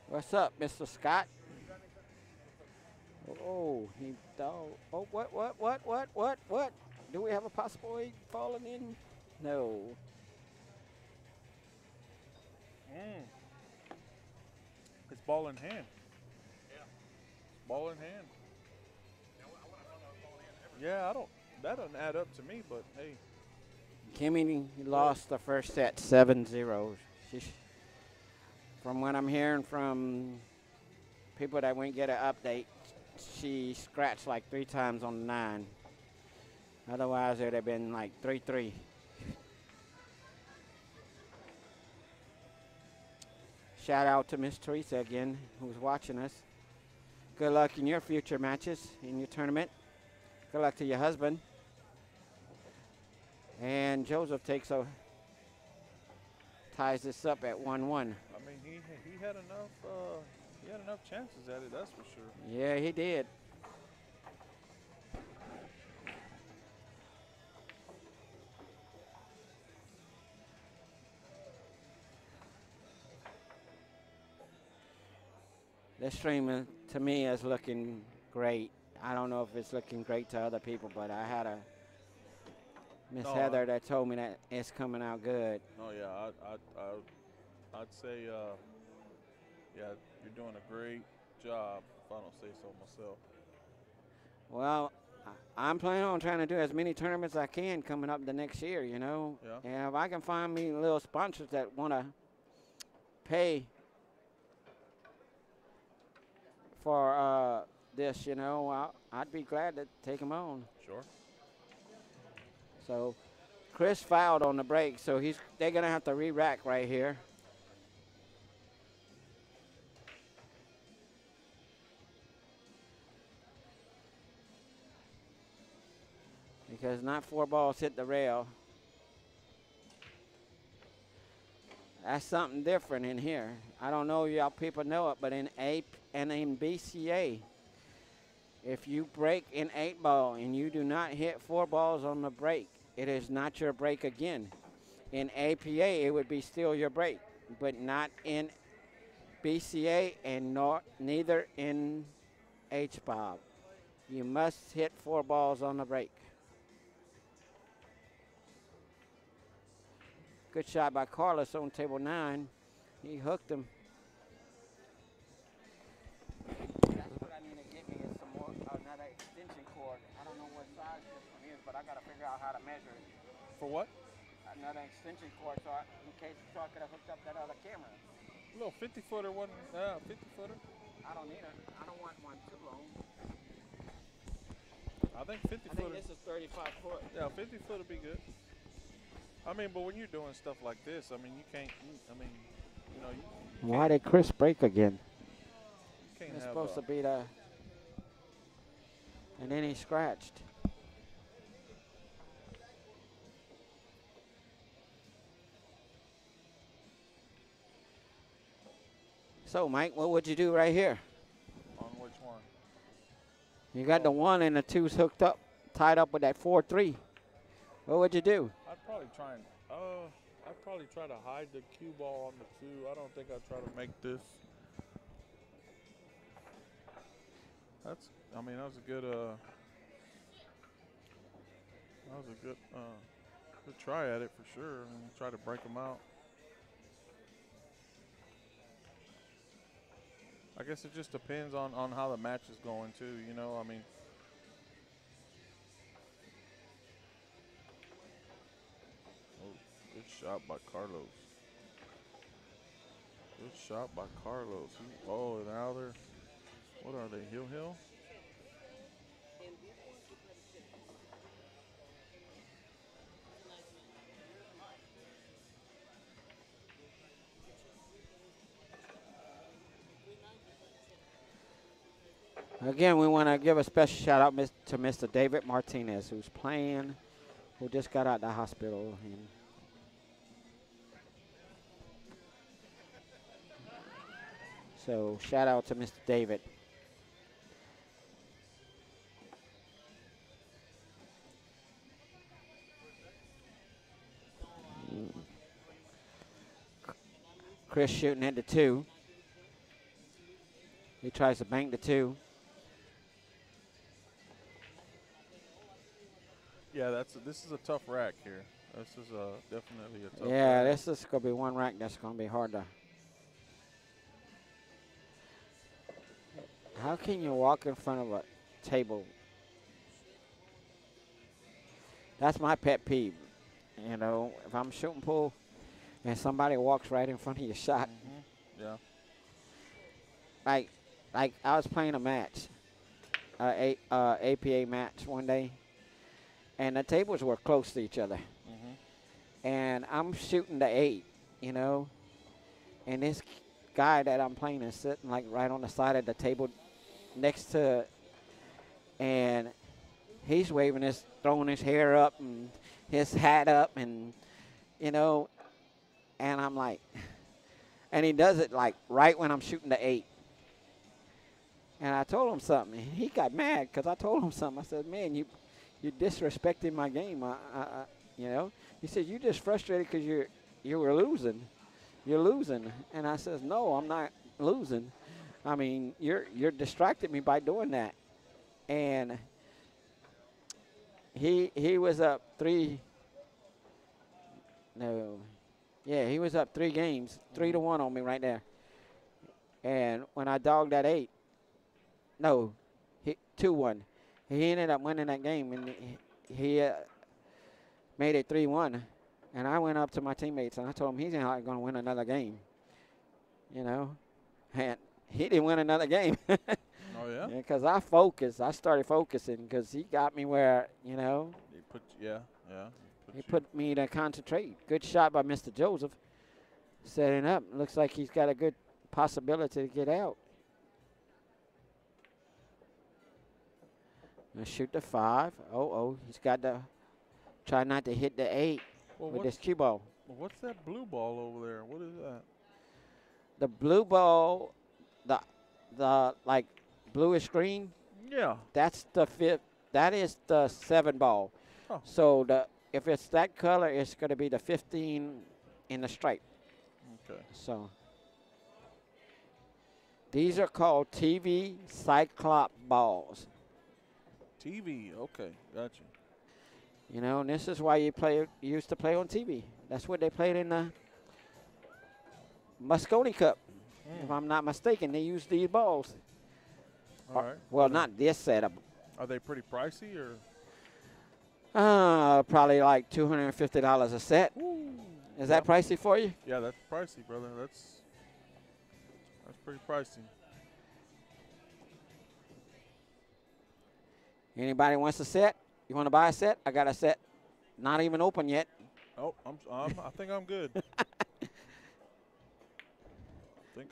Speaker 1: What's up, Mr. Scott? Oh, he thought. Oh, what? Do we have a possible egg falling in? No.
Speaker 6: It's ball in hand.
Speaker 5: Yeah.
Speaker 6: Ball in hand.
Speaker 5: I wouldn't have thought that was ball in hand ever.
Speaker 6: Yeah, that doesn't add up to me, but hey.
Speaker 1: Kimmy lost the first set 7-0. From what I'm hearing from people that won't get an update, she scratched like 3 times on the 9. Otherwise, it would have been like 3-3. Shout out to Miss Teresa again, who's watching us. Good luck in your future matches in your tournament. Good luck to your husband. And Joseph ties this up at 1-1.
Speaker 6: I mean, he had enough chances at it, that's for sure.
Speaker 1: Yeah, he did. This stream to me is looking great. I don't know if it's looking great to other people, but I had a Miss Heather that told me that it's coming out good.
Speaker 6: No, yeah, I'd say, yeah, you're doing a great job, if I don't say so myself.
Speaker 1: Well, I'm planning on trying to do as many tournaments as I can coming up the next year, you know.
Speaker 6: Yeah.
Speaker 1: And if I can find me little sponsors that want to pay for this, you know, I'd be glad to take them on.
Speaker 6: Sure.
Speaker 1: So Chris fouled on the break, so they're going to have to re-rack right here. Because not 4 balls hit the rail. That's something different in here. I don't know if y'all people know it, but in BCA, if you break an 8 ball and you do not hit 4 balls on the break, it is not your break again. In APA, it would be still your break, but not in BCA and neither in H-Bob. You must hit 4 balls on the break. Good shot by Carlos on table 9. He hooked him. That's what I need to get me is some more, another extension cord. I don't know what size this one is, but I got to figure out how to measure it.
Speaker 6: For what?
Speaker 1: Another extension cord in case I could have hooked up that other camera.
Speaker 6: A little 50-footer one. 50-footer.
Speaker 1: I don't need it. I don't want one too long.
Speaker 6: I think 50-footer.
Speaker 1: I think this is 35 foot.
Speaker 6: Yeah, 50-foot would be good. I mean, but when you're doing stuff like this, I mean, you can't. I mean, you know,
Speaker 1: Why did Chris break again?
Speaker 6: you can't
Speaker 1: It's
Speaker 6: have.
Speaker 1: supposed to be the. And then he scratched. So, Mike, what would you do right here?
Speaker 6: On which one?
Speaker 1: You got the 1 and the 2's hooked up, tied up with that 4-3. What would you do?
Speaker 6: I'd probably try and. I'd probably try to hide the cue ball on the 2. I don't think I'd try to make this. That's. I mean, that was a good. That was a good. Good try at it for sure. I mean, try to break them out. I guess it just depends on how the match is going too, you know, I mean. Oh, good shot by Carlos. Good shot by Carlos. Oh, now they're, what are they, heel?
Speaker 1: Again, we want to give a special shout out to Mr. David Martinez, who's playing, who just got out of the hospital. And so shout out to Mr. David. Chris shooting at the 2. He tries to bank the 2.
Speaker 6: Yeah, this is a tough rack here. This is definitely a tough
Speaker 1: Yeah,
Speaker 6: rack.
Speaker 1: this is going to be one rack that's going to be hard to. How can you walk in front of a table? That's my pet peeve. You know, if I'm shooting pool and somebody walks right in front of your shot.
Speaker 6: Mm-hmm. Yeah.
Speaker 1: Like I was playing a match, APA match one day, and the tables were close to each other.
Speaker 6: Mm-hmm.
Speaker 1: And I'm shooting the 8, you know, and this guy that I'm playing is sitting like right on the side of the table next to, and he's waving his, throwing his hair up and his hat up, and, you know, and I'm like, and he does it like right when I'm shooting the 8. And I told him something. And he got mad because I told him something. I said, man, you're disrespecting my game. You know. He said, you just frustrated because you were losing. You're losing. And I says, no, I'm not losing. I mean, you're distracted me by doing that. And he was up 3. No. Yeah, he was up 3 games, 3-1 on me right there. And when I dogged that 8, no, 2-1. He ended up winning that game, and he made it 3-1. And I went up to my teammates, and I told him he's not going to win another game. You know, and he didn't win another game.
Speaker 6: Oh, yeah?
Speaker 1: Because I focused. I started focusing because he got me where, you know. He put me to concentrate. Good shot by Mr. Joseph. Setting up. Looks like he's got a good possibility to get out. Shoot the 5. He's got to try not to hit the 8 with this cue ball.
Speaker 6: What's that blue ball over there? What is that?
Speaker 1: The blue ball, the like bluish green.
Speaker 6: Yeah.
Speaker 1: That's the 5th. That is the 7 ball.
Speaker 6: Oh.
Speaker 1: So if it's that color, it's going to be the 15 in the stripe.
Speaker 6: Okay.
Speaker 1: So These are called TV Cyclop balls.
Speaker 6: TV. Okay, gotcha.
Speaker 1: You know, and this is why you used to play on TV. That's what they played in the Moscone Cup. If I'm not mistaken, they used these balls.
Speaker 6: All right.
Speaker 1: Well, not this setup.
Speaker 6: Are they pretty pricey or?
Speaker 1: Probably like $250 a set. Is that pricey for you?
Speaker 6: Yeah, that's pricey, brother. That's pretty pricey.
Speaker 1: Anybody wants a set? You want to buy a set? I got a set, not even open yet.
Speaker 6: Oh, I think I'm good.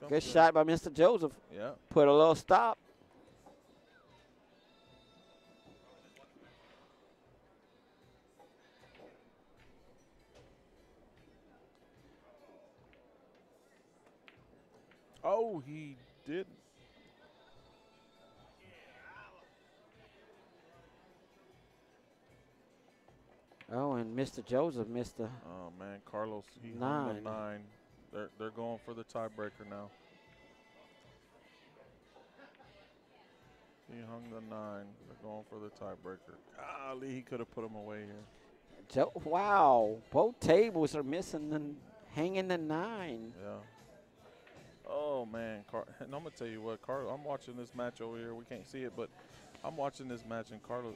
Speaker 1: Good shot by Mr. Joseph.
Speaker 6: Yeah.
Speaker 1: Put a little stop.
Speaker 6: Oh, he did.
Speaker 1: Oh, and Mr. Joseph missed the
Speaker 6: Oh man, Carlos, he hung
Speaker 1: nine.
Speaker 6: the 9. They're going for the tiebreaker now. He hung the 9. They're going for the tiebreaker. Golly, he could have put him away here.
Speaker 1: Wow, both tables are missing the hanging the 9.
Speaker 6: Yeah. Oh man, and I'm gonna tell you what, Carlos. I'm watching this match over here. We can't see it, but I'm watching this match, and Carlos.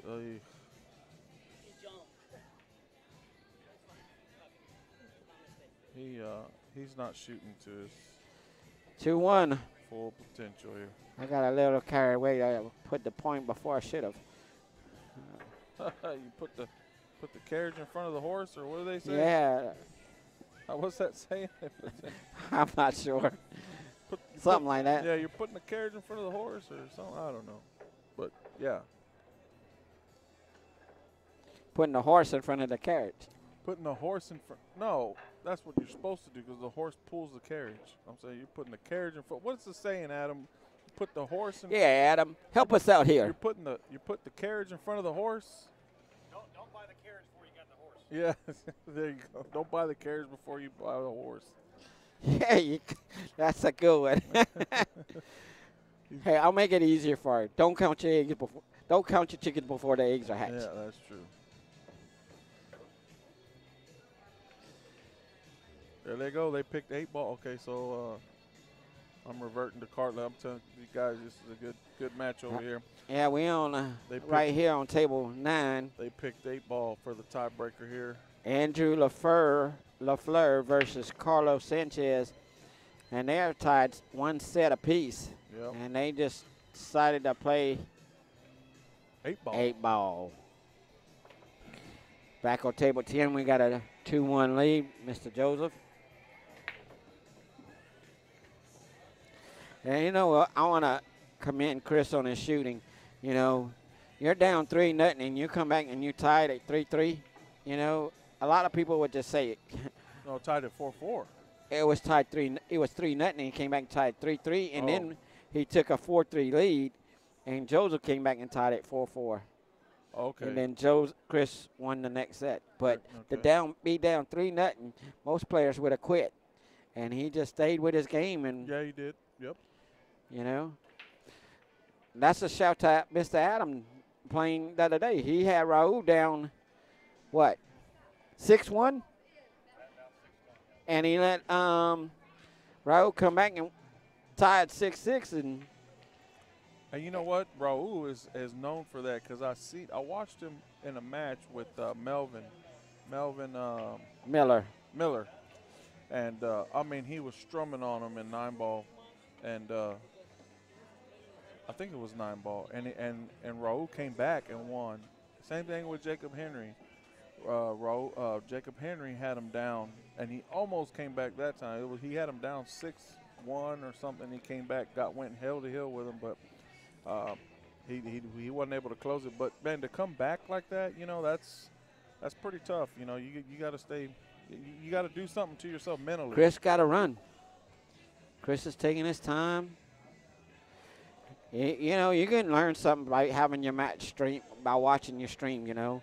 Speaker 6: He's not shooting to his
Speaker 1: 2-1.
Speaker 6: full potential here.
Speaker 1: I got a little carried away. I put the point before I should have.
Speaker 6: You put the carriage in front of the horse, or what do they say?
Speaker 1: Yeah.
Speaker 6: What's that saying?
Speaker 1: I'm not sure. Something like that.
Speaker 6: Yeah, you're putting the carriage in front of the horse or something. I don't know. But, yeah.
Speaker 1: Putting the horse in front of the carriage.
Speaker 6: Putting the horse in front. No, that's what you're supposed to do because the horse pulls the carriage. I'm saying you're putting the carriage in front. What's the saying, Adam? Put the horse in.
Speaker 1: Yeah, Adam, help us out here.
Speaker 6: You put the carriage in front of the horse.
Speaker 8: Don't buy the carriage before you got the horse.
Speaker 6: Yeah, there you go. Don't buy the carriage before you buy the horse.
Speaker 1: Yeah, that's a good one. Hey, I'll make it easier for you. Don't count your eggs before. Don't count your chickens before the eggs are hatched.
Speaker 6: Yeah, that's true. There they go. They picked 8 ball. Okay, so I'm reverting to Cartland. I'm telling you guys, this is a good match over here.
Speaker 1: Yeah, we on right here on table 9.
Speaker 6: They picked 8 ball for the tiebreaker here.
Speaker 1: Andrew LaFleur versus Carlos Sanchez, and they're tied 1 set apiece.
Speaker 6: Yep.
Speaker 1: And they just decided to play
Speaker 6: 8 ball.
Speaker 1: 8 ball. Back on table 10, we got a 2-1 lead, Mr. Joseph. And you know, I want to commend Chris on his shooting. You know, you're down 3-0 and you come back and you tied at 3-3. You know, a lot of people would just say it.
Speaker 6: No, tied at 4-4.
Speaker 1: It was tied 3. It was 3-0 and he came back and tied 3-3, and then he took a 4-3 lead, and Joseph came back and tied at 4-4.
Speaker 6: Okay.
Speaker 1: And then Chris won the next set. But
Speaker 6: okay.
Speaker 1: be down 3-0, most players would have quit, and he just stayed with his game. And
Speaker 6: yeah, he did. Yep.
Speaker 1: you know, that's a shout to Mr. Adam playing the other day. He had Raul down, what, 6-1? And he let Raul come back and tie at 6-6. And
Speaker 6: you know what? Raul is known for that because I watched him in a match with Melvin
Speaker 1: Miller.
Speaker 6: And, I mean, he was strumming on him in 9 ball. And I think it was 9 ball. And Raul came back and won. Same thing with Jacob Henry. Jacob Henry had him down, and he almost came back that time. He had him down 6-1 or something. He came back, went hill to hill with him, but he wasn't able to close it. But man, to come back like that, you know, that's pretty tough. You know, you got to stay. You got to do something to yourself mentally.
Speaker 1: Chris got to run. Chris is taking his time. You know, you can learn something by having your match stream, by watching your stream, you know.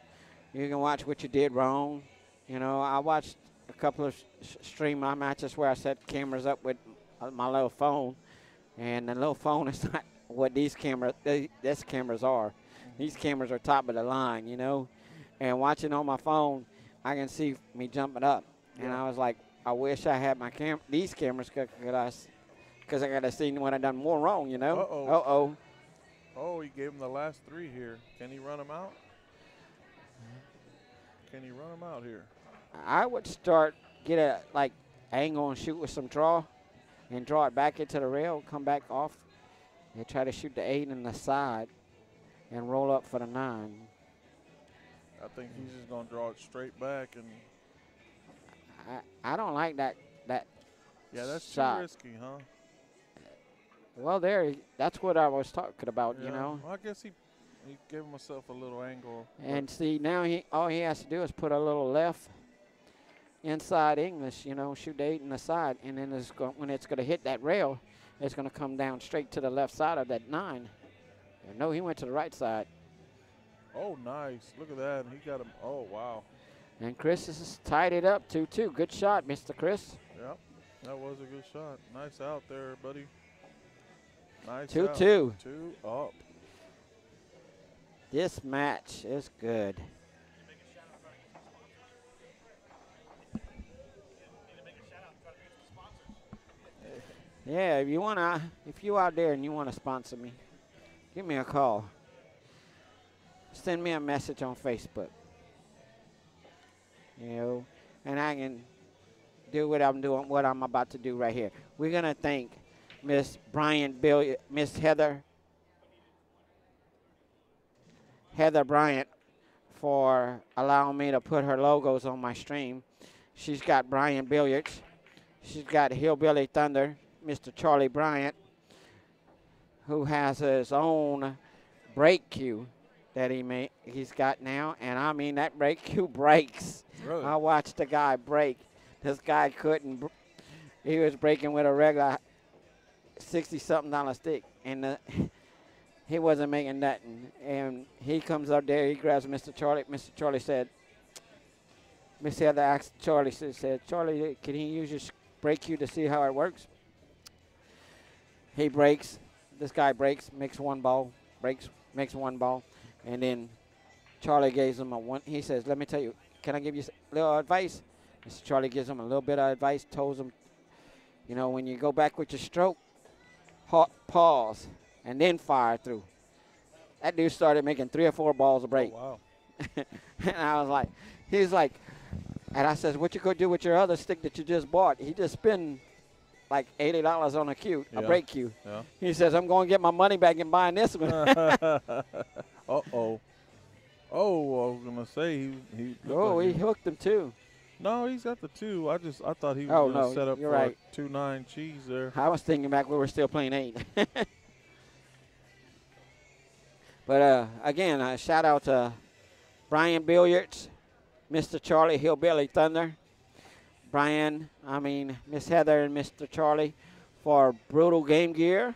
Speaker 1: You can watch what you did wrong. You know, I watched a couple of stream my matches where I set cameras up with my little phone, And the little phone is not what these cameras are. These cameras are top of the line, you know. And watching on my phone, I can see me jumping up. And I was like, I wish I had these cameras because I got to see when I done more wrong, you know.
Speaker 6: Uh-oh.
Speaker 1: Uh-oh.
Speaker 6: Oh, he gave him the last 3 here. Can he run him out? Can he run him out here?
Speaker 1: I would get a, angle and shoot with some draw and draw it back into the rail, come back off, and try to shoot the 8 in the side and roll up for the 9.
Speaker 6: I think he's just going to draw it straight back. And
Speaker 1: I don't like that
Speaker 6: yeah, that's
Speaker 1: shot.
Speaker 6: too risky, huh?
Speaker 1: Well, that's what I was talking about,
Speaker 6: Yeah.
Speaker 1: you know.
Speaker 6: Well, I guess he gave himself a little angle.
Speaker 1: And see, now all he has to do is put a little left inside English, you know, shoot the 8 in the side, and then when it's going to hit that rail, it's going to come down straight to the left side of that 9. And no, he went to the right side.
Speaker 6: Oh, nice. Look at that. He got him. Oh, wow.
Speaker 1: And Chris has tied it up 2-2. Good shot, Mr. Chris.
Speaker 6: Yep. That was a good shot. Nice out there, buddy. Nice
Speaker 1: 2-2.
Speaker 6: out. 2 up.
Speaker 1: This match is good. Yeah, if you out there and you wanna sponsor me, give me a call. Send me a message on Facebook. You know, and I can do what I'm about to do right here. We're gonna thank Miss Heather Bryant for allowing me to put her logos on my stream. She's got Bryant Billiards. She's got Hillbilly Thunder, Mr. Charlie Bryant, who has his own brake cue that he's got now. And I mean, that brake cue breaks.
Speaker 6: Really?
Speaker 1: I watched the guy break. This guy couldn't. He was breaking with a regular $60-something stick, and he wasn't making nothing. And he comes up there, he grabs Mr. Charlie. Mr. Charlie said, Miss Heather asked Charlie, said, Charlie, can he use your brake cue to see how it works? He breaks. This guy breaks, makes one ball, breaks, makes one ball, and then Charlie gives him a one. He says, let me tell you, can I give you a little advice? Mr. Charlie gives him a little bit of advice, tells him, you know, when you go back with your stroke, pause, and then fire through. That dude started making 3 or 4 balls a break.
Speaker 6: Oh, wow.
Speaker 1: And I was like, he's like, and I says, what you gonna do with your other stick that you just bought? He just spent like $80 on a brake cue.
Speaker 6: Yeah.
Speaker 1: He says, I'm going to get my money back and buying this one.
Speaker 6: Uh-oh. Oh, I was going to say he
Speaker 1: he hooked him too.
Speaker 6: No, he's got the 2. I thought he was going to set up
Speaker 1: you're
Speaker 6: for
Speaker 1: right.
Speaker 6: a 2-9 cheese there.
Speaker 1: I was thinking back we were still playing 8. But again, a shout out to Brian Billiards, Mr. Charlie Hillbilly Thunder, Miss Heather and Mr. Charlie for Brutal Game Gear.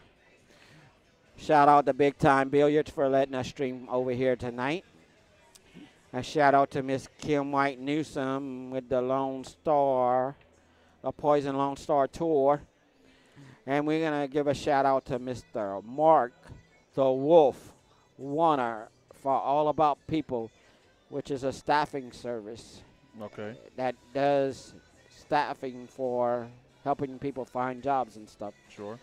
Speaker 1: Shout out to Big Time Billiards for letting us stream over here tonight. A shout out to Miss Kim White Newsom with the Lone Star, the Poison Lone Star Tour. And we're going to give a shout out to Mr. Mark the Wolf Warner for All About People, which is a staffing service.
Speaker 6: Okay.
Speaker 1: That does staffing for helping people find jobs and stuff.
Speaker 6: Sure.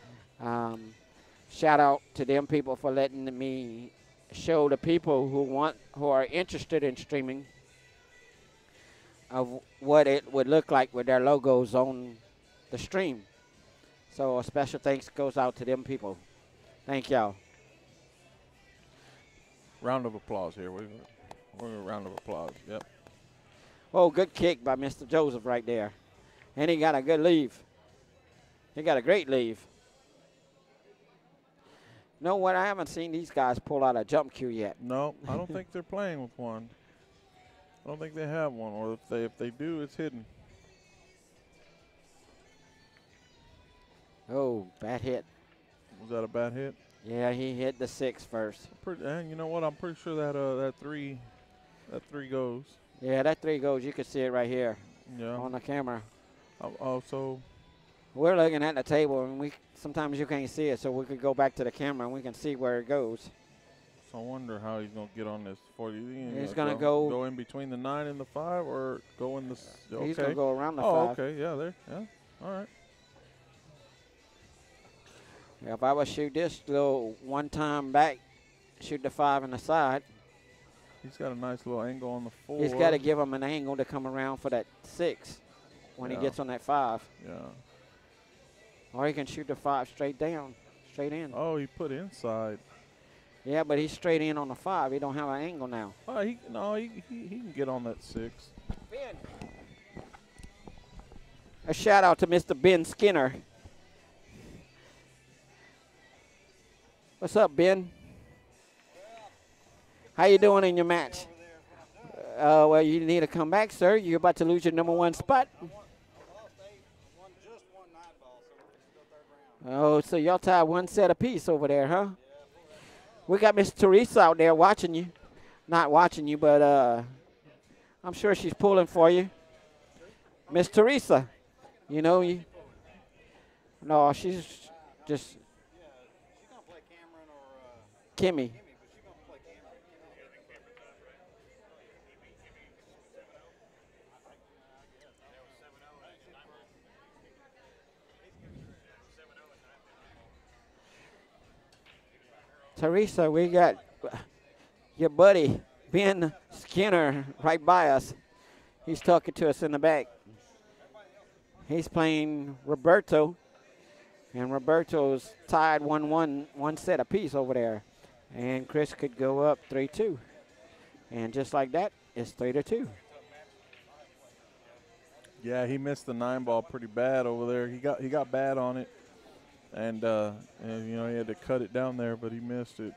Speaker 1: Shout out to them people for letting me show the people who are interested in streaming of what it would look like with their logos on the stream. So a special thanks goes out to them people. Thank y'all.
Speaker 6: Round of applause here. We're a round of applause. Yep.
Speaker 1: Oh, good kick by Mr. Joseph right there. And he got a good leave. He got a great leave. You know what? I haven't seen these guys pull out a jump cue yet.
Speaker 6: No, I don't think they're playing with one. I don't think they have one, or if they do, it's hidden.
Speaker 1: Oh, bad hit.
Speaker 6: Was that a bad hit?
Speaker 1: Yeah, he hit the 6 first.
Speaker 6: And you know what? I'm pretty sure that three goes.
Speaker 1: Yeah, that 3 goes. You can see it right here
Speaker 6: Yeah.
Speaker 1: on the camera.
Speaker 6: Oh, so
Speaker 1: We're looking at the table, and we sometimes you can't see it, so we could go back to the camera and we can see where it goes.
Speaker 6: So I wonder how he's going to get on this 40.
Speaker 1: He's gonna go
Speaker 6: in between the 9 and the 5, or go in the. Okay.
Speaker 1: He's gonna go around the
Speaker 6: Oh,
Speaker 1: 5.
Speaker 6: okay. Yeah, there. Yeah. All right.
Speaker 1: Yeah, if I would shoot this little one time back, shoot the 5 in the side.
Speaker 6: He's got a nice little angle on the 4.
Speaker 1: He's got to give him an angle to come around for that 6 when he gets on that 5.
Speaker 6: Yeah.
Speaker 1: Or he can shoot the 5 straight down, straight in.
Speaker 6: Oh, he put inside.
Speaker 1: Yeah, but he's straight in on the 5. He don't have an angle now.
Speaker 6: Oh, he can get on that 6.
Speaker 1: Ben. A shout out to Mr. Ben Skinner. What's up, Ben? How you doing in your match? Well, you need to come back, sir. You're about to lose your number 1 spot. Oh, so y'all tied 1 set apiece over there, huh? We got Miss Teresa out there watching you. Not watching you, but I'm sure she's pulling for you. Miss Teresa, you know you. No, she's just Kimmy. Teresa, we got your buddy, Ben Skinner, right by us. He's talking to us in the back. He's playing Roberto, and Roberto's tied 1-1, 1 set apiece over there. And Chris could go up 3-2. And just like that, it's 3-2.
Speaker 6: Yeah, he missed the 9 ball pretty bad over there. He got bad on it. And you know, he had to cut it down there, but he missed it.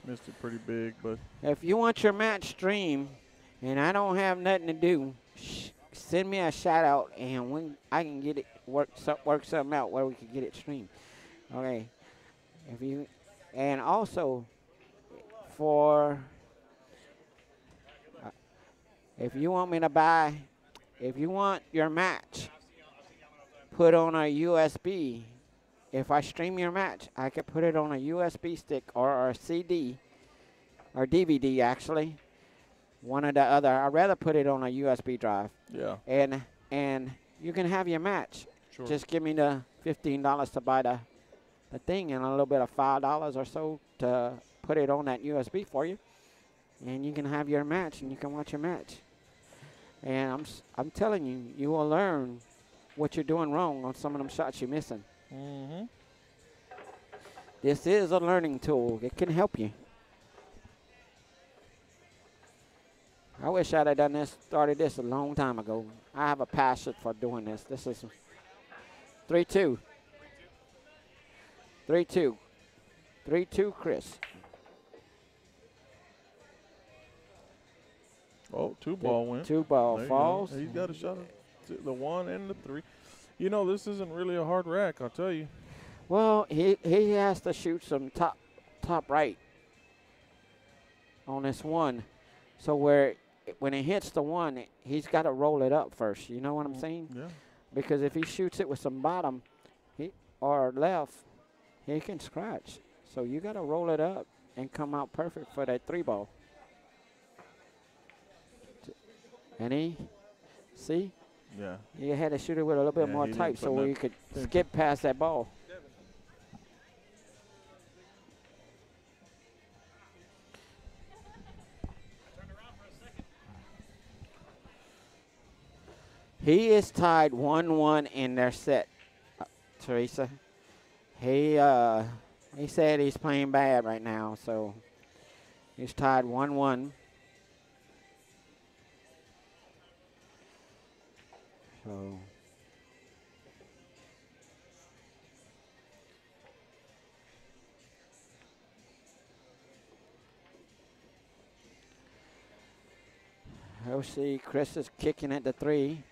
Speaker 6: Missed it pretty big. But
Speaker 1: if you want your match streamed, and I don't have nothing to do, send me a shout out, and I can get it work something out where we can get it streamed. Okay. And also if you want your match put on a USB. If I stream your match, I could put it on a USB stick or a CD or DVD, actually. One or the other. I'd rather put it on a USB drive.
Speaker 6: yeah.
Speaker 1: And you can have your match.
Speaker 6: Sure.
Speaker 1: Just give me the $15 to buy the thing and a little bit of $5 or so to put it on that USB for you. And you can have your match and you can watch your match. And I'm telling you, you will learn what you're doing wrong on some of them shots you're missing.
Speaker 6: Mm-hmm.
Speaker 1: This is a learning tool. It can help you. I wish I'd have started this a long time ago. I have a passion for doing this. This is 3-2. 3-2. 3-2, Chris.
Speaker 6: Oh, 2 ball win.
Speaker 1: 2 ball
Speaker 6: There you
Speaker 1: falls.
Speaker 6: go. He's got a shot at the 1 and the 3. You know, this isn't really a hard rack, I'll tell you.
Speaker 1: Well, he has to shoot some top right on this 1. So when it hits the 1, he's got to roll it up first. You know what I'm saying?
Speaker 6: Yeah.
Speaker 1: Because if he shoots it with some bottom or left, he can scratch. So you got to roll it up and come out perfect for that 3 ball. And see?
Speaker 6: Yeah.
Speaker 1: You had to shoot it with a little bit more
Speaker 6: he
Speaker 1: tight
Speaker 6: didn't
Speaker 1: so
Speaker 6: put
Speaker 1: we could skip past that ball. He is tied 1-1 in their set, Teresa. He said he's playing bad right now, so he's tied 1-1. So we'll see. Chris is kicking at the 3.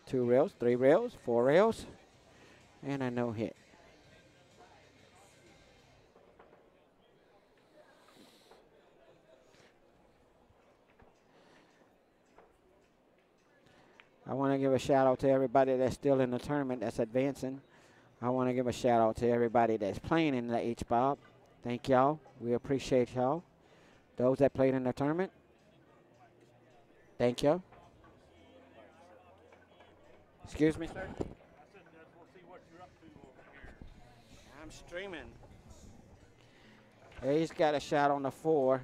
Speaker 1: 2 rails, 3 rails, 4 rails, and a no hit. I want to give a shout out to everybody that's still in the tournament that's advancing. I want to give a shout out to everybody that's playing in the H-Bob. Thank y'all. We appreciate y'all. Those that played in the tournament, thank you. Excuse me, sir?
Speaker 8: I said, we'll see what you're up to over here.
Speaker 1: I'm streaming. He's got a shot on the 4.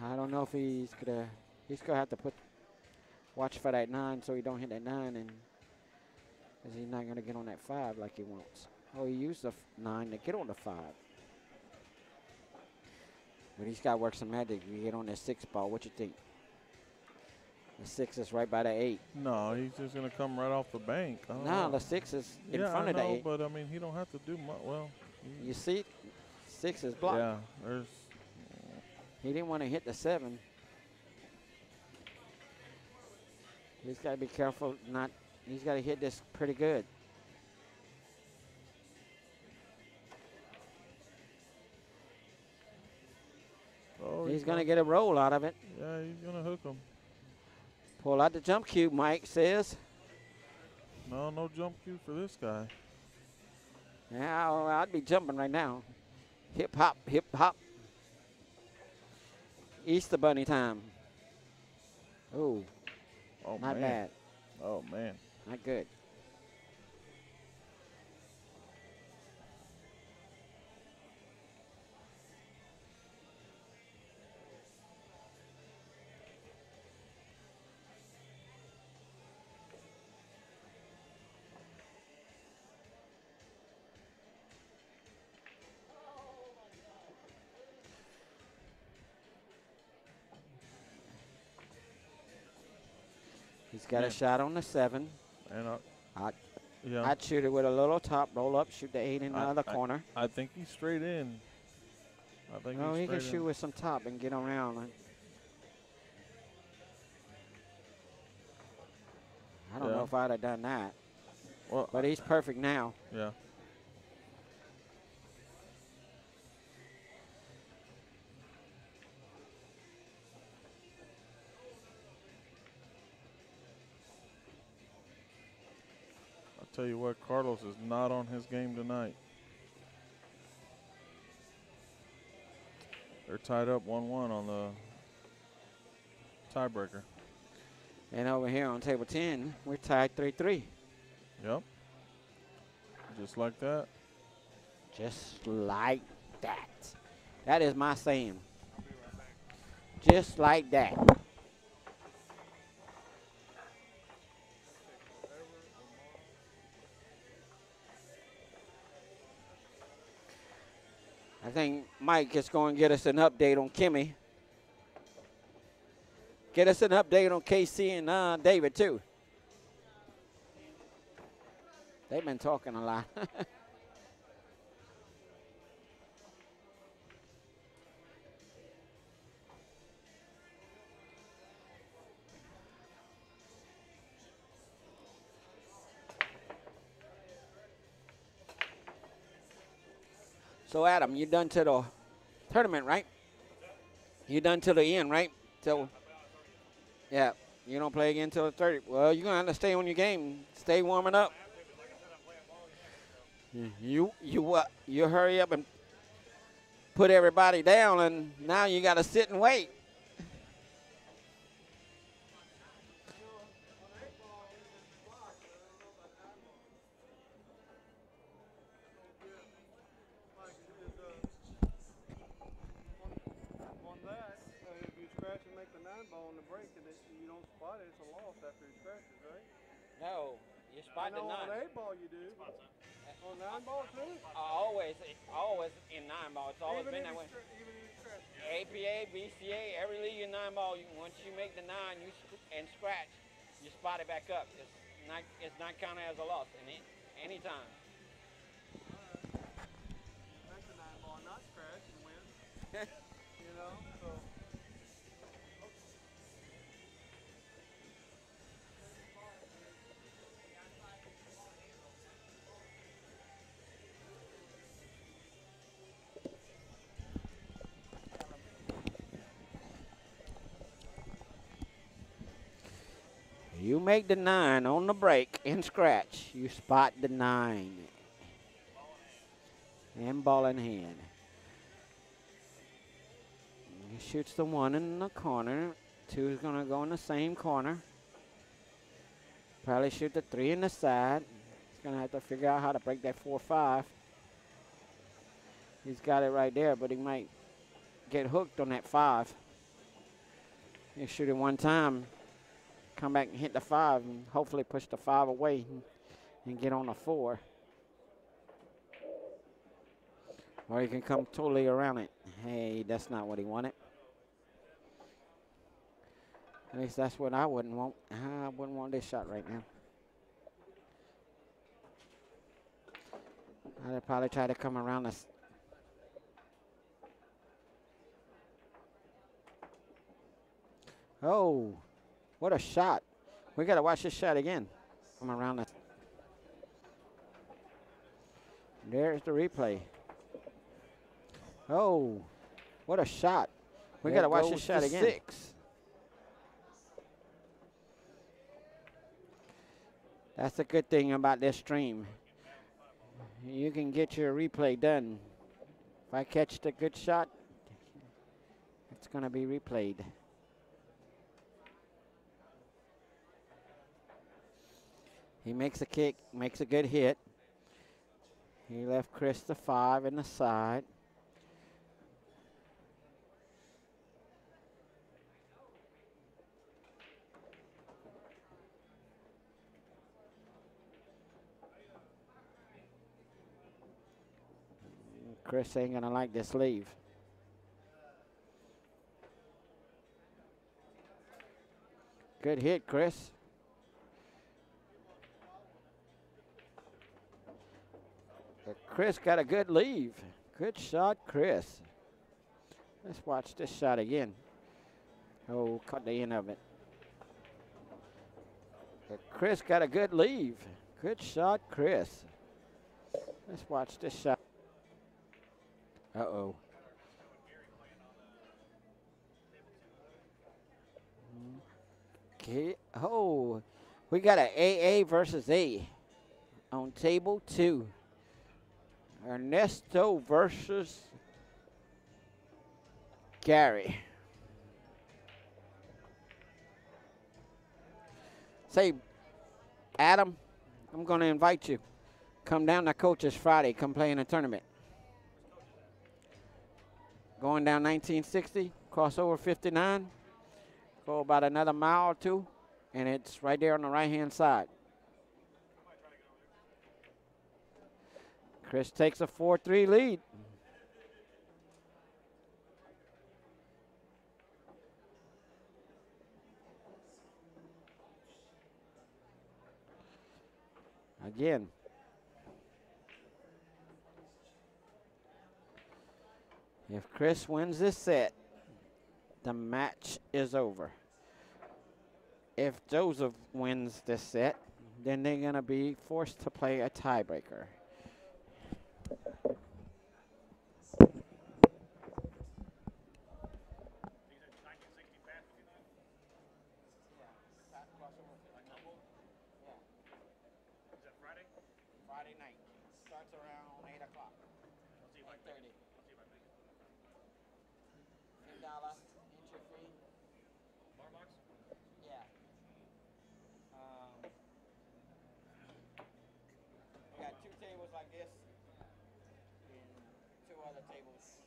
Speaker 1: I don't know if he's gonna have to watch for that 9 so he don't hit that 9, and because he's not gonna get on that 5 like he wants. Oh, he used the 9 to get on the 5. But he's got to work some magic to get on that 6 ball. What you think? The 6 is right by the 8.
Speaker 6: No, he's just going to come right off the bank.
Speaker 1: No, the 6 is in front of the 8.
Speaker 6: But, I mean, he don't have to do much. Well,
Speaker 1: you see, 6 is blocked.
Speaker 6: Yeah, there's.
Speaker 1: He didn't want to hit the 7. He's got to be careful not. He's got to hit this pretty good.
Speaker 6: Oh,
Speaker 1: He's going to get a roll out of it.
Speaker 6: Yeah, he's going to hook him.
Speaker 1: Pull out the jump cue, Mike says.
Speaker 6: No jump cue for this guy.
Speaker 1: Yeah, I'd be jumping right now. Hip hop, hip hop. Easter bunny time. Ooh.
Speaker 6: Oh,
Speaker 1: not
Speaker 6: man.
Speaker 1: bad.
Speaker 6: Oh, man.
Speaker 1: Not good. He's got a shot on the 7.
Speaker 6: And
Speaker 1: I'd shoot it with a little top, roll up, shoot the 8 in the other corner.
Speaker 6: I think he's straight in.
Speaker 1: No, he can shoot with some top and get around. I don't know if I'd have done that.
Speaker 6: Well,
Speaker 1: but he's perfect now.
Speaker 6: Yeah. Tell you what, Carlos is not on his game tonight. They're tied up 1-1 on the tiebreaker.
Speaker 1: And over here on table 10, we're tied 3-3.
Speaker 6: Yep. Just like that.
Speaker 1: Just like that. That is my saying. Just like that. I think Mike is going to get us an update on Kimmy. Get us an update on KC and David, too. They've been talking a lot. So, Adam, you done to the tournament, right? You done to the end, right? So, yeah, you don't play again till the 30th. Well, you're going to have to stay on your game. Stay warming up. You hurry up and put everybody down, and now you got to sit and wait. No, you spot the 9.
Speaker 3: On 8 ball you do. On 9 ball too?
Speaker 1: Always in 9 ball. It's always been that way.
Speaker 3: Even in scratch.
Speaker 1: APA, BCA, every league in 9 ball. Once you make the 9, and scratch, you spot it back up. It's not counted as a loss any time.
Speaker 3: Make the 9 ball, not scratch and win. You know, so.
Speaker 1: You You make the 9 on the break in scratch. You spot the 9. And ball in hand. He shoots the 1 in the corner. 2 is going to go in the same corner. Probably shoot the 3 in the side. He's going to have to figure out how to break that 4-5. He's got it right there, but he might get hooked on that 5. He'll shoot it one time, come back and hit the 5, and hopefully push the 5 away and get on the 4. Or he can come totally around it. Hey, that's not what he wanted. At least that's what I wouldn't want. I wouldn't want this shot right now. I'd probably try to come around this. Oh, what a shot. We got to watch this shot again. Come around the. There's the replay. Oh, what a shot. We got to watch this shot again. 6. That's the good thing about this stream. You can get your replay done. If I catch the good shot, it's going to be replayed. He makes a kick, makes a good hit. He left Chris the 5 in the side. Chris ain't gonna like this leave. Good hit, Chris. But Chris got a good leave. Good shot, Chris. Let's watch this shot again. Oh, caught the end of it. But Chris got a good leave. Good shot, Chris. Let's watch this shot. Uh-oh. Okay. Oh, we got an AA versus A on table 2. Ernesto versus Gary. Say, Adam, I'm going to invite you. Come down to Coach's Friday. Come play in a tournament. Going down 1960, crossover 59. Go about another mile or 2, and it's right there on the right-hand side. Chris takes a 4-3 lead. Again. If Chris wins this set, the match is over. If Joseph wins this set, then they're going to be forced to play a tiebreaker. Friday night. Starts around 8 o'clock. 8:30. $10 entry fee. Bar box? Yeah. We got 2 tables like this and 2 other tables.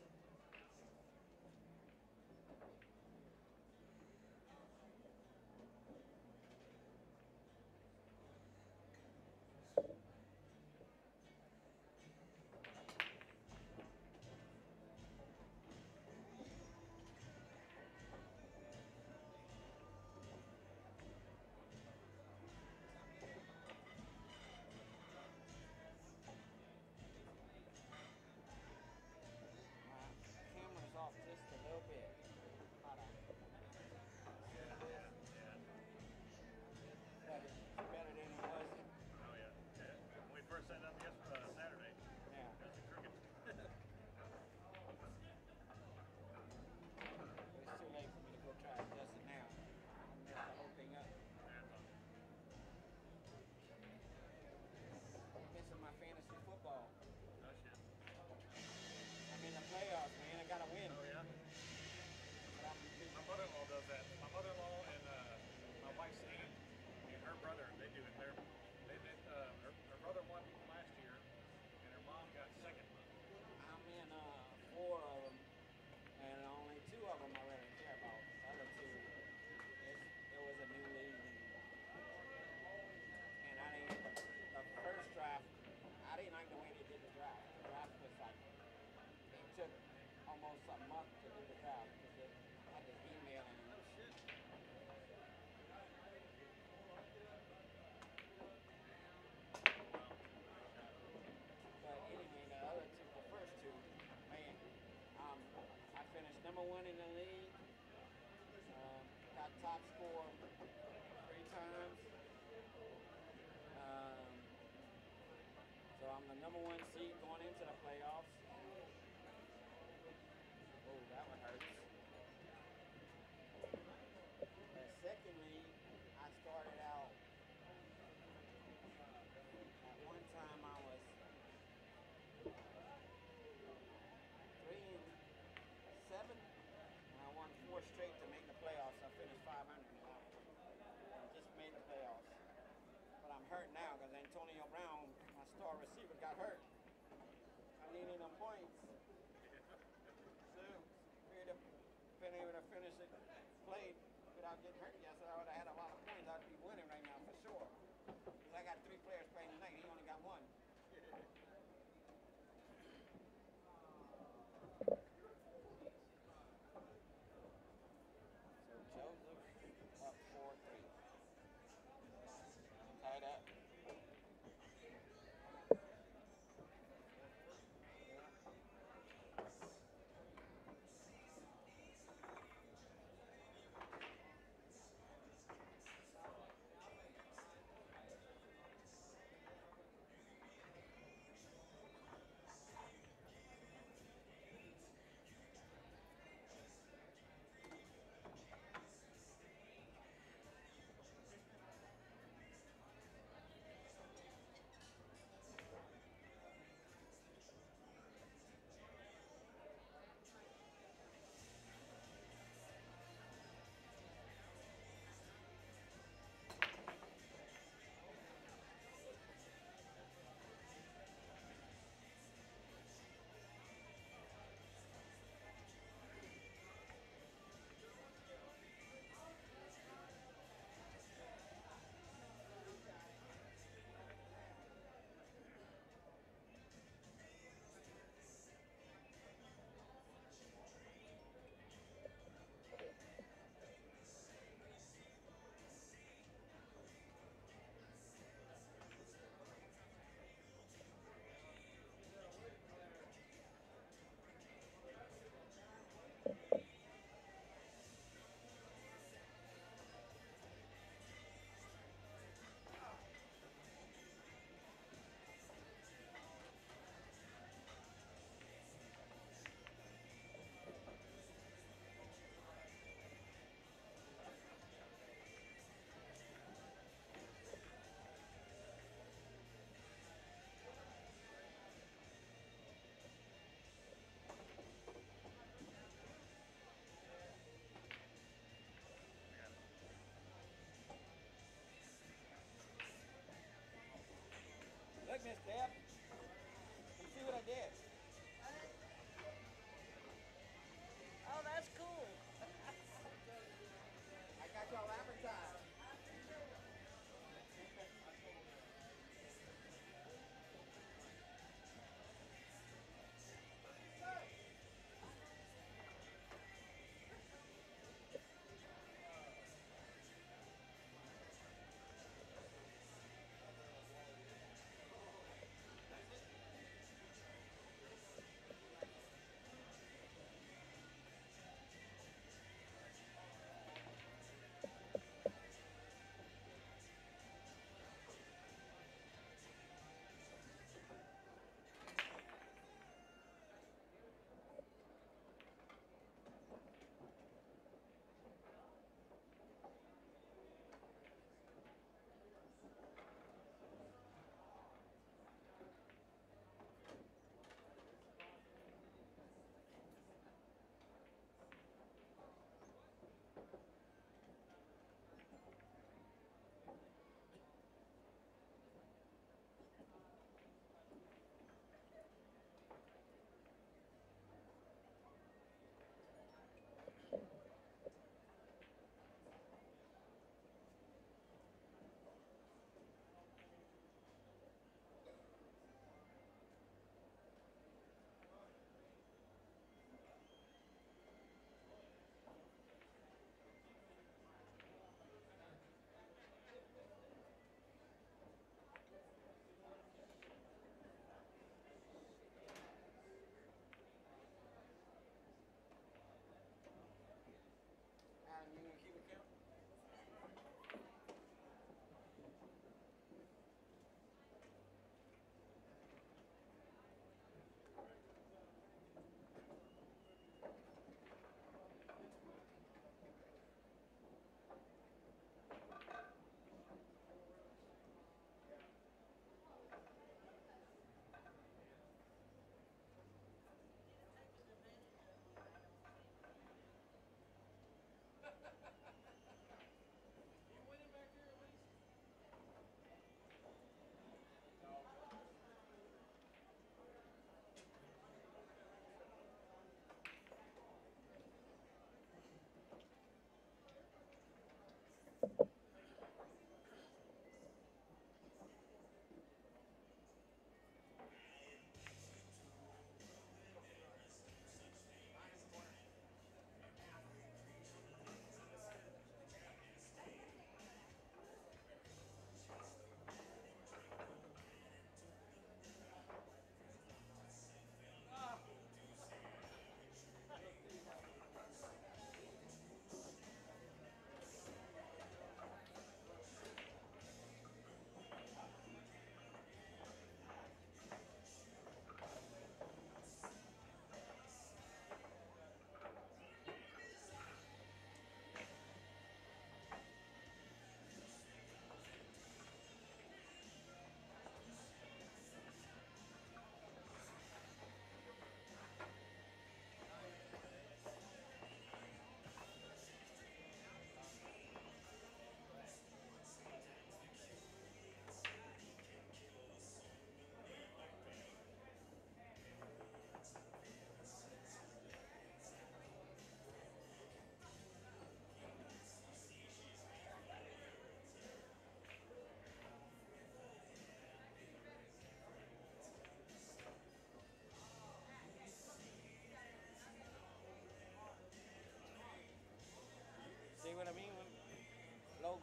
Speaker 1: top score 3 times. So I'm the #1 seed going into the playoffs. Oh, that one hurts. Secondly, I started out at one time I was 3-7, and I won 4 straight to make the playoffs. I finished 500. I just made the playoffs. But I'm hurt now because Antonio Brown, my star receiver, got hurt. I needed them points. So, figured if been able to finish it, played without getting hurt yesterday, I would have had a lot of points. I'd be winning right now for sure. Because I got 3 players playing tonight. He only got 1. So Joseph up 4-3. Tied up.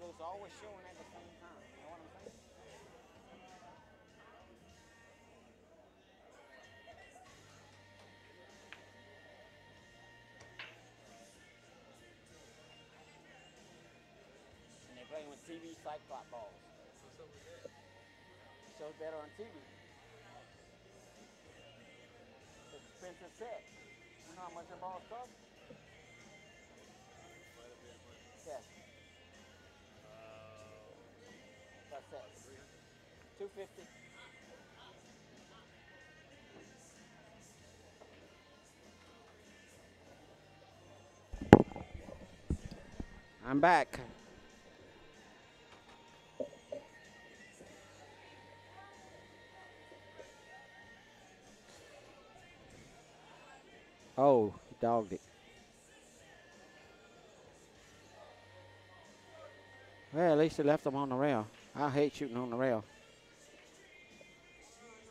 Speaker 1: videos always showing at the same time. You know what I'm saying? And they're playing with TV cyclop balls. What's up with that? Shows better on TV. Expensive set. You know how much the balls cost? Yes. That's that. 250. I'm back. Oh, he dogged it. Well, at least he left him on the rail. I hate shooting on the rail.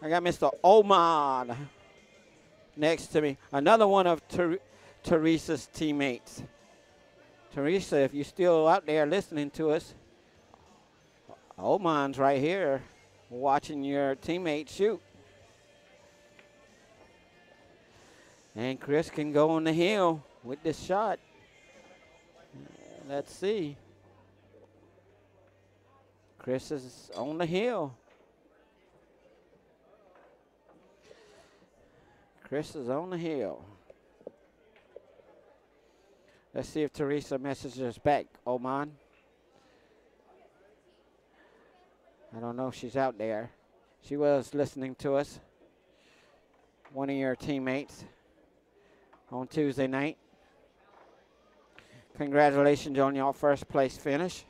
Speaker 1: I got Mr. Oman next to me. Another one of Teresa's teammates. Teresa, if you're still out there listening to us, Oman's right here watching your teammate shoot. And Chris can go on the hill with this shot. Let's see. Chris is on the hill. Chris is on the hill. Let's see if Teresa messages us back. Oman. I don't know if she's out there. She was listening to us. One of your teammates on Tuesday night. Congratulations on your first place finish.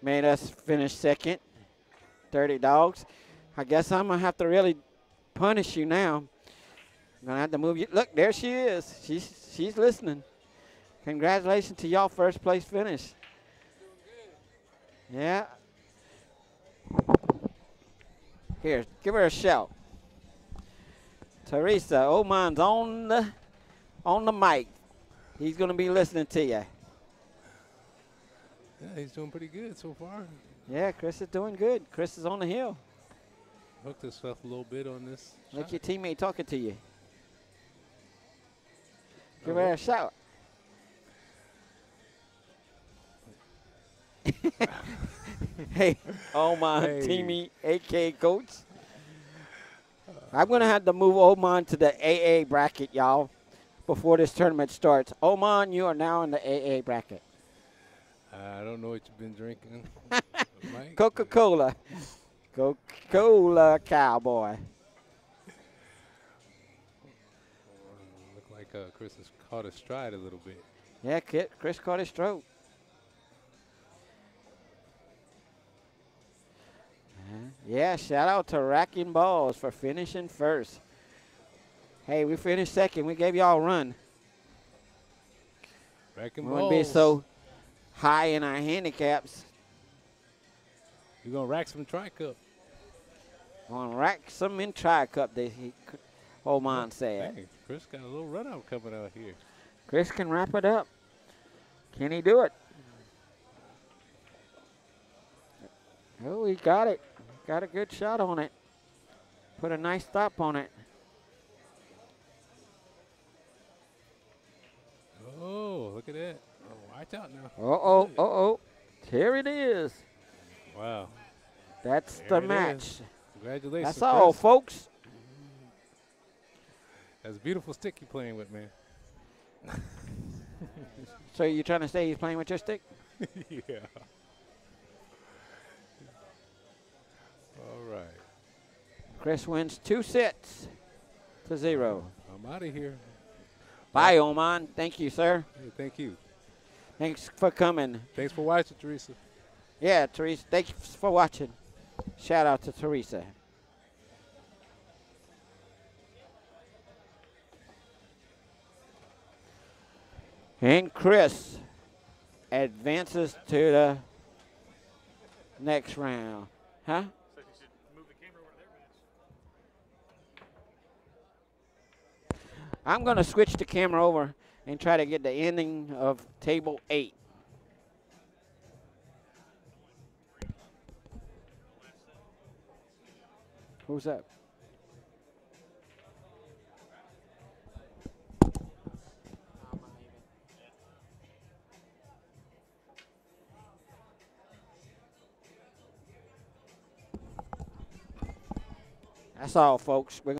Speaker 1: Made us finish second. Dirty Dogs. I guess I'm going to have to really punish you now. I'm going to have to move you. Look, there she is. She's listening. Congratulations to y'all first place finish. Yeah. Here, give her a shout. Teresa, Oman's on the mic. He's going to be listening to you.
Speaker 9: Yeah, he's doing pretty good so far.
Speaker 1: Yeah, Chris is doing good. Chris is on the hill.
Speaker 9: Hooked himself a little bit on this.
Speaker 1: Look,
Speaker 9: shot.
Speaker 1: your teammate talking to you. Give her a shout. Hey, Oman,
Speaker 9: Hey.
Speaker 1: teammate, AK coach. I'm going to have to move Oman to the AA bracket, y'all, before this tournament starts. Oman, you are now in the AA bracket.
Speaker 9: I don't know what you've been drinking. Mike.
Speaker 1: Coca-Cola. Coca-Cola cowboy.
Speaker 9: Look like Chris has caught his stride a little bit.
Speaker 1: Yeah, Chris caught his stroke. Yeah, shout out to Racking Balls for finishing first. Hey, we finished second. We gave y'all a run.
Speaker 9: Racking
Speaker 1: We
Speaker 9: balls.
Speaker 1: wouldn't be so high in our handicaps.
Speaker 9: You're going to rack some tri-cup.
Speaker 1: Gonna rack some in Tri-Cup, Oman said.
Speaker 9: Hey, Chris got a little run out coming out here.
Speaker 1: Chris can wrap it up. Can he do it? Oh, he got it. Got a good shot on it. Put a nice stop on it.
Speaker 9: Oh, look at that. Oh, watch out now.
Speaker 1: Uh-oh, uh-oh. Here it is.
Speaker 9: Wow.
Speaker 1: That's
Speaker 9: There
Speaker 1: the
Speaker 9: it
Speaker 1: match.
Speaker 9: is. Congratulations,
Speaker 1: That's all,
Speaker 9: Chris.
Speaker 1: folks.
Speaker 9: That's a beautiful stick you're playing with, man.
Speaker 1: So you're trying to say he's playing with your stick?
Speaker 9: Yeah. All right.
Speaker 1: Chris wins 2-0.
Speaker 9: I'm out of here.
Speaker 1: Bye, Oman. Thank you, sir.
Speaker 9: Hey, thank you.
Speaker 1: Thanks for coming.
Speaker 9: Thanks for watching, Teresa.
Speaker 1: Yeah, Teresa, thank you for watching. Shout out to Teresa. And Chris advances to the next round. Huh?
Speaker 8: Said you should move the camera over there, man.
Speaker 1: I'm going to switch the camera over and try to get the ending of table 8.
Speaker 4: Who's that?
Speaker 1: That's all, folks. We're